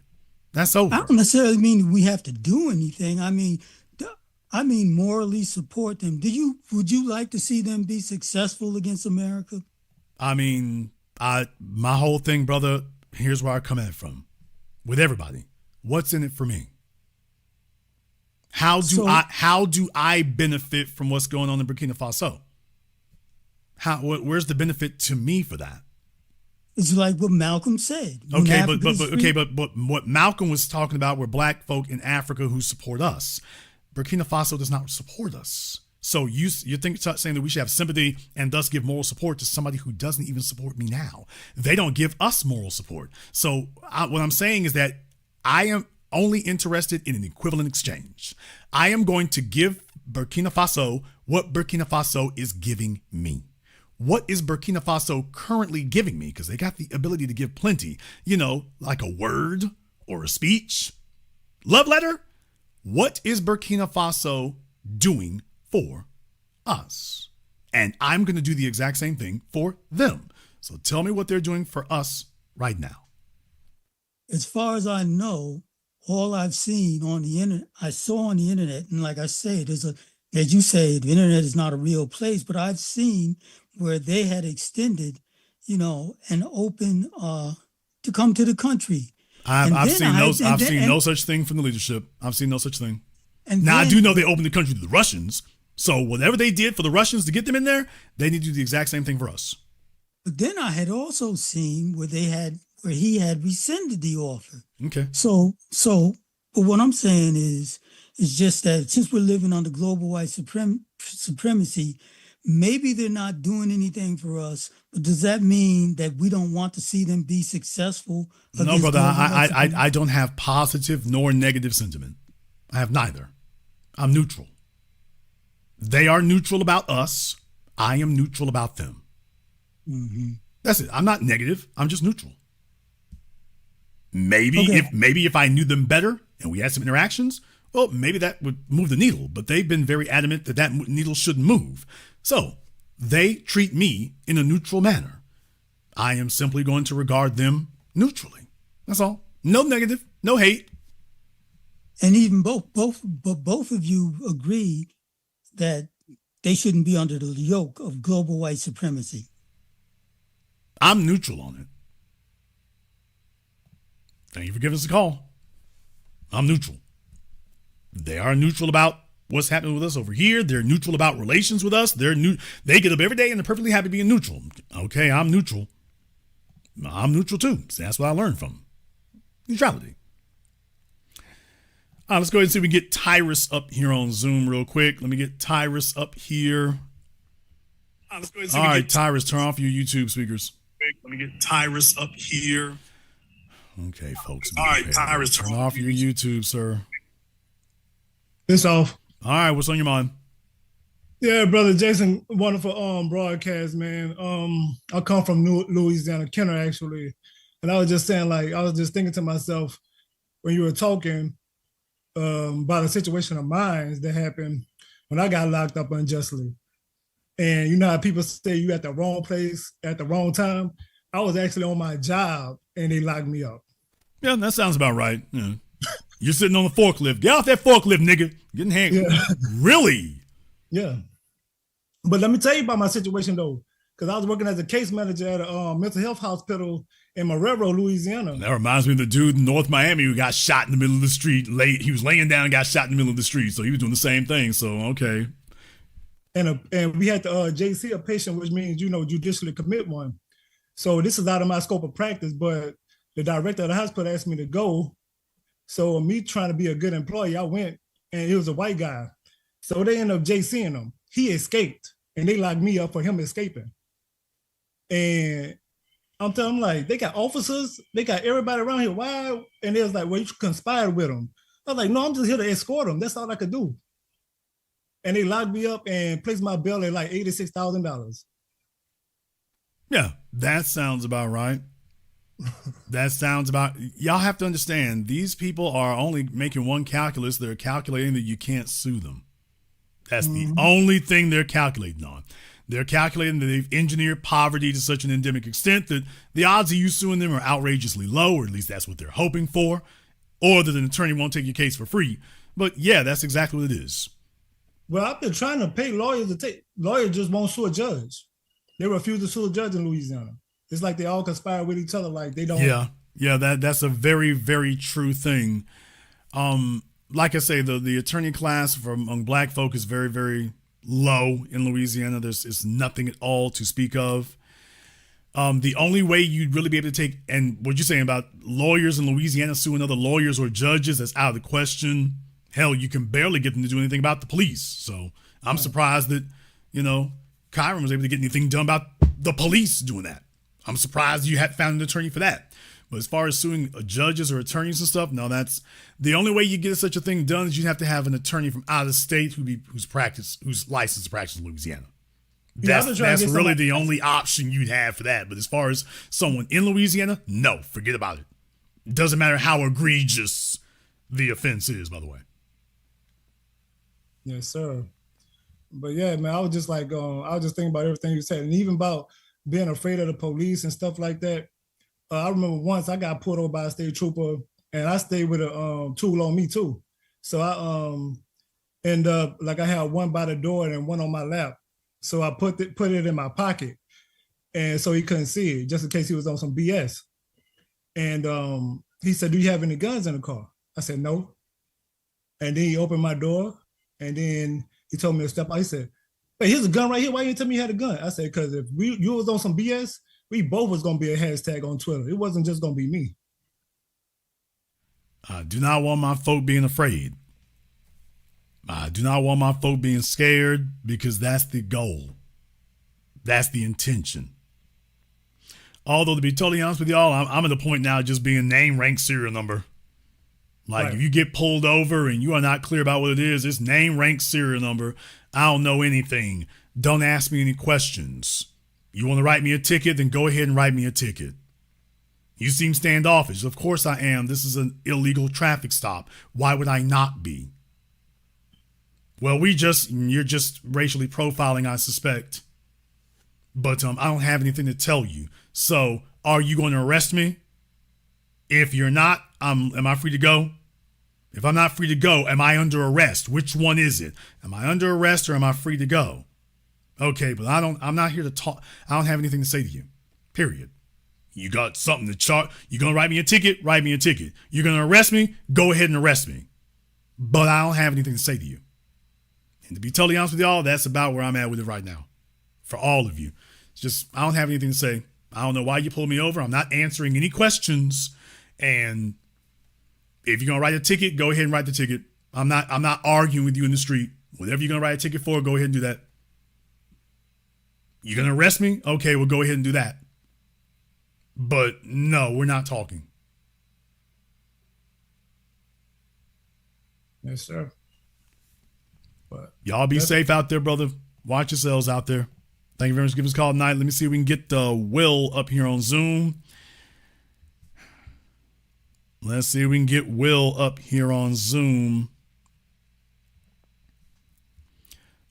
That's over. I don't necessarily mean we have to do anything. I mean, I mean morally support them. Would you like to see them be successful against America? I mean, my whole thing, brother, here's where I come at it from. With everybody, what's in it for me? How do I benefit from what's going on in Burkina Faso? Where's the benefit to me for that? It's like what Malcolm said. Okay, but what Malcolm was talking about were black folk in Africa who support us. Burkina Faso does not support us. So you think saying that we should have sympathy and thus give moral support to somebody who doesn't even support me now. They don't give us moral support. So what I'm saying is that I am only interested in an equivalent exchange. I am going to give Burkina Faso what Burkina Faso is giving me. What is Burkina Faso currently giving me? Because they got the ability to give plenty, like a word or a speech, love letter. What is Burkina Faso doing for us? And I'm going to do the exact same thing for them. So tell me what they're doing for us right now. As far as I know, all I've seen on the internet, I saw on the internet, and like I said, as you say, the internet is not a real place, but I've seen where they had extended, an open to come to the country. I've seen no such thing from the leadership. I've seen no such thing. Now, I do know they opened the country to the Russians. So whatever they did for the Russians to get them in there, they need to do the exact same thing for us. But then I had also seen where he had rescinded the offer. Okay. But what I'm saying is just that since we're living under global white supremacy, maybe they're not doing anything for us, but does that mean that we don't want to see them be successful? No, brother, I don't have positive nor negative sentiment. I have neither. I'm neutral. They are neutral about us. I am neutral about them. Mm-hmm. That's it. I'm not negative. I'm just neutral. Maybe if I knew them better and we had some interactions, well, maybe that would move the needle. But they've been very adamant that needle shouldn't move. So they treat me in a neutral manner. I am simply going to regard them neutrally. That's all. No negative, no hate. And even both of you agree that they shouldn't be under the yoke of global white supremacy. I'm neutral on it. Thank you for giving us a call. I'm neutral. They are neutral about what's happening with us over here. They're neutral about relations with us. They get up every day and they're perfectly happy being neutral. Okay, I'm neutral. I'm neutral too. So that's what I learned from neutrality. All right, let's go ahead and see if we can get Tyrus up here on Zoom real quick. Let me get Tyrus up here. All right, Tyrus, turn off your YouTube speakers. Let me get Tyrus up here. Okay, folks. All right, Tyrus, turn off your YouTube, sir. It's off. All right, what's on your mind? Yeah, brother Jason, wonderful broadcast, man. I come from Louisiana, Kenner, actually. And I was just saying, I was just thinking to myself when you were talking about a situation of mine that happened when I got locked up unjustly. And you know how people say you at the wrong place at the wrong time? I was actually on my job and they locked me up. Yeah, that sounds about right. Yeah. You're sitting on the forklift. Get off that forklift, nigga. Getting handcuffed. Yeah. Really? Yeah. But let me tell you about my situation, though, because I was working as a case manager at a mental health hospital in Marrero, Louisiana. That reminds me of the dude in North Miami who got shot in the middle of the street. He was laying down and got shot in the middle of the street. So he was doing the same thing. So, okay. And we had the JC, a patient, which means, judicially commit one. So this is out of my scope of practice, but the director of the hospital asked me to go. So me trying to be a good employee, I went, and it was a white guy. So they ended up JCing him. He escaped, and they locked me up for him escaping. And I'm telling them, they got officers, they got everybody around here. Why? And they was like, well, you conspired with them. I was like, no, I'm just here to escort them. That's all I could do. And they locked me up and placed my bill at $86,000. Yeah, that sounds about right. Y'all have to understand, these people are only making one calculus. They're calculating that you can't sue them. That's the only thing they're calculating on. They're calculating that they've engineered poverty to such an endemic extent that the odds of you suing them are outrageously low, or at least that's what they're hoping for, or that an attorney won't take your case for free. But yeah, that's exactly what it is. Well, I've been trying to pay lawyers to take. Lawyers just won't sue a judge. They refuse to sue a judge in Louisiana. It's like they all conspire with each other. Like they don't. Yeah. That's a very, very true thing. Like I say, the attorney class among black folk is very, very low in Louisiana. It's nothing at all to speak of. The only way you'd really be able to take, and what you're saying about lawyers in Louisiana suing other lawyers or judges, that's out of the question. Hell, you can barely get them to do anything about the police. So I'm surprised that, Kyren was able to get anything done about the police doing that. I'm surprised you had found an attorney for that. But as far as suing judges or attorneys and stuff, no, that's the only way you get such a thing done is you have to have an attorney from out of state who's licensed to practice in Louisiana. That's really the only option you'd have for that. But as far as someone in Louisiana, no, forget about it. It doesn't matter how egregious the offense is, by the way. Yes, sir. But yeah, man, I was just like, I was just thinking about everything you said, and even about being afraid of the police and stuff like that. I remember once I got pulled over by a state trooper, and I stayed with a tool on me too. So I end up like I had one by the door and one on my lap. So I put it in my pocket, and so he couldn't see it, just in case he was on some BS. And he said, "Do you have any guns in the car?" I said, "No." And then he opened my door, and then he told me to step out. He said, "Hey, here's a gun right here. Why you didn't tell me you had a gun?" I said, "Because if you was on some BS, we both was gonna be a hashtag on Twitter. It wasn't just gonna be me." I do not want my folk being afraid. I do not want my folk being scared, because that's the goal. That's the intention. Although, to be totally honest with y'all, I'm at the point now of just being name, rank, serial number. Like, right. If you get pulled over and you are not clear about what it is, it's name, rank, serial number. I don't know anything. Don't ask me any questions. You want to write me a ticket, then go ahead and write me a ticket. You seem standoffish. Of course I am. This is an illegal traffic stop. Why would I not be? Well, you're just racially profiling, I suspect. But I don't have anything to tell you. So, are you going to arrest me? If you're not, am I free to go? If I'm not free to go, am I under arrest? Which one is it? Am I under arrest or am I free to go? Okay, but I'm not here to talk. I don't have anything to say to you. Period. You got something to charge. You're going to write me a ticket? Write me a ticket. You're going to arrest me? Go ahead and arrest me. But I don't have anything to say to you. And to be totally honest with y'all, that's about where I'm at with it right now. For all of you. It's just, I don't have anything to say. I don't know why you pulled me over. I'm not answering any questions. And if you're going to write a ticket, go ahead and write the ticket. I'm not arguing with you in the street. Whatever you're going to write a ticket for, go ahead and do that. You're going to arrest me? Okay, well, go ahead and do that. But no, we're not talking. Yes, sir. But y'all be safe out there, brother. Watch yourselves out there. Thank you very much for giving us a call tonight. Let me see if we can get Will up here on Zoom. Let's see if we can get Will up here on Zoom.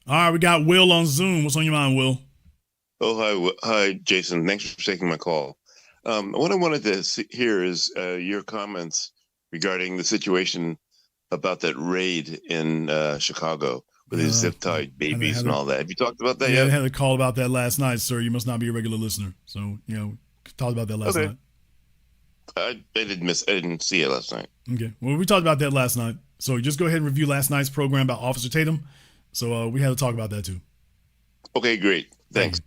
All right, we got Will on Zoom. What's on your mind, Will? Oh, hi, Jason. Thanks for taking my call. What I wanted to hear is your comments regarding the situation about that raid in Chicago with his zip-tied babies and all that. Have you talked about that yet? I had a call about that last night, sir. You must not be a regular listener. So, talked about that last night. I didn't see it last night. Okay. Well, we talked about that last night. So just go ahead and review last night's program about Officer Tatum. So we had to talk about that too. Okay, great. Thanks.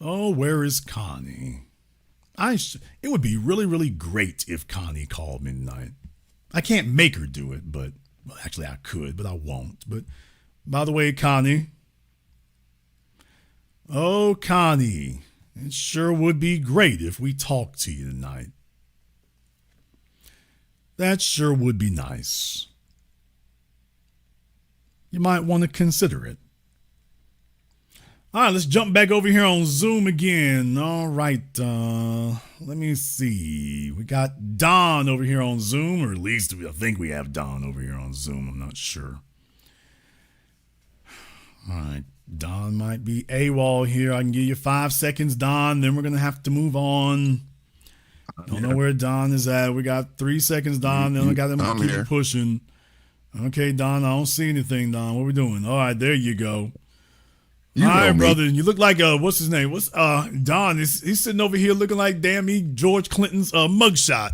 Oh, where is Connie? It would be really, really great if Connie called me tonight. I can't make her do it, but well, actually I could, but I won't. But by the way, Connie. Oh, Connie. It sure would be great if we talked to you tonight. That sure would be nice. You might want to consider it. All right, let's jump back over here on Zoom again. All right, let me see. We got Don over here on Zoom, or at least I think we have Don over here on Zoom. I'm not sure. All right, Don might be AWOL here. I can give you 5 seconds, Don. Then we're going to have to move on. Don't know where Don is at. We got 3 seconds, Don. Then I got him I'm keep here. pushing. Okay, Don, I don't see anything, Don. What we doing? All right, there you go. You All right, know me. brother. You look like what's his name? What's Don? He's sitting over here looking like George Clinton's mugshot.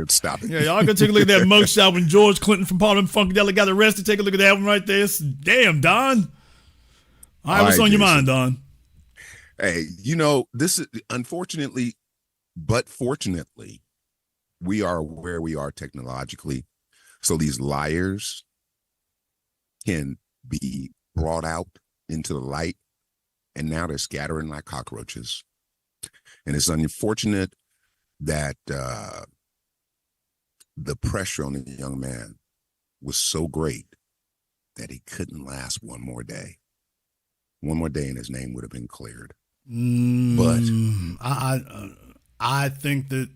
Stop it. Yeah, y'all go take a look at that mugshot when George Clinton from Parliament Funkadelic got arrested. Take a look at that one right there. Damn, Don. All right, what's on your mind, Don? Hey, this is unfortunately, but fortunately, we are where we are technologically. So these liars can be brought out into the light, and now they're scattering like cockroaches. And it's unfortunate that the pressure on the young man was so great that he couldn't last one more day. One more day and his name would have been cleared. But I think that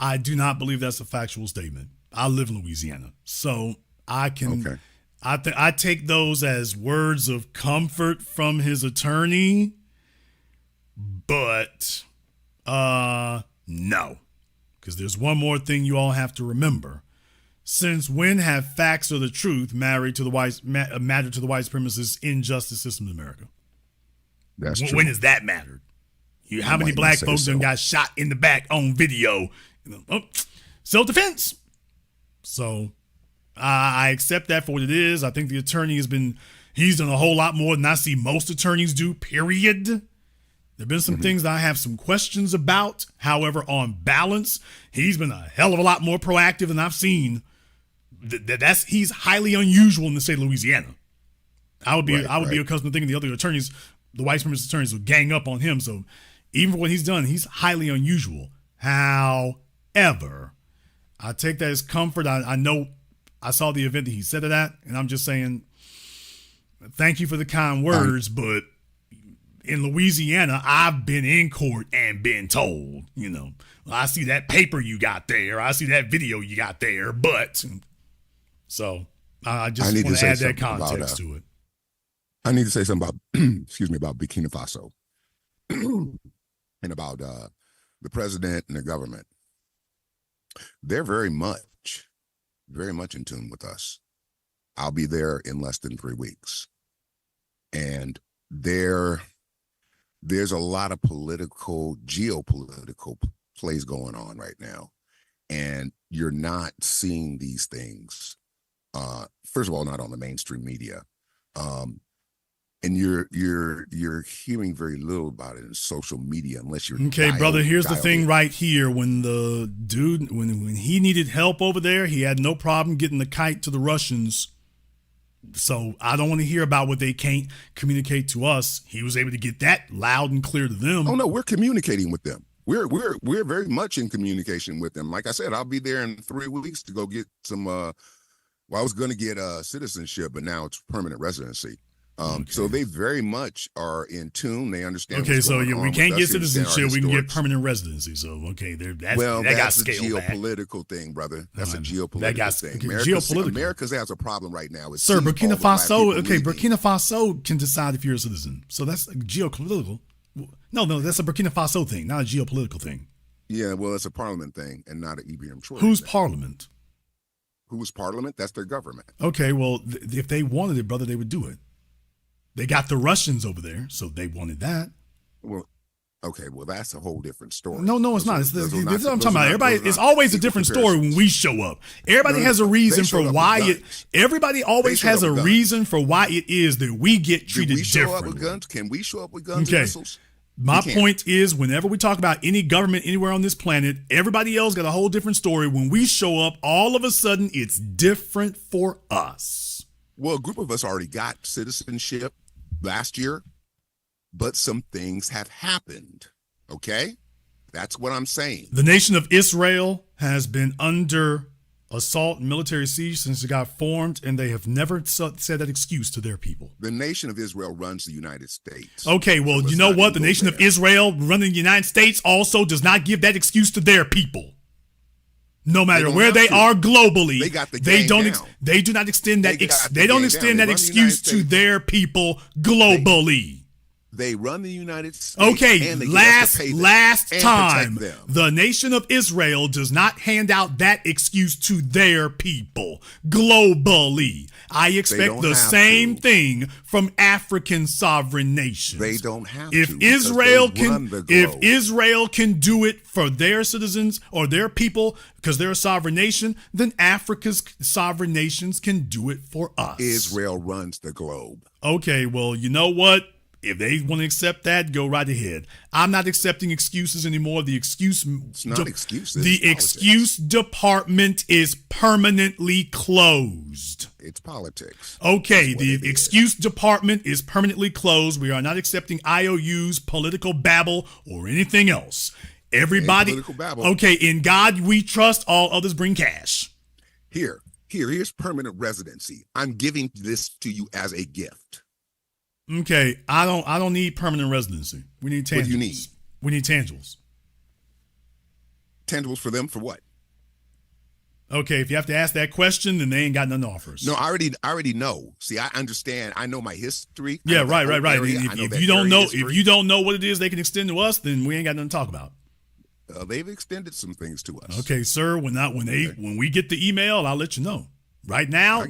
I do not believe that's a factual statement. I live in Louisiana, so I can. Okay. I take those as words of comfort from his attorney, but no, because there's one more thing you all have to remember. Since when have facts or the truth mattered to the white supremacist injustice system in America? That's true. When has that mattered? How many black folks done got shot in the back on video? Self-defense. So I accept that for what it is. I think the attorney he's done a whole lot more than I see most attorneys do, period. There have been some things that I have some questions about. However, on balance, he's been a hell of a lot more proactive than I've seen. He's highly unusual in the state of Louisiana. I would be accustomed to thinking the other attorneys, the white supremacist attorneys, would gang up on him. So even for what he's done, he's highly unusual. However, I take that as comfort. I know I saw the event that he said it at, and I'm just saying, thank you for the kind words, but in Louisiana, I've been in court and been told, I see that paper you got there, I see that video you got there, but so I just want to add that context to it. I need to say something about, about Burkina Faso and about the president and the government. They're very much in tune with us. I'll be there in less than 3 weeks. And there's a lot of geopolitical plays going on right now. And you're not seeing these things, first of all, not on the mainstream media. And you're hearing very little about it in social media unless you're brother. Here's the thing right here. When the dude, when he needed help over there, he had no problem getting the kite to the Russians. So I don't want to hear about what they can't communicate to us. He was able to get that loud and clear to them. Oh no, we're communicating with them. We're very much in communication with them. Like I said, I'll be there in 3 weeks to go get some. I was going to get citizenship, but now it's permanent residency. So they very much are in tune. They understand. Okay, so we can't get citizenship. We can get permanent residency. So that got scaled back. Geopolitical thing, brother. That's a geopolitical thing. America has a problem right now. Sir, Burkina Faso. Okay, Burkina Faso can decide if you're a citizen. So that's geopolitical. No, that's a Burkina Faso thing, not a geopolitical thing. Yeah, well, it's a parliament thing and not an EBM choice. Who's parliament? Who's parliament? That's their government. Okay, well, if they wanted it, brother, they would do it. They got the Russians over there, so they wanted that. Well, okay, well, that's a whole different story. No, it's not. This is what I'm talking about. Everybody, it's always a different story when we show up. Everybody has a reason for why it. Everybody always has a reason for why it is that we get treated differently. Can we show up with guns and missiles? My point is, whenever we talk about any government anywhere on this planet, everybody else got a whole different story. When we show up, all of a sudden, it's different for us. Well, a group of us already got citizenship last year, but some things have happened. Okay? That's what I'm saying. The nation of Israel has been under assault and military siege since it got formed, and they have never said that excuse to their people. The nation of Israel runs the United States. Okay, well, you know what? The nation of Israel running the United States also does not give that excuse to their people. No matter where they are globally, they got the game down. They do not extend that. They don't extend that excuse to their people globally. They run the United States. Okay, and they get us to pay them last and time, protect them. the nation of Israel does not hand out that excuse to their people globally. I expect the same thing from African sovereign nations. They don't have if to. If Israel can do it for their citizens or their people because they're a sovereign nation, then Africa's sovereign nations can do it for us. Israel runs the globe. Okay, well, you know what? If they want to accept that, go right ahead. I'm not accepting excuses anymore. It's not excuses. The excuse department is permanently closed. It's politics. Okay, the excuse department is permanently closed. We are not accepting IOUs, political babble, or anything else. Everybody, political babble. Okay, in God we trust, all others bring cash. Here's permanent residency. I'm giving this to you as a gift. Okay, I don't need permanent residency. We need tangibles. What do you need? We need tangibles. Tangibles for them for what? Okay, if you have to ask that question, then they ain't got nothing to offer us. No, I already know. See, I understand. I know my history. Yeah, right. If you don't know what it is they can extend to us, then we ain't got nothing to talk about. They've extended some things to us. Okay, sir. When we get the email, I'll let you know. Right now,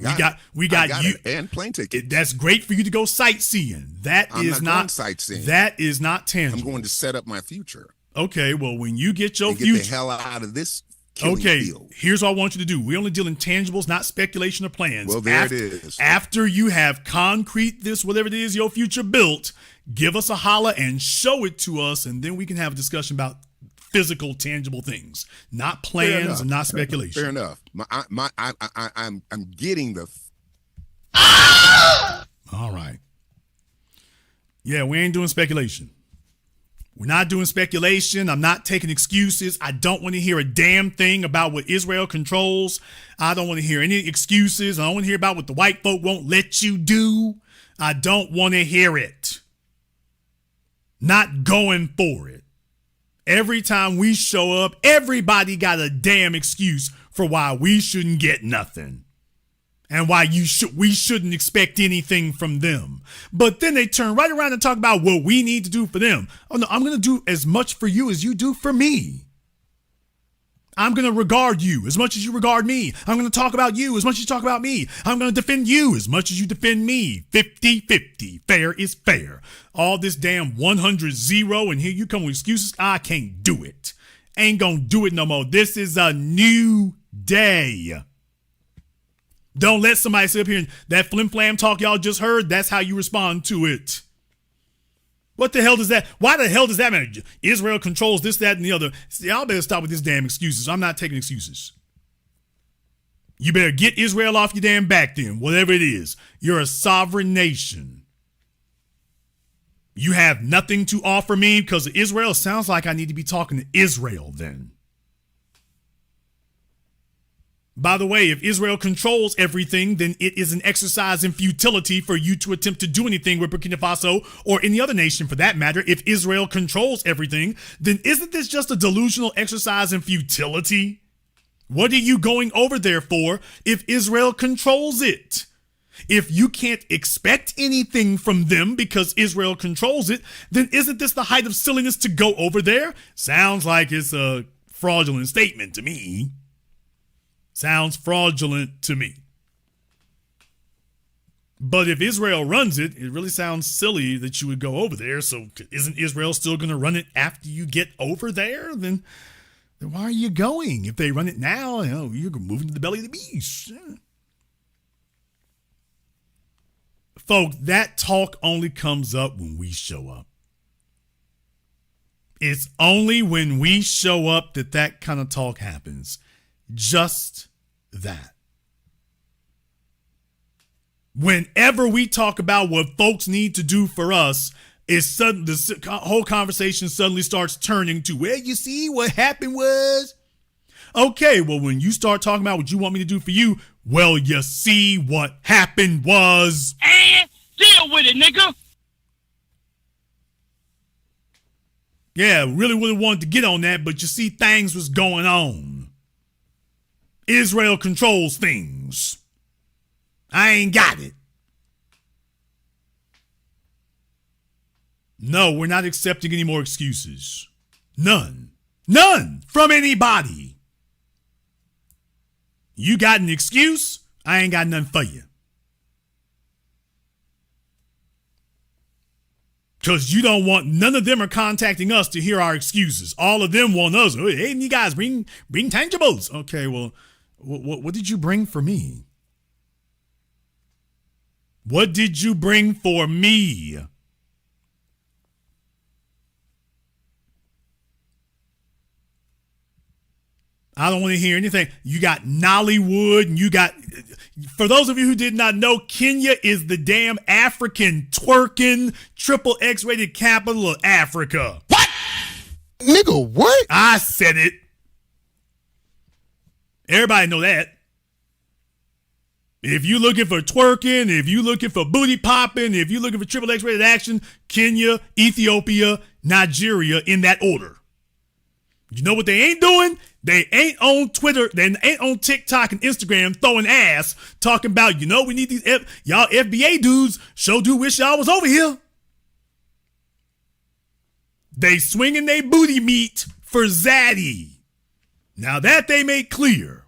we got you and plane tickets. That's great for you to go sightseeing. I'm not going sightseeing. That is not tangible. I'm going to set up my future. Okay, well, when you get your future, get the hell out of this killing field. Here's what I want you to do. We only deal in tangibles, not speculation or plans. Well, it is. After you have concrete this, whatever it is your future built, give us a holler and show it to us, and then we can have a discussion about physical, tangible things, not plans and not speculation. Fair enough. I'm getting the. All right. Yeah, we ain't doing speculation. We're not doing speculation. I'm not taking excuses. I don't want to hear a damn thing about what Israel controls. I don't want to hear any excuses. I don't want to hear about what the white folk won't let you do. I don't want to hear it. Not going for it. Every time we show up, everybody got a damn excuse for why we shouldn't get nothing and why we shouldn't expect anything from them. But then they turn right around and talk about what we need to do for them. Oh no, I'm going to do as much for you as you do for me. I'm going to regard you as much as you regard me. I'm going to talk about you as much as you talk about me. I'm going to defend you as much as you defend me. 50-50. Fair is fair. All this damn 100-0 and here you come with excuses. I can't do it. Ain't going to do it no more. This is a new day. Don't let somebody sit up here and that flim-flam talk y'all just heard. That's how you respond to it. What the hell does that? Why the hell does that matter? Israel controls this, that, and the other. See, y'all better stop with this damn excuses. I'm not taking excuses. You better get Israel off your damn back then, whatever it is. You're a sovereign nation. You have nothing to offer me because of Israel. Sounds like I need to be talking to Israel then. By the way, if Israel controls everything, then it is an exercise in futility for you to attempt to do anything with Burkina Faso or any other nation for that matter. If Israel controls everything, then isn't this just a delusional exercise in futility? What are you going over there for if Israel controls it? If you can't expect anything from them because Israel controls it, then isn't this the height of silliness to go over there? Sounds like it's a fraudulent statement to me. Sounds fraudulent to me. But if Israel runs it, it really sounds silly that you would go over there. So isn't Israel still going to run it after you get over there? Then why are you going? If they run it now, you're moving to the belly of the beast. Folks, that talk only comes up when we show up. It's only when we show up that kind of talk happens. Just that. Whenever we talk about what folks need to do for us, the whole conversation suddenly starts turning to, well, you see what happened was. Okay, well, when you start talking about what you want me to do for you, well, you see what happened was. And deal with it, nigga. Yeah, really would have wanted to get on that, but you see, things was going on. Israel controls things. I ain't got it. No, we're not accepting any more excuses. None. None from anybody. You got an excuse? I ain't got nothing for you. Because you don't want, none of them are contacting us to hear our excuses. All of them want us. Hey, you guys, bring tangibles. Okay, well, what did you bring for me? What did you bring for me? I don't want to hear anything. You got Nollywood, and you got, for those of you who did not know, Kenya is the damn African twerking triple X rated capital of Africa. What? Nigga, what? I said it. Everybody know that. If you looking for twerking, if you looking for booty popping, if you looking for triple X rated action, Kenya, Ethiopia, Nigeria, in that order. You know what they ain't doing? They ain't on Twitter, they ain't on TikTok and Instagram throwing ass, talking about, we need these, y'all FBA dudes, sure do wish y'all was over here. They swinging they booty meat for Zaddy. Now that they make clear.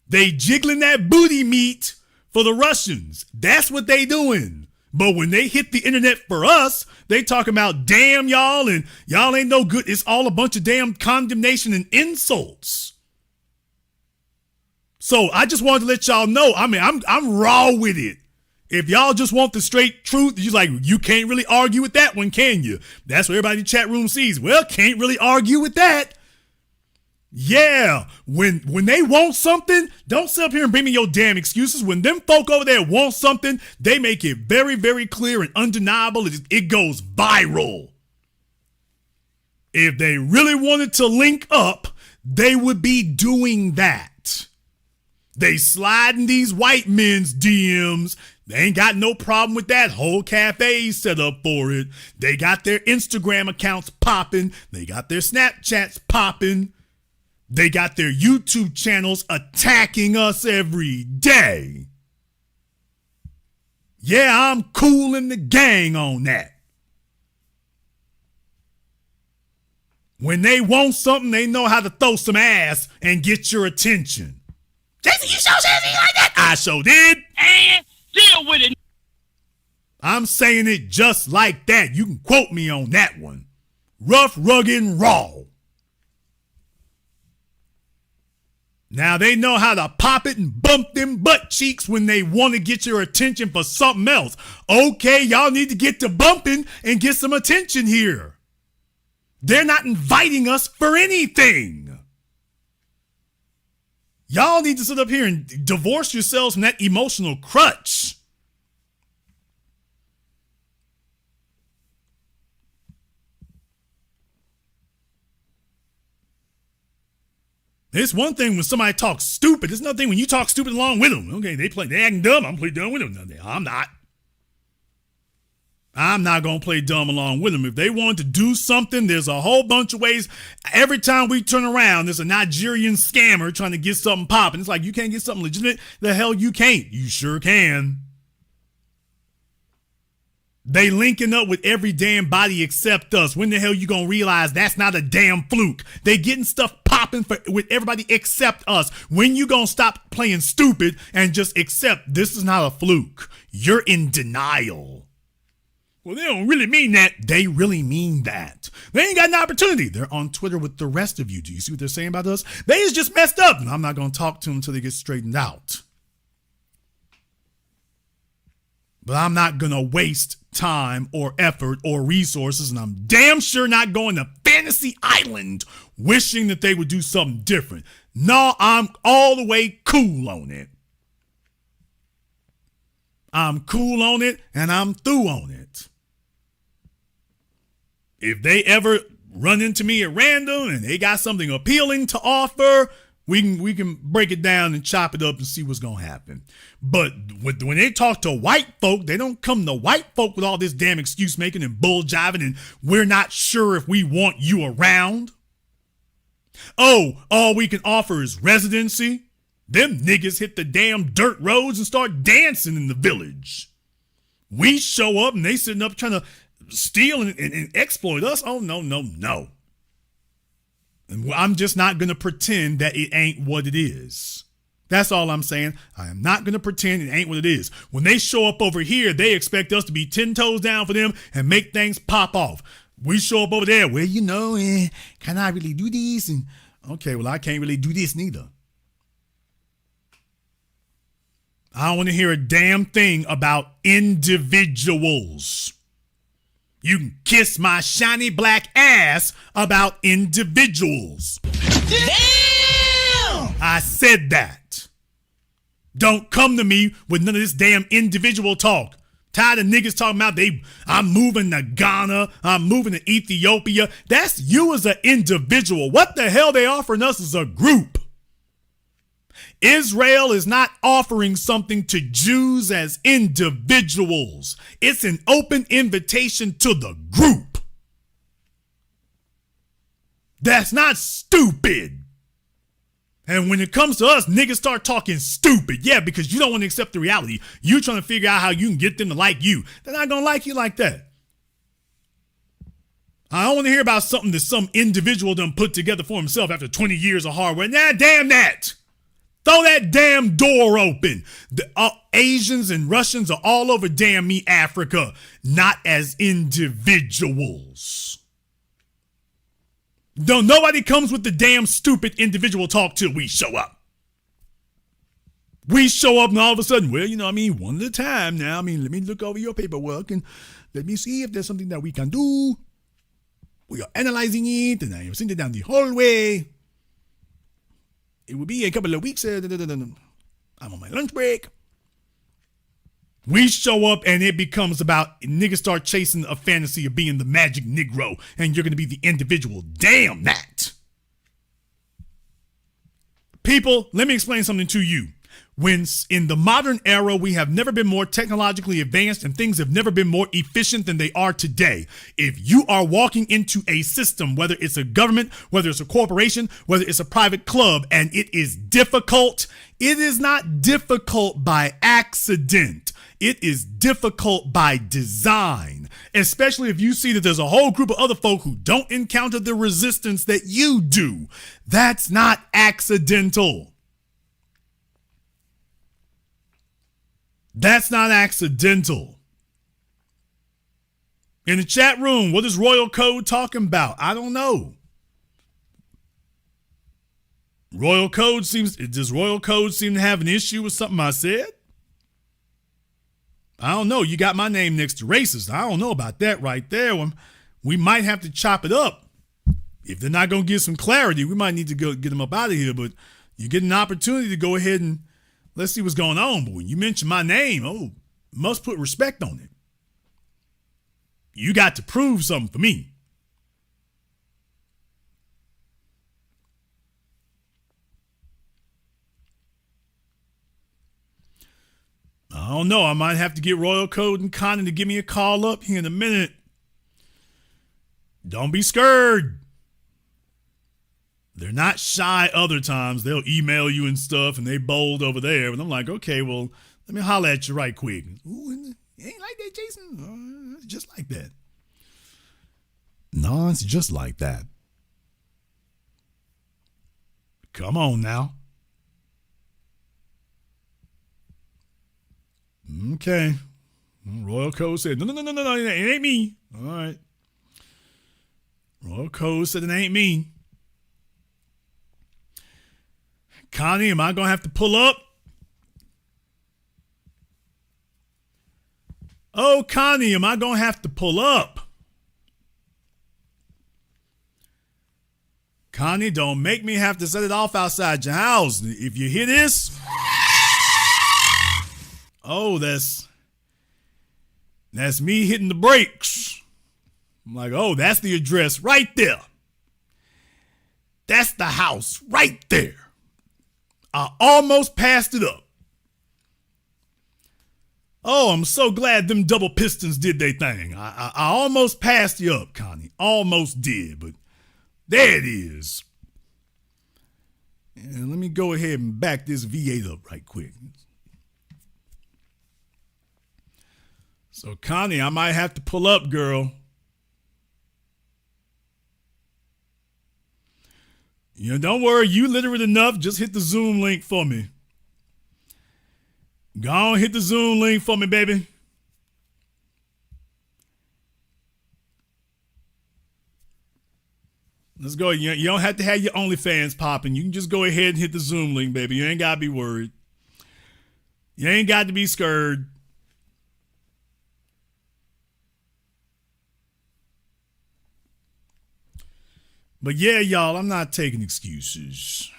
They jiggling that booty meat for the Russians. That's what they doing. But when they hit the internet for us, they talking about damn y'all and y'all ain't no good. It's all a bunch of damn condemnation and insults. So I just wanted to let y'all know. I mean, I'm raw with it. If y'all just want the straight truth, you can't really argue with that one, can you? That's what everybody in the chat room sees. Well, can't really argue with that. Yeah, when they want something, don't sit up here and bring me your damn excuses. When them folk over there want something, they make it very, very clear and undeniable. It goes viral. If they really wanted to link up, they would be doing that. They slide in these white men's DMs. They ain't got no problem with that. Whole cafe set up for it. They got their Instagram accounts popping. They got their Snapchats popping. They got their YouTube channels attacking us every day. Yeah, I'm cool in the gang on that. When they want something, they know how to throw some ass and get your attention. Jason, you sure said anything like that? I sure did. And deal with it. I'm saying it just like that. You can quote me on that one. Rough, rugged, and raw. Now they know how to pop it and bump them butt cheeks when they want to get your attention for something else. Okay, y'all need to get to bumping and get some attention here. They're not inviting us for anything. Y'all need to sit up here and divorce yourselves from that emotional crutch. It's one thing when somebody talks stupid. It's another thing when you talk stupid along with them. Okay, they acting dumb. I'm playing dumb with them. I'm not. I'm not going to play dumb along with them. If they want to do something, there's a whole bunch of ways. Every time we turn around, there's a Nigerian scammer trying to get something popping. It's like, you can't get something legitimate? The hell you can't. You sure can. They linking up with every damn body except us. When the hell you gonna realize that's not a damn fluke? They getting stuff popping with everybody except us. When you gonna stop playing stupid and just accept this is not a fluke? You're in denial. Well, they don't really mean that. They really mean that. They ain't got an opportunity. They're on Twitter with the rest of you. Do you see what they're saying about us? They is just messed up, and I'm not gonna talk to them until they get straightened out. But I'm not going to waste time or effort or resources, and I'm damn sure not going to Fantasy Island wishing that they would do something different. No, I'm all the way cool on it. I'm cool on it, and I'm through on it. If they ever run into me at random and they got something appealing to offer, we can break it down and chop it up and see what's going to happen. But when they talk to white folk, they don't come to white folk with all this damn excuse making and bull jiving and we're not sure if we want you around. Oh, all we can offer is residency. Them niggas hit the damn dirt roads and start dancing in the village. We show up and they sitting up trying to steal and exploit us. Oh, no, no, no. And I'm just not going to pretend that it ain't what it is. That's all I'm saying. I am not going to pretend it ain't what it is. When they show up over here, they expect us to be 10 toes down for them and make things pop off. We show up over there, well, can I really do this? And okay, well, I can't really do this neither. I don't want to hear a damn thing about individuals. You can kiss my shiny black ass about individuals. Damn! I said that. Don't come to me with none of this damn individual talk. Tired of niggas talking about I'm moving to Ghana, I'm moving to Ethiopia. That's you as an individual. What the hell they offering us as a group? Israel is not offering something to Jews as individuals. It's an open invitation to the group. That's not stupid. And when it comes to us, niggas start talking stupid. Yeah, because you don't want to accept the reality. You trying to figure out how you can get them to like you. They're not going to like you like that. I don't want to hear about something that some individual done put together for himself after 20 years of hard work. Nah, damn that. Throw that damn door open. The Asians and Russians are all over damn me Africa, not as individuals. Though nobody comes with the damn stupid individual talk till we show up. We show up and all of a sudden, well, one at a time now. Let me look over your paperwork and let me see if there's something that we can do. We are analyzing it and I am sitting down the hallway. It will be a couple of weeks. I'm on my lunch break. We show up and it becomes about niggas start chasing a fantasy of being the magic Negro and you're going to be the individual. Damn that. People, let me explain something to you. When in the modern era, we have never been more technologically advanced and things have never been more efficient than they are today. If you are walking into a system, whether it's a government, whether it's a corporation, whether it's a private club, and it is difficult, it is not difficult by accident. It is difficult by design, especially if you see that there's a whole group of other folk who don't encounter the resistance that you do. That's not accidental. That's not accidental. In the chat room, what is Royal Code talking about? I don't know. Does Royal Code seem to have an issue with something I said? I don't know. You got my name next to racist. I don't know about that right there. We might have to chop it up. If they're not going to give some clarity, we might need to go get them up out of here. But you get an opportunity to go ahead and let's see what's going on. But when you mention my name, must put respect on it. You got to prove something for me. I don't know. I might have to get Royal Code and Conan to give me a call up here in a minute. Don't be scared. They're not shy other times. They'll email you and stuff, and they bold over there. And I'm like, okay, well, let me holler at you right quick. Ooh, it ain't like that, Jason. It's just like that. No, it's just like that. Come on now. Okay. Royal Code said, no, it ain't me. All right. Royal Code said it ain't me. Connie, am I going to have to pull up? Oh, Connie, am I going to have to pull up? Connie, don't make me have to set it off outside your house. If you hear this, that's me hitting the brakes. I'm like, that's the address right there. That's the house right there. I almost passed it up. Oh, I'm so glad them double pistons did their thing. I almost passed you up, Connie. Almost did, but there it is. And let me go ahead and back this V8 up right quick. So, Connie, I might have to pull up, girl. You know, don't worry. You literate enough. Just hit the Zoom link for me. Go on, hit the Zoom link for me, baby. Let's go. You don't have to have your OnlyFans popping. You can just go ahead and hit the Zoom link, baby. You ain't got to be worried. You ain't got to be scared. But yeah, y'all, I'm not taking excuses.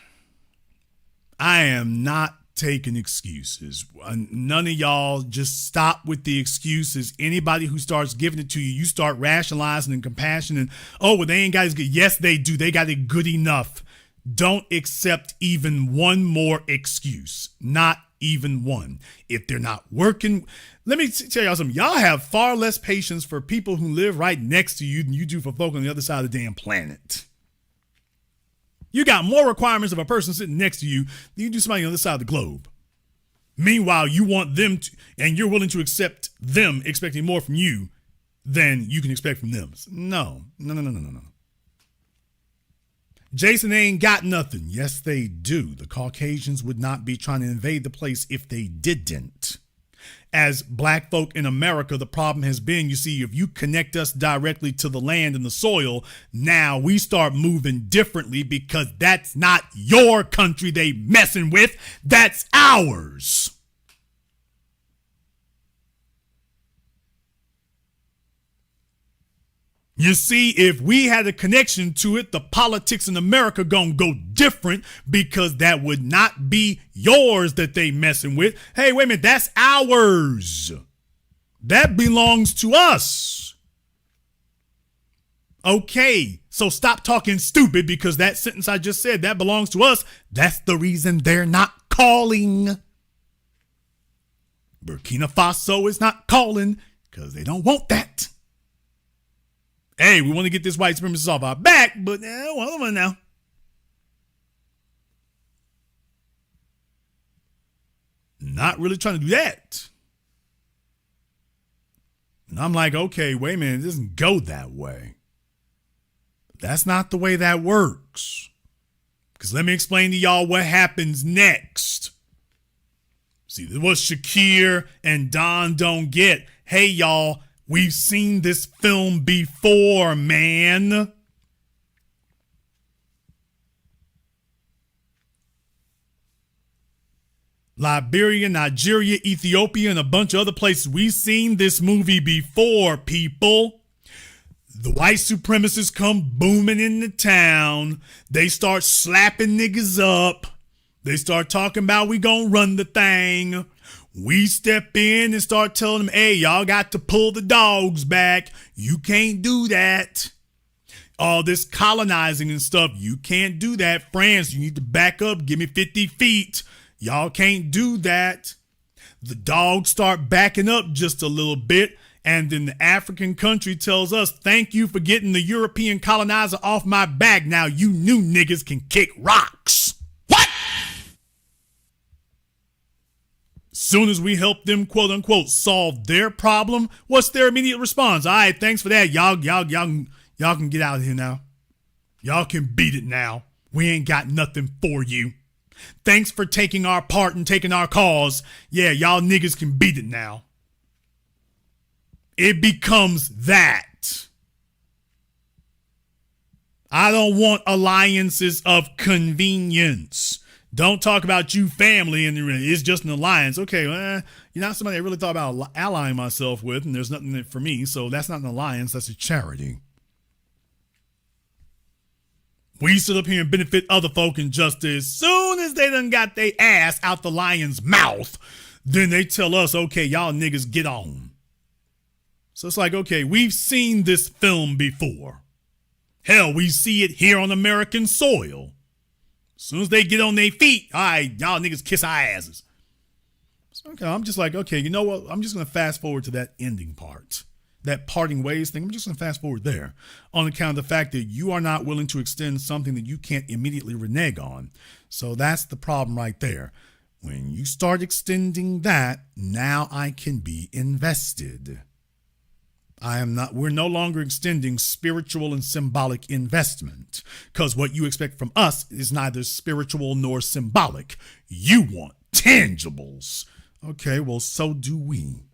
I am not taking excuses. None of y'all, just stop with the excuses. Anybody who starts giving it to you, you start rationalizing and compassion and, oh, well, they ain't got it good. Yes, they do. They got it good enough. Don't accept even one more excuse. Not even one. If they're not working, let me tell y'all something. Y'all have far less patience for people who live right next to you than you do for folk on the other side of the damn planet. You got more requirements of a person sitting next to you than you do somebody on the other side of the globe. Meanwhile, you want them to, and you're willing to accept them expecting more from you than you can expect from them. No. Jason, they ain't got nothing. Yes, they do. The Caucasians would not be trying to invade the place if they didn't. As black folk in America, the problem has been, you see, if you connect us directly to the land and the soil, now we start moving differently because that's not your country they messing with. That's ours. You see, if we had a connection to it, the politics in America gonna go different because that would not be yours that they messing with. Hey, wait a minute, that's ours. That belongs to us. Okay, so stop talking stupid because that sentence I just said, that belongs to us. That's the reason they're not calling. Burkina Faso is not calling because they don't want that. Hey, we want to get this white supremacist off our back, but well, now. Not really trying to do that. And I'm like, okay, wait a minute, it doesn't go that way. That's not the way that works. Because let me explain to y'all what happens next. See, this is what Shakir and Don don't get. Hey, y'all. We've seen this film before, man. Liberia, Nigeria, Ethiopia, and a bunch of other places. We've seen this movie before, people. The white supremacists come booming into town. They start slapping niggas up. They start talking about we gonna run the thing. We step in and start telling them, hey, y'all got to pull the dogs back. You can't do that. All this colonizing and stuff, you can't do that. France, you need to back up. Give me 50 feet. Y'all can't do that. The dogs start backing up just a little bit. And then the African country tells us, thank you for getting the European colonizer off my back. Now you new niggas can kick rocks. Soon as we help them, quote unquote, solve their problem, what's their immediate response? All right, thanks for that. Y'all can get out of here now. Y'all can beat it now. We ain't got nothing for you. Thanks for taking our part and taking our cause. Yeah, y'all niggas can beat it now. It becomes that. I don't want alliances of convenience. Don't talk about you family and it's just an alliance. Okay, well, you're not somebody I really thought about allying myself with, and there's nothing in it for me, so that's not an alliance, that's a charity. We sit up here and benefit other folk, and just as soon as they done got their ass out the lion's mouth, then they tell us, okay, y'all niggas get on. So it's like, okay, we've seen this film before. Hell, we see it here on American soil. As soon as they get on their feet, all right, y'all niggas kiss our asses. So, okay, I'm just like, okay, you know what? I'm just going to fast forward to that ending part. That parting ways thing, I'm just going to fast forward there on account of the fact that you are not willing to extend something that you can't immediately renege on. So that's the problem right there. When you start extending that, now I can be invested. We're no longer extending spiritual and symbolic investment, because what you expect from us is neither spiritual nor symbolic. You want tangibles. Okay, well, so do we.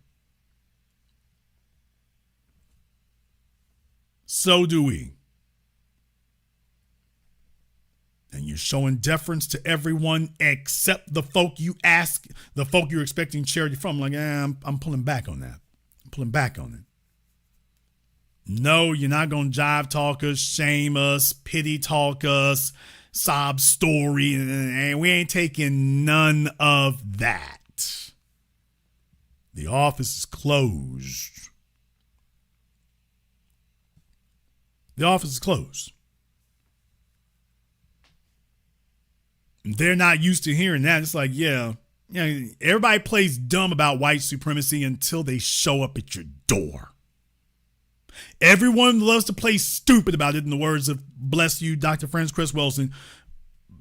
So do we. And you're showing deference to everyone except the folk you're expecting charity from. Like, I'm pulling back on that. I'm pulling back on it. No, you're not going to jive talk us, shame us, pity talk us, sob story, and we ain't taking none of that. The office is closed. The office is closed. They're not used to hearing that. It's like, everybody plays dumb about white supremacy until they show up at your door. Everyone loves to play stupid about it, in the words of, bless you, Dr. Francis Chris Wilson.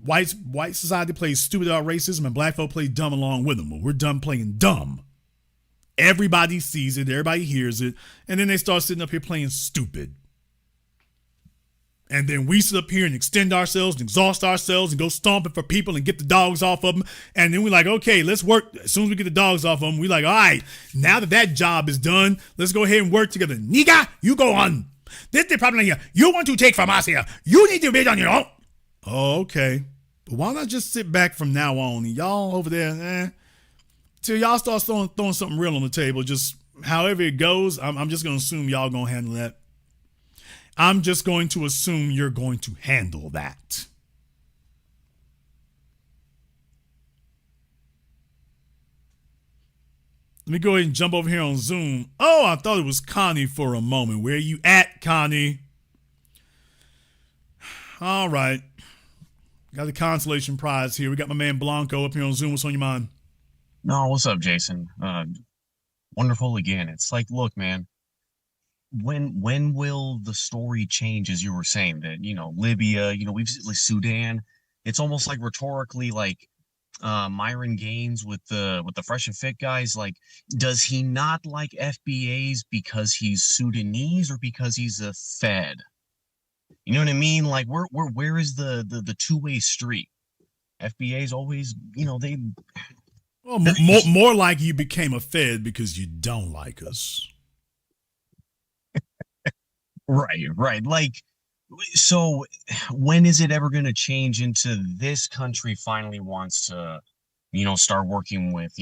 White society plays stupid about racism, and black folk play dumb along with them. Well, we're done playing dumb. Everybody sees it. Everybody hears it. And then they start sitting up here playing stupid. And then we sit up here and extend ourselves and exhaust ourselves and go stomping for people and get the dogs off of them. And then we're like, okay, let's work. As soon as we get the dogs off of them, we're like, all right, now that job is done, let's go ahead and work together. Nigga, you go on. This is the problem here. You want to take from us here. You need to be on your own. Oh, okay. But why not just sit back from now on? Y'all over there, till y'all start throwing something real on the table. Just however it goes, I'm just going to assume y'all going to handle that. I'm just going to assume you're going to handle that. Let me go ahead and jump over here on Zoom. Oh, I thought it was Connie for a moment. Where you at, Connie? All right. Got the consolation prize here. We got my man Blanco up here on Zoom. What's on your mind? No, what's up, Jason? Wonderful again. It's like, look, man. When will the story change, as you were saying, that, Libya, we've like Sudan, it's almost like rhetorically like Myron Gaines with the Fresh and Fit guys, like, does he not like FBAs because he's Sudanese or because he's a Fed? You know what I mean? Like, where is the two-way street? FBA's always, they well, more like you became a Fed because you don't like us. Right. Like, so when is it ever going to change into this country finally wants to, start working with,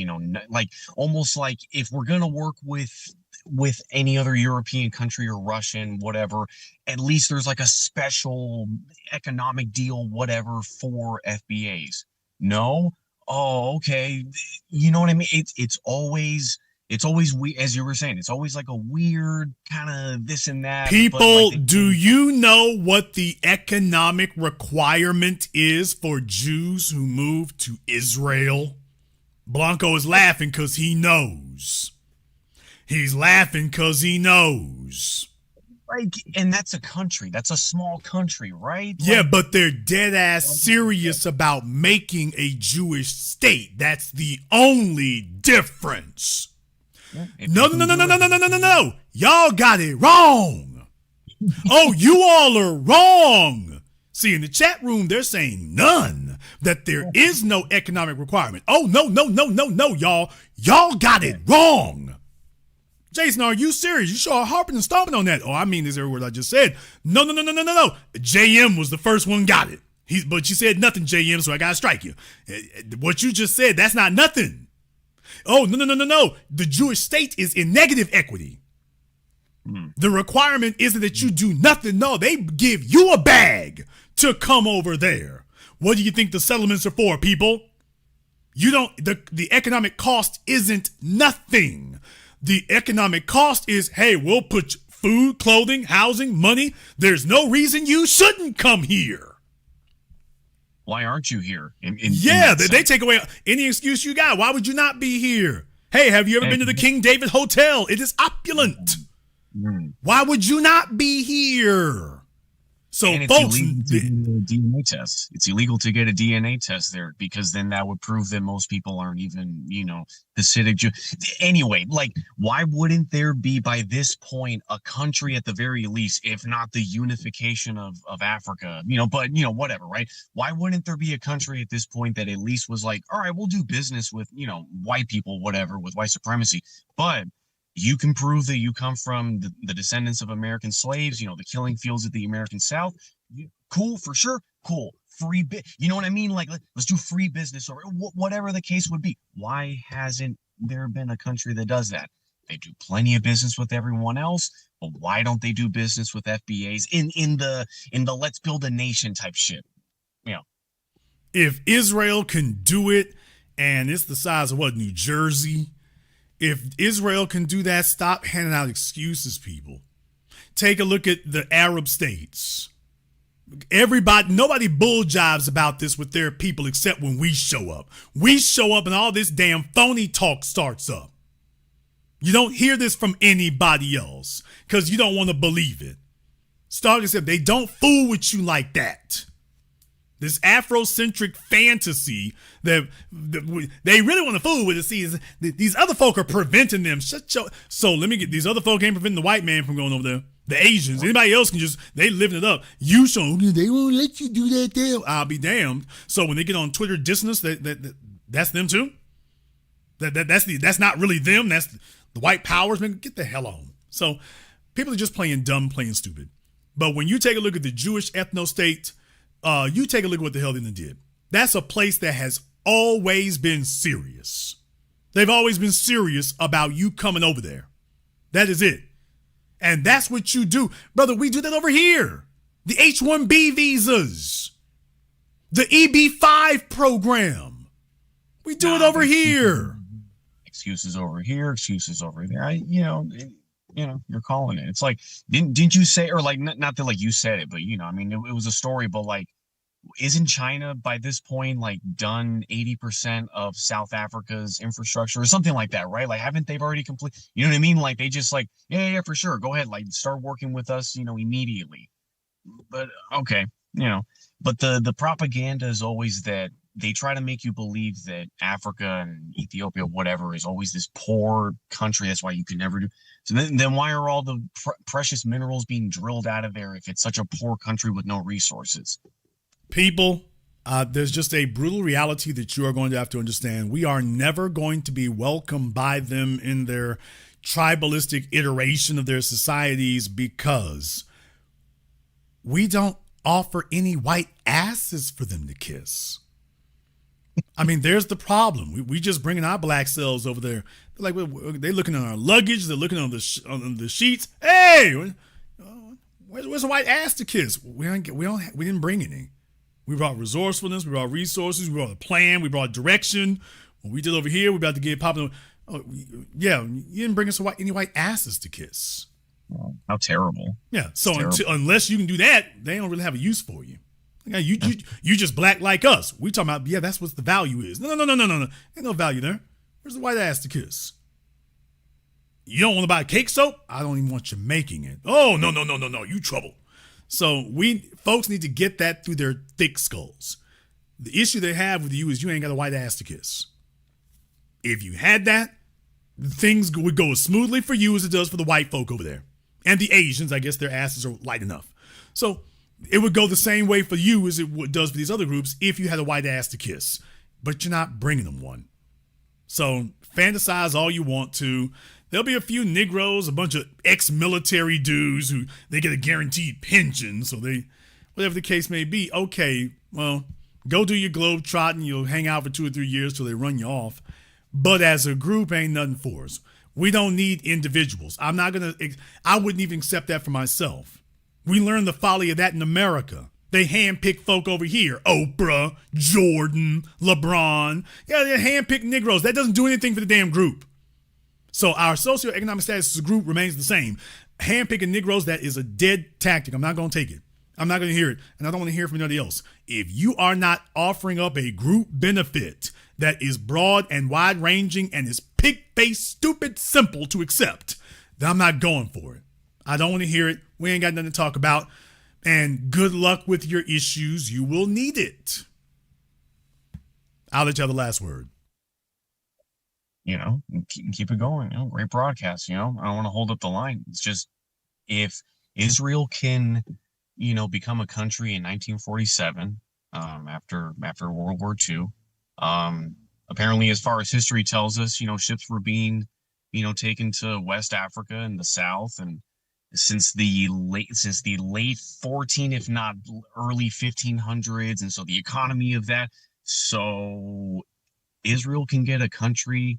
like, almost like if we're going to work with any other European country or Russian, whatever, at least there's like a special economic deal, whatever, for FBAs. No? Oh, okay. You know what I mean? It's always as you were saying, it's always like a weird kind of this and that. People, do you know what the economic requirement is for Jews who move to Israel? Blanco is laughing because he knows. He's laughing because he knows. Like, and that's a country. That's a small country, right? Yeah, but they're dead ass serious about making a Jewish state. That's the only difference. No. Y'all got it wrong. Oh, you all are wrong. See, in the chat room, they're saying none, that there is no economic requirement. Oh, no, y'all. Y'all got it wrong. Jason, are you serious? You sure are harping and stomping on that. Oh, I mean this every word I just said. No. JM was the first one got it. But you said nothing, JM, so I got to strike you. What you just said, that's not nothing. Oh, no. The Jewish state is in negative equity. The requirement isn't that you do nothing. No, they give you a bag to come over there. What do you think the settlements are for, people? The economic cost isn't nothing. The economic cost is, hey, we'll put food, clothing, housing, money. There's no reason you shouldn't come here. Why aren't you here? They take away any excuse you got. Why would you not be here? Hey, have you ever been to the King David Hotel? It is opulent. Why would you not be here? So, and it's folks, illegal to get a DNA test. It's illegal to get a DNA test there because then that would prove that most people aren't even, Hasidic Jew. Anyway, like, why wouldn't there be by this point a country at the very least, if not the unification of Africa, but whatever, right? Why wouldn't there be a country at this point that at least was like, all right, we'll do business with, white people, whatever, with white supremacy, but you can prove that you come from the descendants of American slaves, the killing fields of the American South. Cool, for sure. Cool. Free you know what I mean? Like, let's do free business or whatever the case would be. Why hasn't there been a country that does that? They do plenty of business with everyone else, but why don't they do business with FBAs in the let's build a nation type shit? If Israel can do it, and it's the size of New Jersey. If Israel can do that, stop handing out excuses, people. Take a look at the Arab states. Nobody bull jives about this with their people except when we show up. We show up and all this damn phony talk starts up. You don't hear this from anybody else because you don't want to believe it. Starting said they don't fool with you like that. This Afrocentric fantasy that they really want to fool with. See, these other folk are preventing them. So let me get these other folk ain't preventing the white man from going over there. The Asians, anybody else can they living it up. You show they won't let you do that there. I'll be damned. So when they get on Twitter dissing us, that's them too. That's not really them. That's the white powers. Man, get the hell on. So people are just playing dumb, playing stupid. But when you take a look at the Jewish ethno-state. You take a look at what the hell they did. That's a place that has always been serious. They've always been serious about you coming over there. That is it. And that's what you do. Brother, we do that over here. The H-1B visas. The EB-5 program. We do it over here. Excuses over here, excuses over there. You're calling it. It's like, didn't you say, or like, not that like you said it, but it was a story, but like, isn't China by this point like done 80% of South Africa's infrastructure or something like that, right? Like, haven't they already completed? You know what I mean? Like, they just like, yeah, for sure, go ahead, like start working with us, immediately. But okay, but the propaganda is always that they try to make you believe that Africa and Ethiopia, whatever, is always this poor country. That's why you can never do. So then why are all the precious minerals being drilled out of there if it's such a poor country with no resources? People, there's just a brutal reality that you are going to have to understand. We are never going to be welcomed by them in their tribalistic iteration of their societies because we don't offer any white asses for them to kiss. I mean, there's the problem. We just bringing our black selves over there. They're like, they're looking at our luggage. They're looking on the sheets. Hey, where's a white ass to kiss? We didn't bring any. We brought resourcefulness. We brought resources. We brought a plan. We brought direction. What we did over here, we're about to get popping. Oh, yeah, you didn't bring us any white asses to kiss. Oh, how terrible. Yeah. So unless you can do that, they don't really have a use for you. You just black like us. We talking about, that's what the value is. No. Ain't no value there. Where's the white ass to kiss? You don't want to buy cake soap? I don't even want you making it. Oh, no. You trouble. So folks need to get that through their thick skulls. The issue they have with you is you ain't got a white ass to kiss. If you had that, things would go as smoothly for you as it does for the white folk over there. And the Asians, I guess their asses are light enough. So it would go the same way for you as it does for these other groups if you had a white ass to kiss. But you're not bringing them one. So fantasize all you want to. There'll be a few Negroes, a bunch of ex-military dudes who they get a guaranteed pension. So whatever the case may be, okay, well, go do your globe trotting. You'll hang out for 2 or 3 years till they run you off. But as a group, ain't nothing for us. We don't need individuals. I wouldn't even accept that for myself. We learned the folly of that in America. They handpick folk over here. Oprah, Jordan, LeBron. Yeah, they're handpicked Negroes. That doesn't do anything for the damn group. So our socioeconomic status as a group remains the same. Handpicking Negroes, that is a dead tactic. I'm not going to take it. I'm not going to hear it. And I don't want to hear from anybody else. If you are not offering up a group benefit that is broad and wide-ranging and is pig-faced, stupid, simple to accept, then I'm not going for it. I don't want to hear it. We ain't got nothing to talk about. And good luck with your issues. You will need it. I'll let you have the last word. Keep it going. Great broadcast. I don't want to hold up the line. It's just, if Israel can, become a country in 1947, after World War II, apparently, as far as history tells us, ships were being, taken to West Africa and the South, and since the late 14, if not early 1500s, and so the economy of that, so Israel can get a country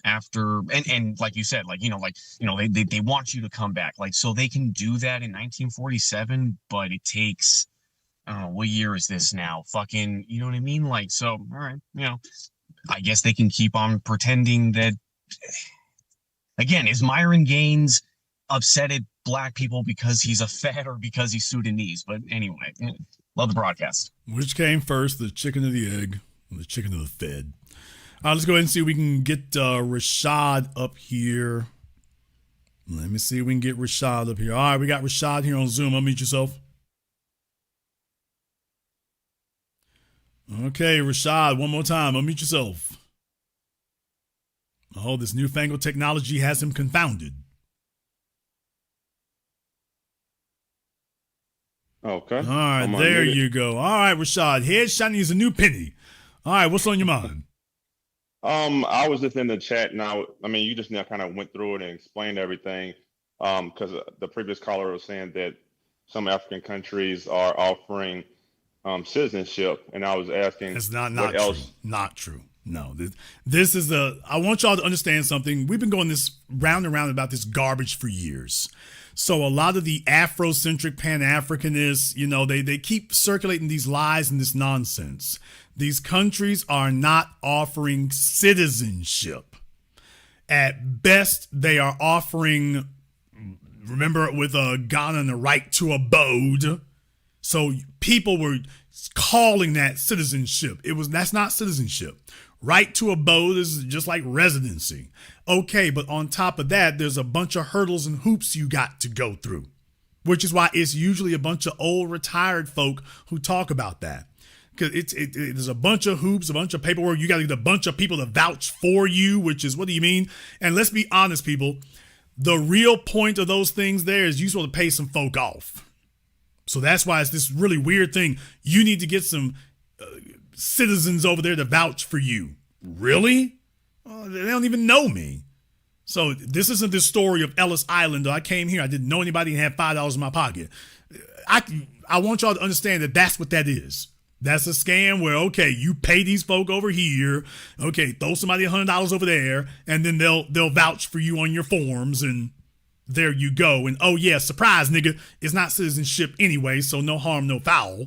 after, and like you said, they want you to come back, so they can do that in 1947, but it takes, I don't know, what year is this now? Fucking, you know what I mean? So, all right, I guess they can keep on pretending that. Again, is Myron Gaines upset at black people because he's a Fed or because he's Sudanese? But anyway, love the broadcast. Which came first, the chicken or the egg, or the chicken or the Fed? Let's go ahead and see if we can get Rashad up here. Let me see if we can get Rashad up here. All right, we got Rashad here on Zoom. Unmute yourself. Okay, Rashad, one more time. Unmute yourself. Oh, this newfangled technology has him confounded. Okay. All right, there you go. All right, Rashad. Head shiny is a new penny. All right, what's on your mind? I was just in the chat now. I mean, you just now kind of went through it and explained everything. Because the previous caller was saying that some African countries are offering citizenship, and I was asking, it's not what true. else? Not true. No, this is I want y'all to understand something. We've been going this round and round about this garbage for years. So a lot of the Afrocentric Pan-Africanists, they keep circulating these lies and this nonsense. These countries are not offering citizenship. At best, they are offering, remember with Ghana and the right to abode. So people were calling that citizenship. That's not citizenship. Right to abode is just like residency. Okay, but on top of that, there's a bunch of hurdles and hoops you got to go through, which is why it's usually a bunch of old retired folk who talk about that. Because there's a bunch of hoops, a bunch of paperwork. You got to get a bunch of people to vouch for you, which is, what do you mean? And let's be honest, people. The real point of those things there is you're supposed to pay some folk off. So that's why it's this really weird thing. You need to get some citizens over there to vouch for you. Really? Oh, they don't even know me. So this isn't the story of Ellis Island. I came here, I didn't know anybody, and had $5 in my pocket. I want y'all to understand that that's what that is. That's a scam where, okay, you pay these folk over here, okay, throw somebody $100 over there, and then they'll vouch for you on your forms, and there you go. And oh yeah, surprise, nigga, it's not citizenship anyway, so no harm, no foul.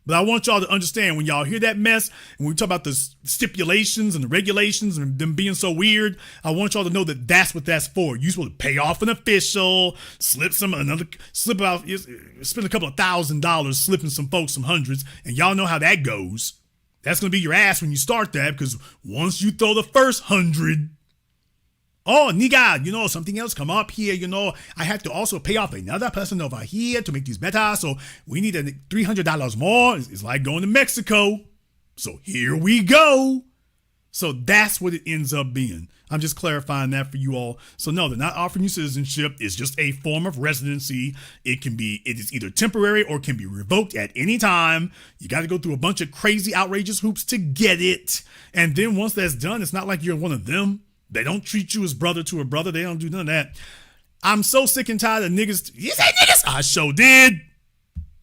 But I want y'all to understand, when y'all hear that mess, and we talk about the stipulations and the regulations and them being so weird, I want y'all to know that that's what that's for. You're supposed to pay off an official, spend a couple of $1,000 slipping some folks some hundreds, and y'all know how that goes. That's going to be your ass when you start that, because once you throw the first 100, oh, nigga, something else come up here, I have to also pay off another person over here to make these better, so we need $300 more. It's like going to Mexico. So here we go. So that's what it ends up being. I'm just clarifying that for you all. So no, they're not offering you citizenship. It's just a form of residency. It is either temporary or can be revoked at any time. You got to go through a bunch of crazy, outrageous hoops to get it. And then once that's done, it's not like you're one of them. They don't treat you as brother to a brother. They don't do none of that. I'm so sick and tired of niggas. You say niggas? I sure did.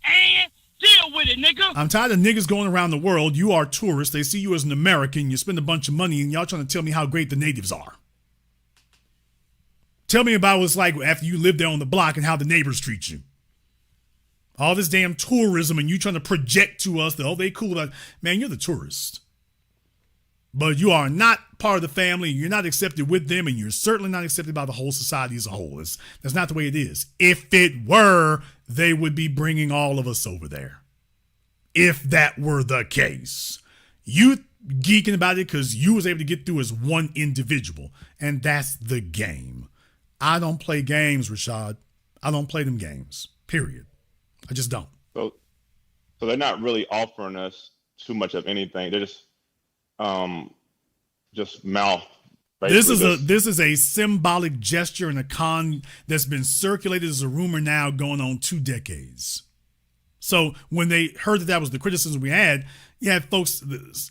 And deal with it, nigga. I'm tired of niggas going around the world. You are tourists. They see you as an American. You spend a bunch of money, and y'all trying to tell me how great the natives are. Tell me about what it's like after you live there on the block and how the neighbors treat you. All this damn tourism, and you trying to project to us that, oh, they cool. Man, you're the tourist. But you are not part of the family, and you're not accepted with them, and you're certainly not accepted by the whole society as a whole. That's not the way it is. If it were, they would be bringing all of us over there. If that were the case. You geeking about it because you was able to get through as one individual, and that's the game. I don't play games, Rashad. I don't play them games, period. I just don't. So they're not really offering us too much of anything. They're just mouth. This is a symbolic gesture and a con that's been circulated as a rumor now going on 2 decades. So when they heard that was the criticism we had, you had folks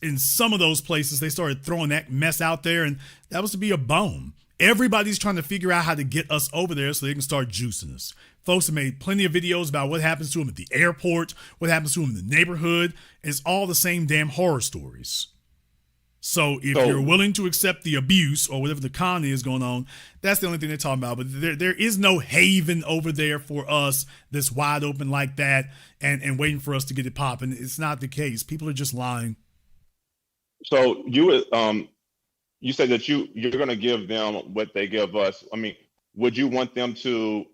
in some of those places, they started throwing that mess out there, and that was to be a bone. Everybody's trying to figure out how to get us over there so they can start juicing us. Folks have made plenty of videos about what happens to them at the airport, what happens to them in the neighborhood. It's all the same damn horror stories. So if you're willing to accept the abuse or whatever the con is going on, that's the only thing they're talking about. But there is no haven over there for us that's wide open like that and waiting for us to get it popping. It's not the case. People are just lying. So you said that you're going to give them what they give us. I mean, would you want them to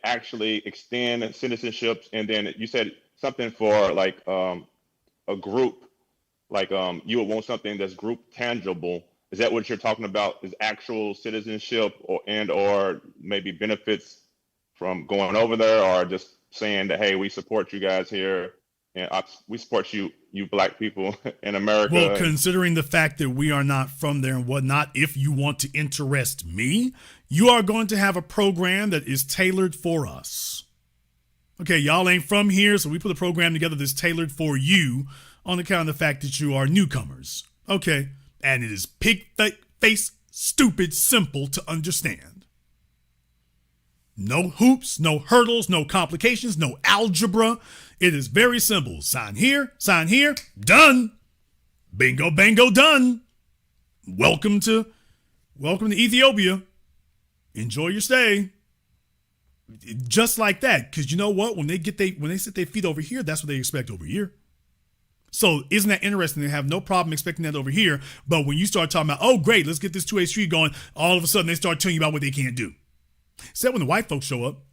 actually extend citizenships? And then you said something for like a group. Like you would want something that's group tangible. Is that what you're talking about? Is actual citizenship or maybe benefits from going over there, or just saying that, hey, we support you guys here and we support you black people in America? Well, considering the fact that we are not from there and whatnot, if you want to interest me, you are going to have a program that is tailored for us. Okay, y'all ain't from here, so we put a program together that's tailored for you on account of the fact that you are newcomers. Okay, and it is pig-face, stupid, simple to understand. No hoops, no hurdles, no complications, no algebra. It is very simple. Sign here, done. Bingo, bango, done. Welcome to Ethiopia. Enjoy your stay. Just like that, because you know what? When they sit their feet over here, that's what they expect over here. So isn't that interesting? They have no problem expecting that over here. But when you start talking about, oh, great, let's get this 2A street going, all of a sudden they start telling you about what they can't do. Except when the white folks show up.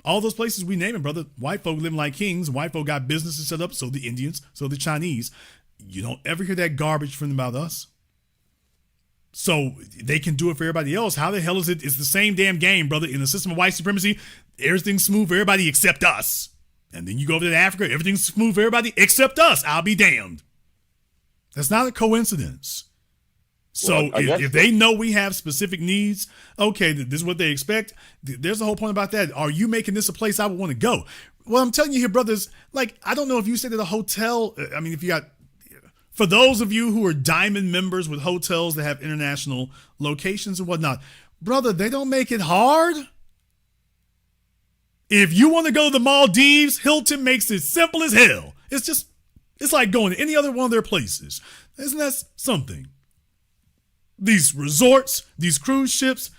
All those places we name it, brother, white folk living like kings. White folk got businesses set up, so the Indians, so the Chinese. You don't ever hear that garbage from them about us. So they can do it for everybody else. How the hell is it? It's the same damn game, brother. In the system of white supremacy, everything's smooth for everybody except us. And then you go over to Africa, everything's smooth for everybody except us. I'll be damned. That's not a coincidence. So if they know we have specific needs, okay, this is what they expect. There's a whole point about that. Are you making this a place I would want to go? Well, I'm telling you here, brothers, like, I don't know if you stayed at a hotel. I mean, if you got, for those of you who are diamond members with hotels that have international locations and whatnot, brother, they don't make it hard. If you want to go to the Maldives, Hilton makes it simple as hell. It's like going to any other one of their places. Isn't that something? These resorts, these cruise ships,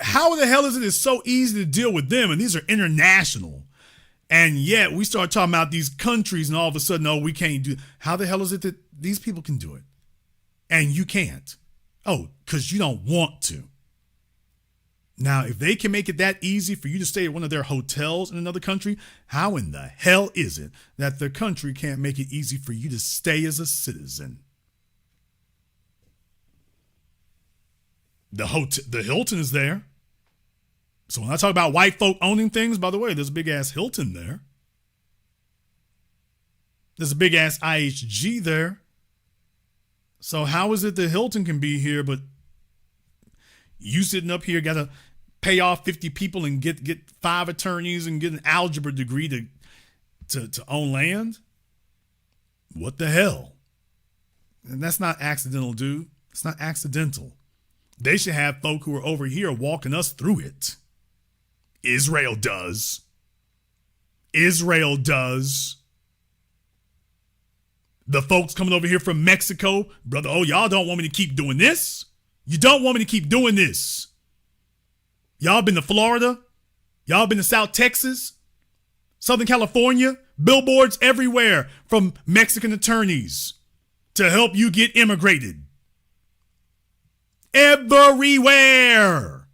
how the hell is it so easy to deal with them? And these are international. And yet we start talking about these countries and all of a sudden, oh, we can't do it. How the hell is it that these people can do it and you can't? Oh, because you don't want to. Now, if they can make it that easy for you to stay at one of their hotels in another country, how in the hell is it that the country can't make it easy for you to stay as a citizen? The Hilton is there. So when I talk about white folk owning things, by the way, there's a big ass Hilton there. There's a big ass IHG there. So how is it the Hilton can be here, but you sitting up here got to pay off 50 people and get 5 attorneys and get an algebra degree to own land? What the hell? And that's not accidental, dude. It's not accidental. They should have folk who are over here walking us through it. Israel does. Israel does. The folks coming over here from Mexico, brother, oh, y'all don't want me to keep doing this? You don't want me to keep doing this. Y'all been to Florida? Y'all been to South Texas? Southern California? Billboards everywhere from Mexican attorneys to help you get immigrated. Everywhere.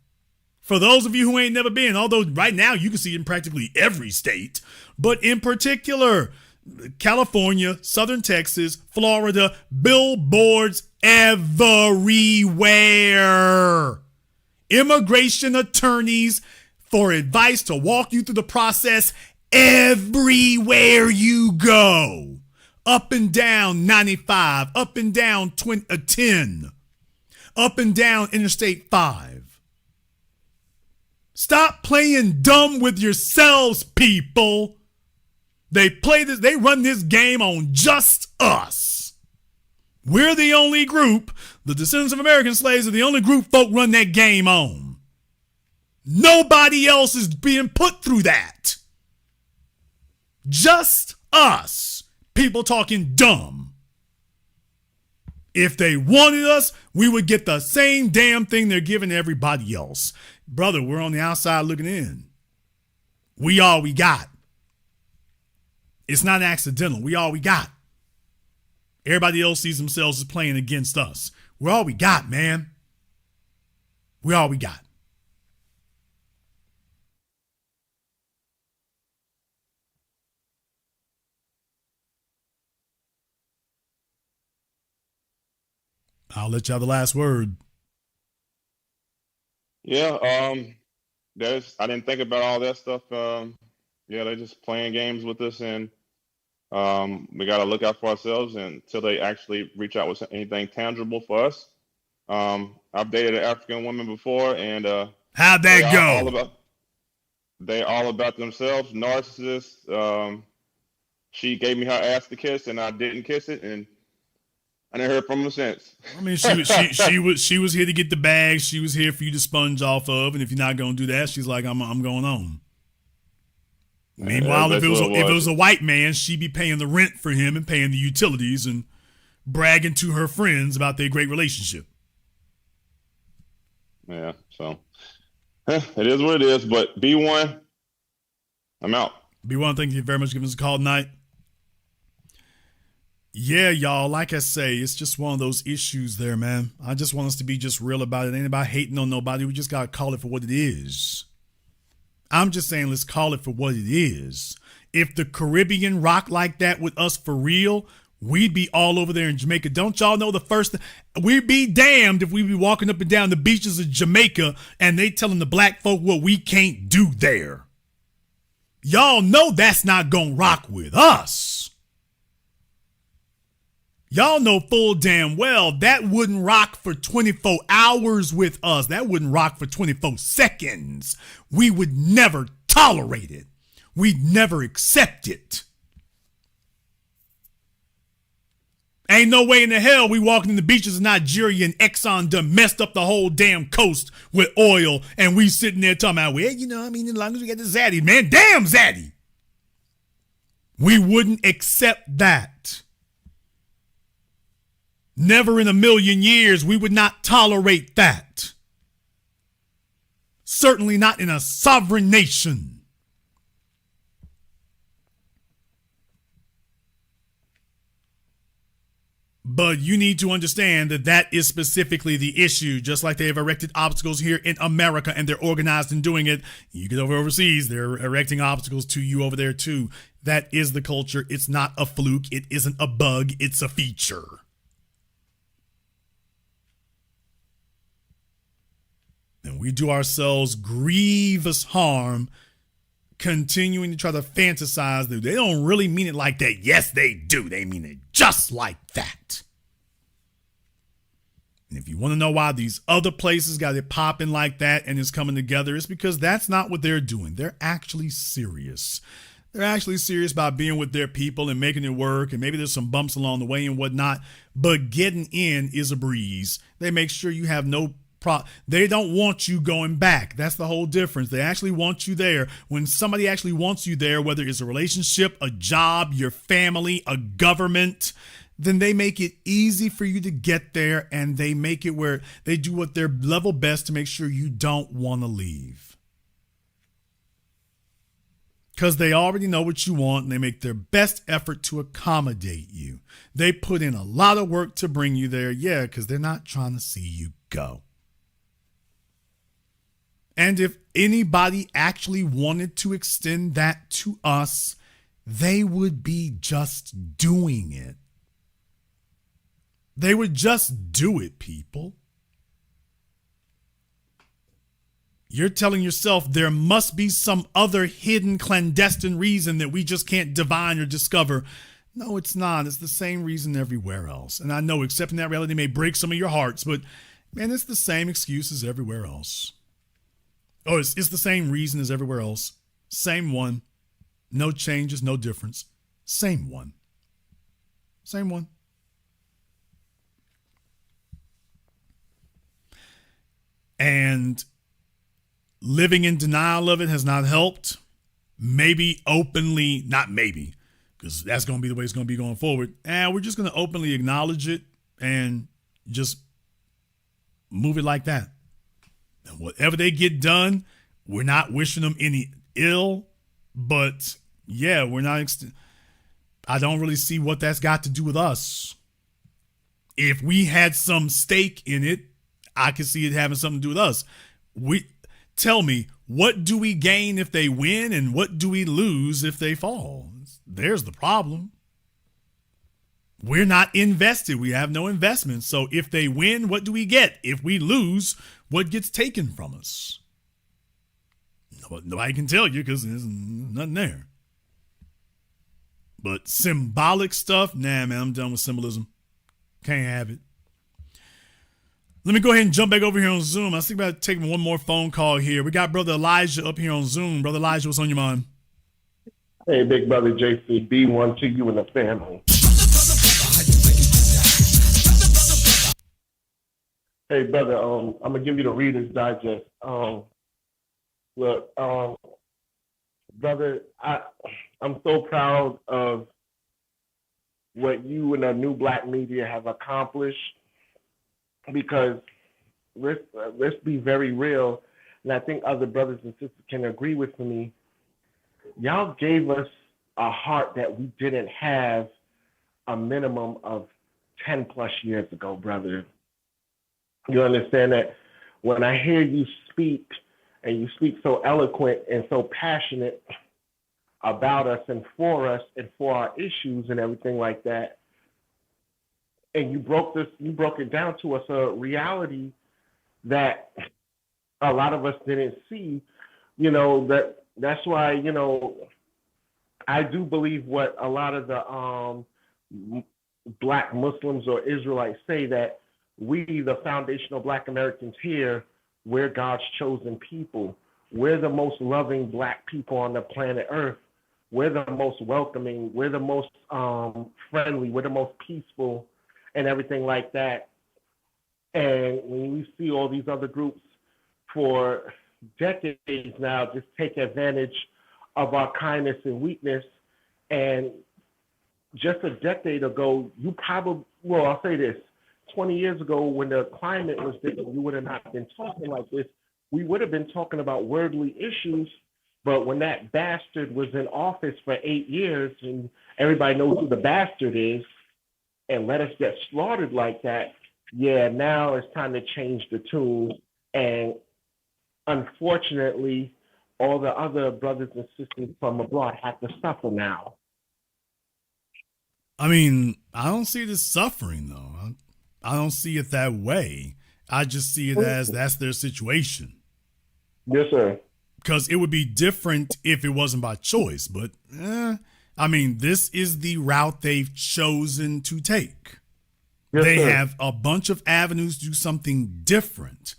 For those of you who ain't never been, although right now you can see it in practically every state, but in particular, California, Southern Texas, Florida, billboards everywhere. Immigration attorneys for advice to walk you through the process Everywhere you go, up and down 95, up and down 10, up and down Interstate 5. Stop playing dumb with yourselves, people. They run this game on just us. We're the only group, the descendants of American slaves are the only group folk run that game on. Nobody else is being put through that. Just us. People talking dumb. If they wanted us, we would get the same damn thing they're giving everybody else. Brother, we're on the outside looking in. We all we got. It's not accidental. We all we got. Everybody else sees themselves as playing against us. We're all we got, man. We're all we got. I'll let you have the last word. Yeah, I didn't think about all that stuff. Yeah, they're just playing games with us, and we got to look out for ourselves until they actually reach out with anything tangible for us. I've dated an African woman before, and how'd that go? They all about themselves, narcissists. She gave me her ass to kiss, and I didn't kiss it, and I never heard from her since. I mean, she was here to get the bag. She was here for you to sponge off of, and if you're not gonna do that, she's like, I'm going on. Meanwhile, if it was a white man, she'd be paying the rent for him and paying the utilities and bragging to her friends about their great relationship. Yeah, so it is what it is. But B1, I'm out. B1, thank you very much for giving us a call tonight. Yeah, y'all, like I say, it's just one of those issues there, man. I just want us to be just real about it. Ain't about hating on nobody. We just got to call it for what it is. I'm just saying, let's call it for what it is. If the Caribbean rocked like that with us for real, we'd be all over there in Jamaica. Don't y'all know we'd be damned if we be walking up and down the beaches of Jamaica and they telling the black folk what we can't do there. Y'all know that's not gonna rock with us. Y'all know full damn well that wouldn't rock for 24 hours with us. That wouldn't rock for 24 seconds. We would never tolerate it. We'd never accept it. Ain't no way in the hell we walking in the beaches of Nigeria and Exxon done messed up the whole damn coast with oil and we sitting there talking about, well, as long as we got the Zaddy, man, damn Zaddy. We wouldn't accept that. Never in a million years, we would not tolerate that. Certainly not in a sovereign nation. But you need to understand that is specifically the issue. Just like they have erected obstacles here in America and they're organized in doing it. You get over overseas, they're erecting obstacles to you over there too. That is the culture. It's not a fluke. It isn't a bug. It's a feature. And we do ourselves grievous harm continuing to try to fantasize that they don't really mean it like that. Yes, they do. They mean it just like that. And if you want to know why these other places got it popping like that and it's coming together, it's because that's not what they're doing. They're actually serious. They're actually serious about being with their people and making it work. And maybe there's some bumps along the way and whatnot. But getting in is a breeze. They make sure you have no they don't want you going back. That's the whole difference. They actually want you there. When somebody actually wants you there, whether it's a relationship, a job, your family, a government, then they make it easy for you to get there, and they make it where they do what their level best to make sure you don't want to leave. Because they already know what you want, and they make their best effort to accommodate you. They put in a lot of work to bring you there, yeah, because they're not trying to see you go. And if anybody actually wanted to extend that to us, they would be just doing it. They would just do it, people. You're telling yourself there must be some other hidden clandestine reason that we just can't divine or discover. No, it's not. It's the same reason everywhere else. And I know accepting that reality may break some of your hearts, but man, it's the same excuse as everywhere else. Oh, it's the same reason as everywhere else. Same one. No changes, no difference. Same one. Same one. And living in denial of it has not helped. Maybe openly, not maybe, because that's going to be the way it's going to be going forward. And we're just going to openly acknowledge it and just move it like that. And whatever they get done, we're not wishing them any ill, but yeah, we're not. I don't really see what that's got to do with us. If we had some stake in it, I could see it having something to do with us. Tell me, what do we gain if they win and what do we lose if they fall? There's the problem. We're not invested. We have no investment. So if they win, what do we get? If we lose, what gets taken from us? Nobody can tell you because there's nothing there. But symbolic stuff, nah, man, I'm done with symbolism. Can't have it. Let me go ahead and jump back over here on Zoom. I think about taking one more phone call here. We got Brother Elijah up here on Zoom. Brother Elijah, what's on your mind? Hey, big brother JCB, one to you and the family. Hey, brother, I'm gonna give you the Reader's Digest. Look, brother, I'm so proud of what you and the new black media have accomplished, because let's be very real, and I think other brothers and sisters can agree with me. Y'all gave us a heart that we didn't have a minimum of 10 plus years ago, brother. You understand that when I hear you speak, and you speak so eloquent and so passionate about us and for our issues and everything like that, and you broke it down to us, a reality that a lot of us didn't see. That's why, I do believe what a lot of the black Muslims or Israelites say, that we, the foundational black Americans here, we're God's chosen people. We're the most loving black people on the planet Earth. We're the most welcoming. We're the most friendly. We're the most peaceful and everything like that. And when we see all these other groups for decades now just take advantage of our kindness and weakness, and just a decade ago, I'll say this, 20 years ago when the climate was different, we would have not been talking like this. We would have been talking about worldly issues, but when that bastard was in office for 8 years, and everybody knows who the bastard is, and let us get slaughtered like that, yeah, now it's time to change the tune. And unfortunately, all the other brothers and sisters from abroad have to suffer now. I mean, I don't see this suffering, though. I don't see it that way. I just see it as that's their situation. Yes, sir. Because it would be different if it wasn't by choice. But, I mean, this is the route they've chosen to take. Yes, they sir. have a bunch of avenues to do something different.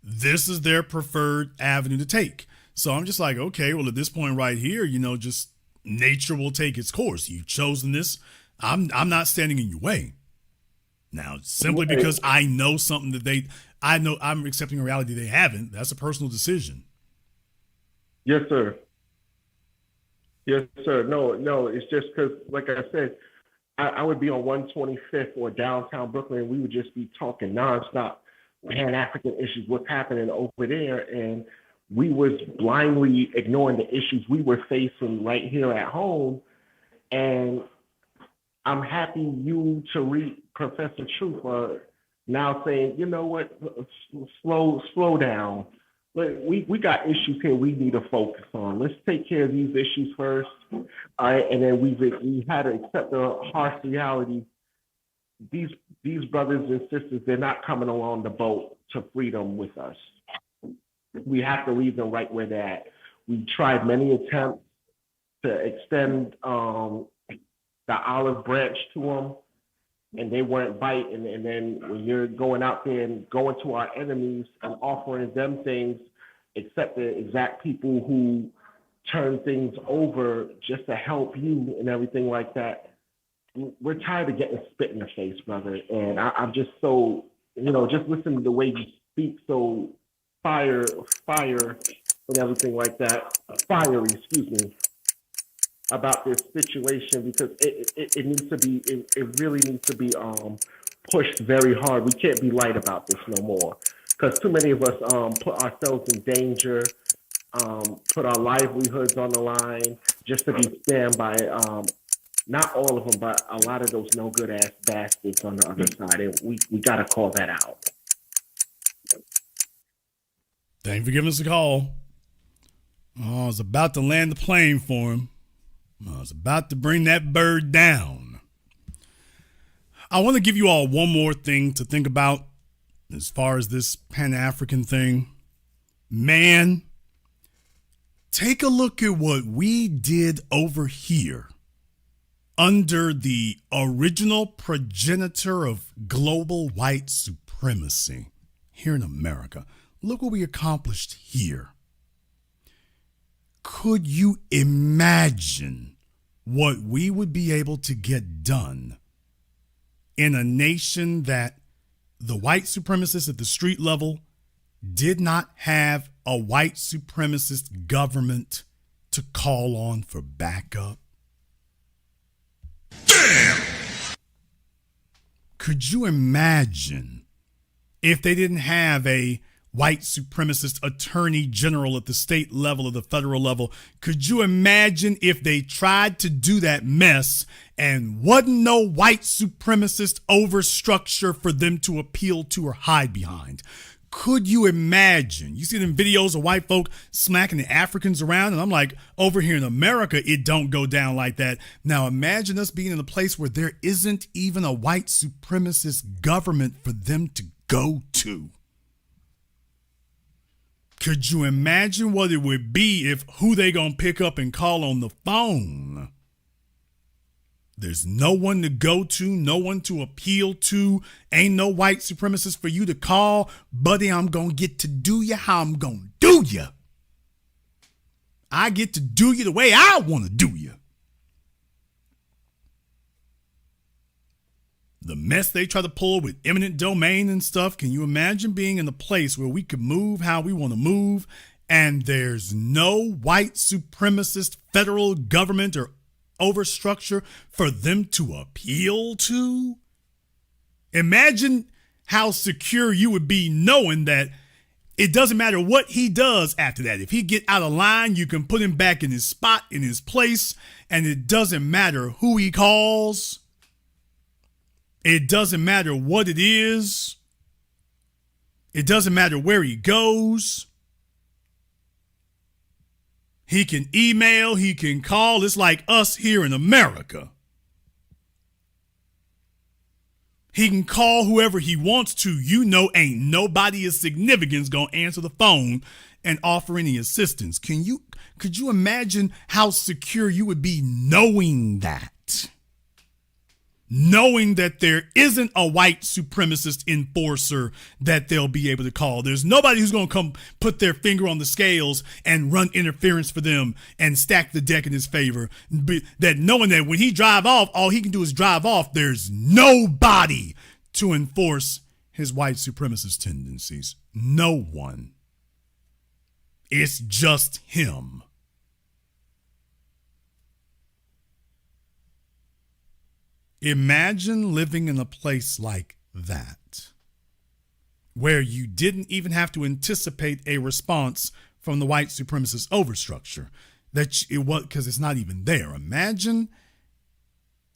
This is their preferred avenue to take. So I'm just like, okay, well, at this point right here, just nature will take its course. You've chosen this. I'm not standing in your way. Now, simply because I know something that I know I'm accepting a reality they haven't, that's a personal decision. Yes, sir. Yes, sir. No, it's just because, like I said, I would be on 125th or downtown Brooklyn, and we would just be talking nonstop Pan-African issues, what's happening over there, and we was blindly ignoring the issues we were facing right here at home. And I'm happy you, Tariq, Professor Truth, are now saying, you know what, slow down. We got issues here we need to focus on. Let's take care of these issues first. All right, and then we had to accept the harsh reality. These brothers and sisters, they're not coming along the boat to freedom with us. We have to leave them right where they're at. We tried many attempts to extend the olive branch to them, and they weren't biting. And then when you're going out there and going to our enemies and offering them things, except the exact people who turn things over just to help you and everything like that, we're tired of getting spit in the face, brother. And I'm just so, just listen to the way you speak, so fire, and everything like that, fiery, excuse me, about this situation, because it needs to be, it really needs to be pushed very hard. We can't be light about this no more, because too many of us put ourselves in danger, put our livelihoods on the line just to be spammed by not all of them, but a lot of those no good ass bastards on the other side, and we got to call that out. Thank you for giving us a call. Oh, I was about to land the plane for him. I was about to bring that bird down. I want to give you all one more thing to think about as far as this Pan-African thing. Man, take a look at what we did over here under the original progenitor of global white supremacy here in America. Look what we accomplished here. Could you imagine what we would be able to get done in a nation that the white supremacists at the street level did not have a white supremacist government to call on for backup? Damn! Could you imagine if they didn't have a white supremacist attorney general at the state level or the federal level? Could you imagine if they tried to do that mess and wasn't no white supremacist overstructure for them to appeal to or hide behind? Could you imagine? You see them videos of white folk smacking the Africans around, and I'm like, over here in America, it don't go down like that. Now imagine us being in a place where there isn't even a white supremacist government for them to go to. Could you imagine what it would be if who they gonna pick up and call on the phone? There's no one to go to, no one to appeal to, ain't no white supremacist for you to call. Buddy, I'm gonna get to do you how I'm gonna do you. I get to do you the way I wanna do you. The mess they try to pull with eminent domain and stuff. Can you imagine being in a place where we could move how we want to move and there's no white supremacist federal government or overstructure for them to appeal to? Imagine how secure you would be knowing that it doesn't matter what he does after that. If he get out of line, you can put him back in his spot, in his place, and it doesn't matter who he calls. It doesn't matter what it is. It doesn't matter where he goes. He can email, he can call. It's like us here in America. He can call whoever he wants to. You know, ain't nobody of significance gonna answer the phone and offer any assistance. Could you imagine how secure you would be knowing that? Knowing that there isn't a white supremacist enforcer that they'll be able to call. There's nobody who's going to come put their finger on the scales and run interference for them and stack the deck in his favor. That knowing that when he drive off, all he can do is drive off. There's nobody to enforce his white supremacist tendencies. No one. It's just him. Imagine living in a place like that, where you didn't even have to anticipate a response from the white supremacist overstructure. Because it's not even there. Imagine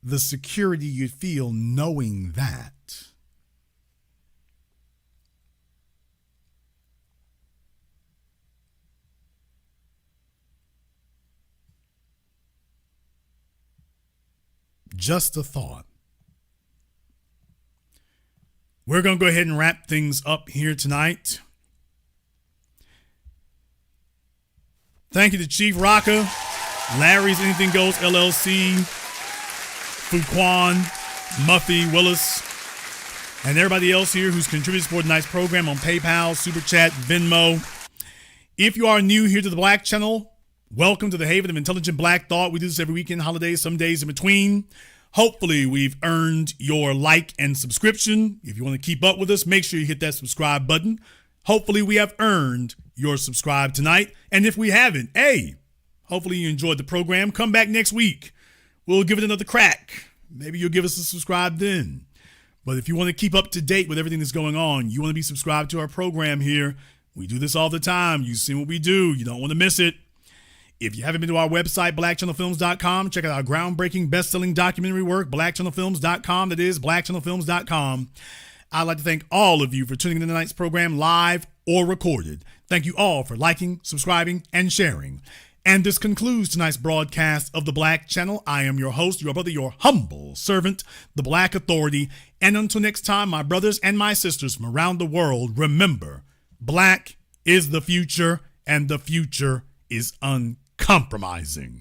the security you'd feel knowing that. Just a thought. We're going to go ahead and wrap things up here tonight. Thank you to Chief Rocka, Larry's Anything Goes LLC, Fuquan, Muffy, Willis, and everybody else here who's contributed to tonight's program on PayPal, Super Chat, Venmo. If you are new here to the Black Channel, welcome to the haven of intelligent Black thought. We do this every weekend, holidays, some days in between. Hopefully, we've earned your like and subscription. If you want to keep up with us, make sure you hit that subscribe button. Hopefully, we have earned your subscribe tonight. And if we haven't, hey, hopefully you enjoyed the program. Come back next week. We'll give it another crack. Maybe you'll give us a subscribe then. But if you want to keep up to date with everything that's going on, you want to be subscribed to our program here. We do this all the time. You've seen what we do. You don't want to miss it. If you haven't been to our website, blackchannelfilms.com, check out our groundbreaking, best-selling documentary work, blackchannelfilms.com. That is blackchannelfilms.com. I'd like to thank all of you for tuning in to tonight's program, live or recorded. Thank you all for liking, subscribing, and sharing. And this concludes tonight's broadcast of the Black Channel. I am your host, your brother, your humble servant, the Black Authority. And until next time, my brothers and my sisters from around the world, remember, Black is the future, and the future is uncompromising.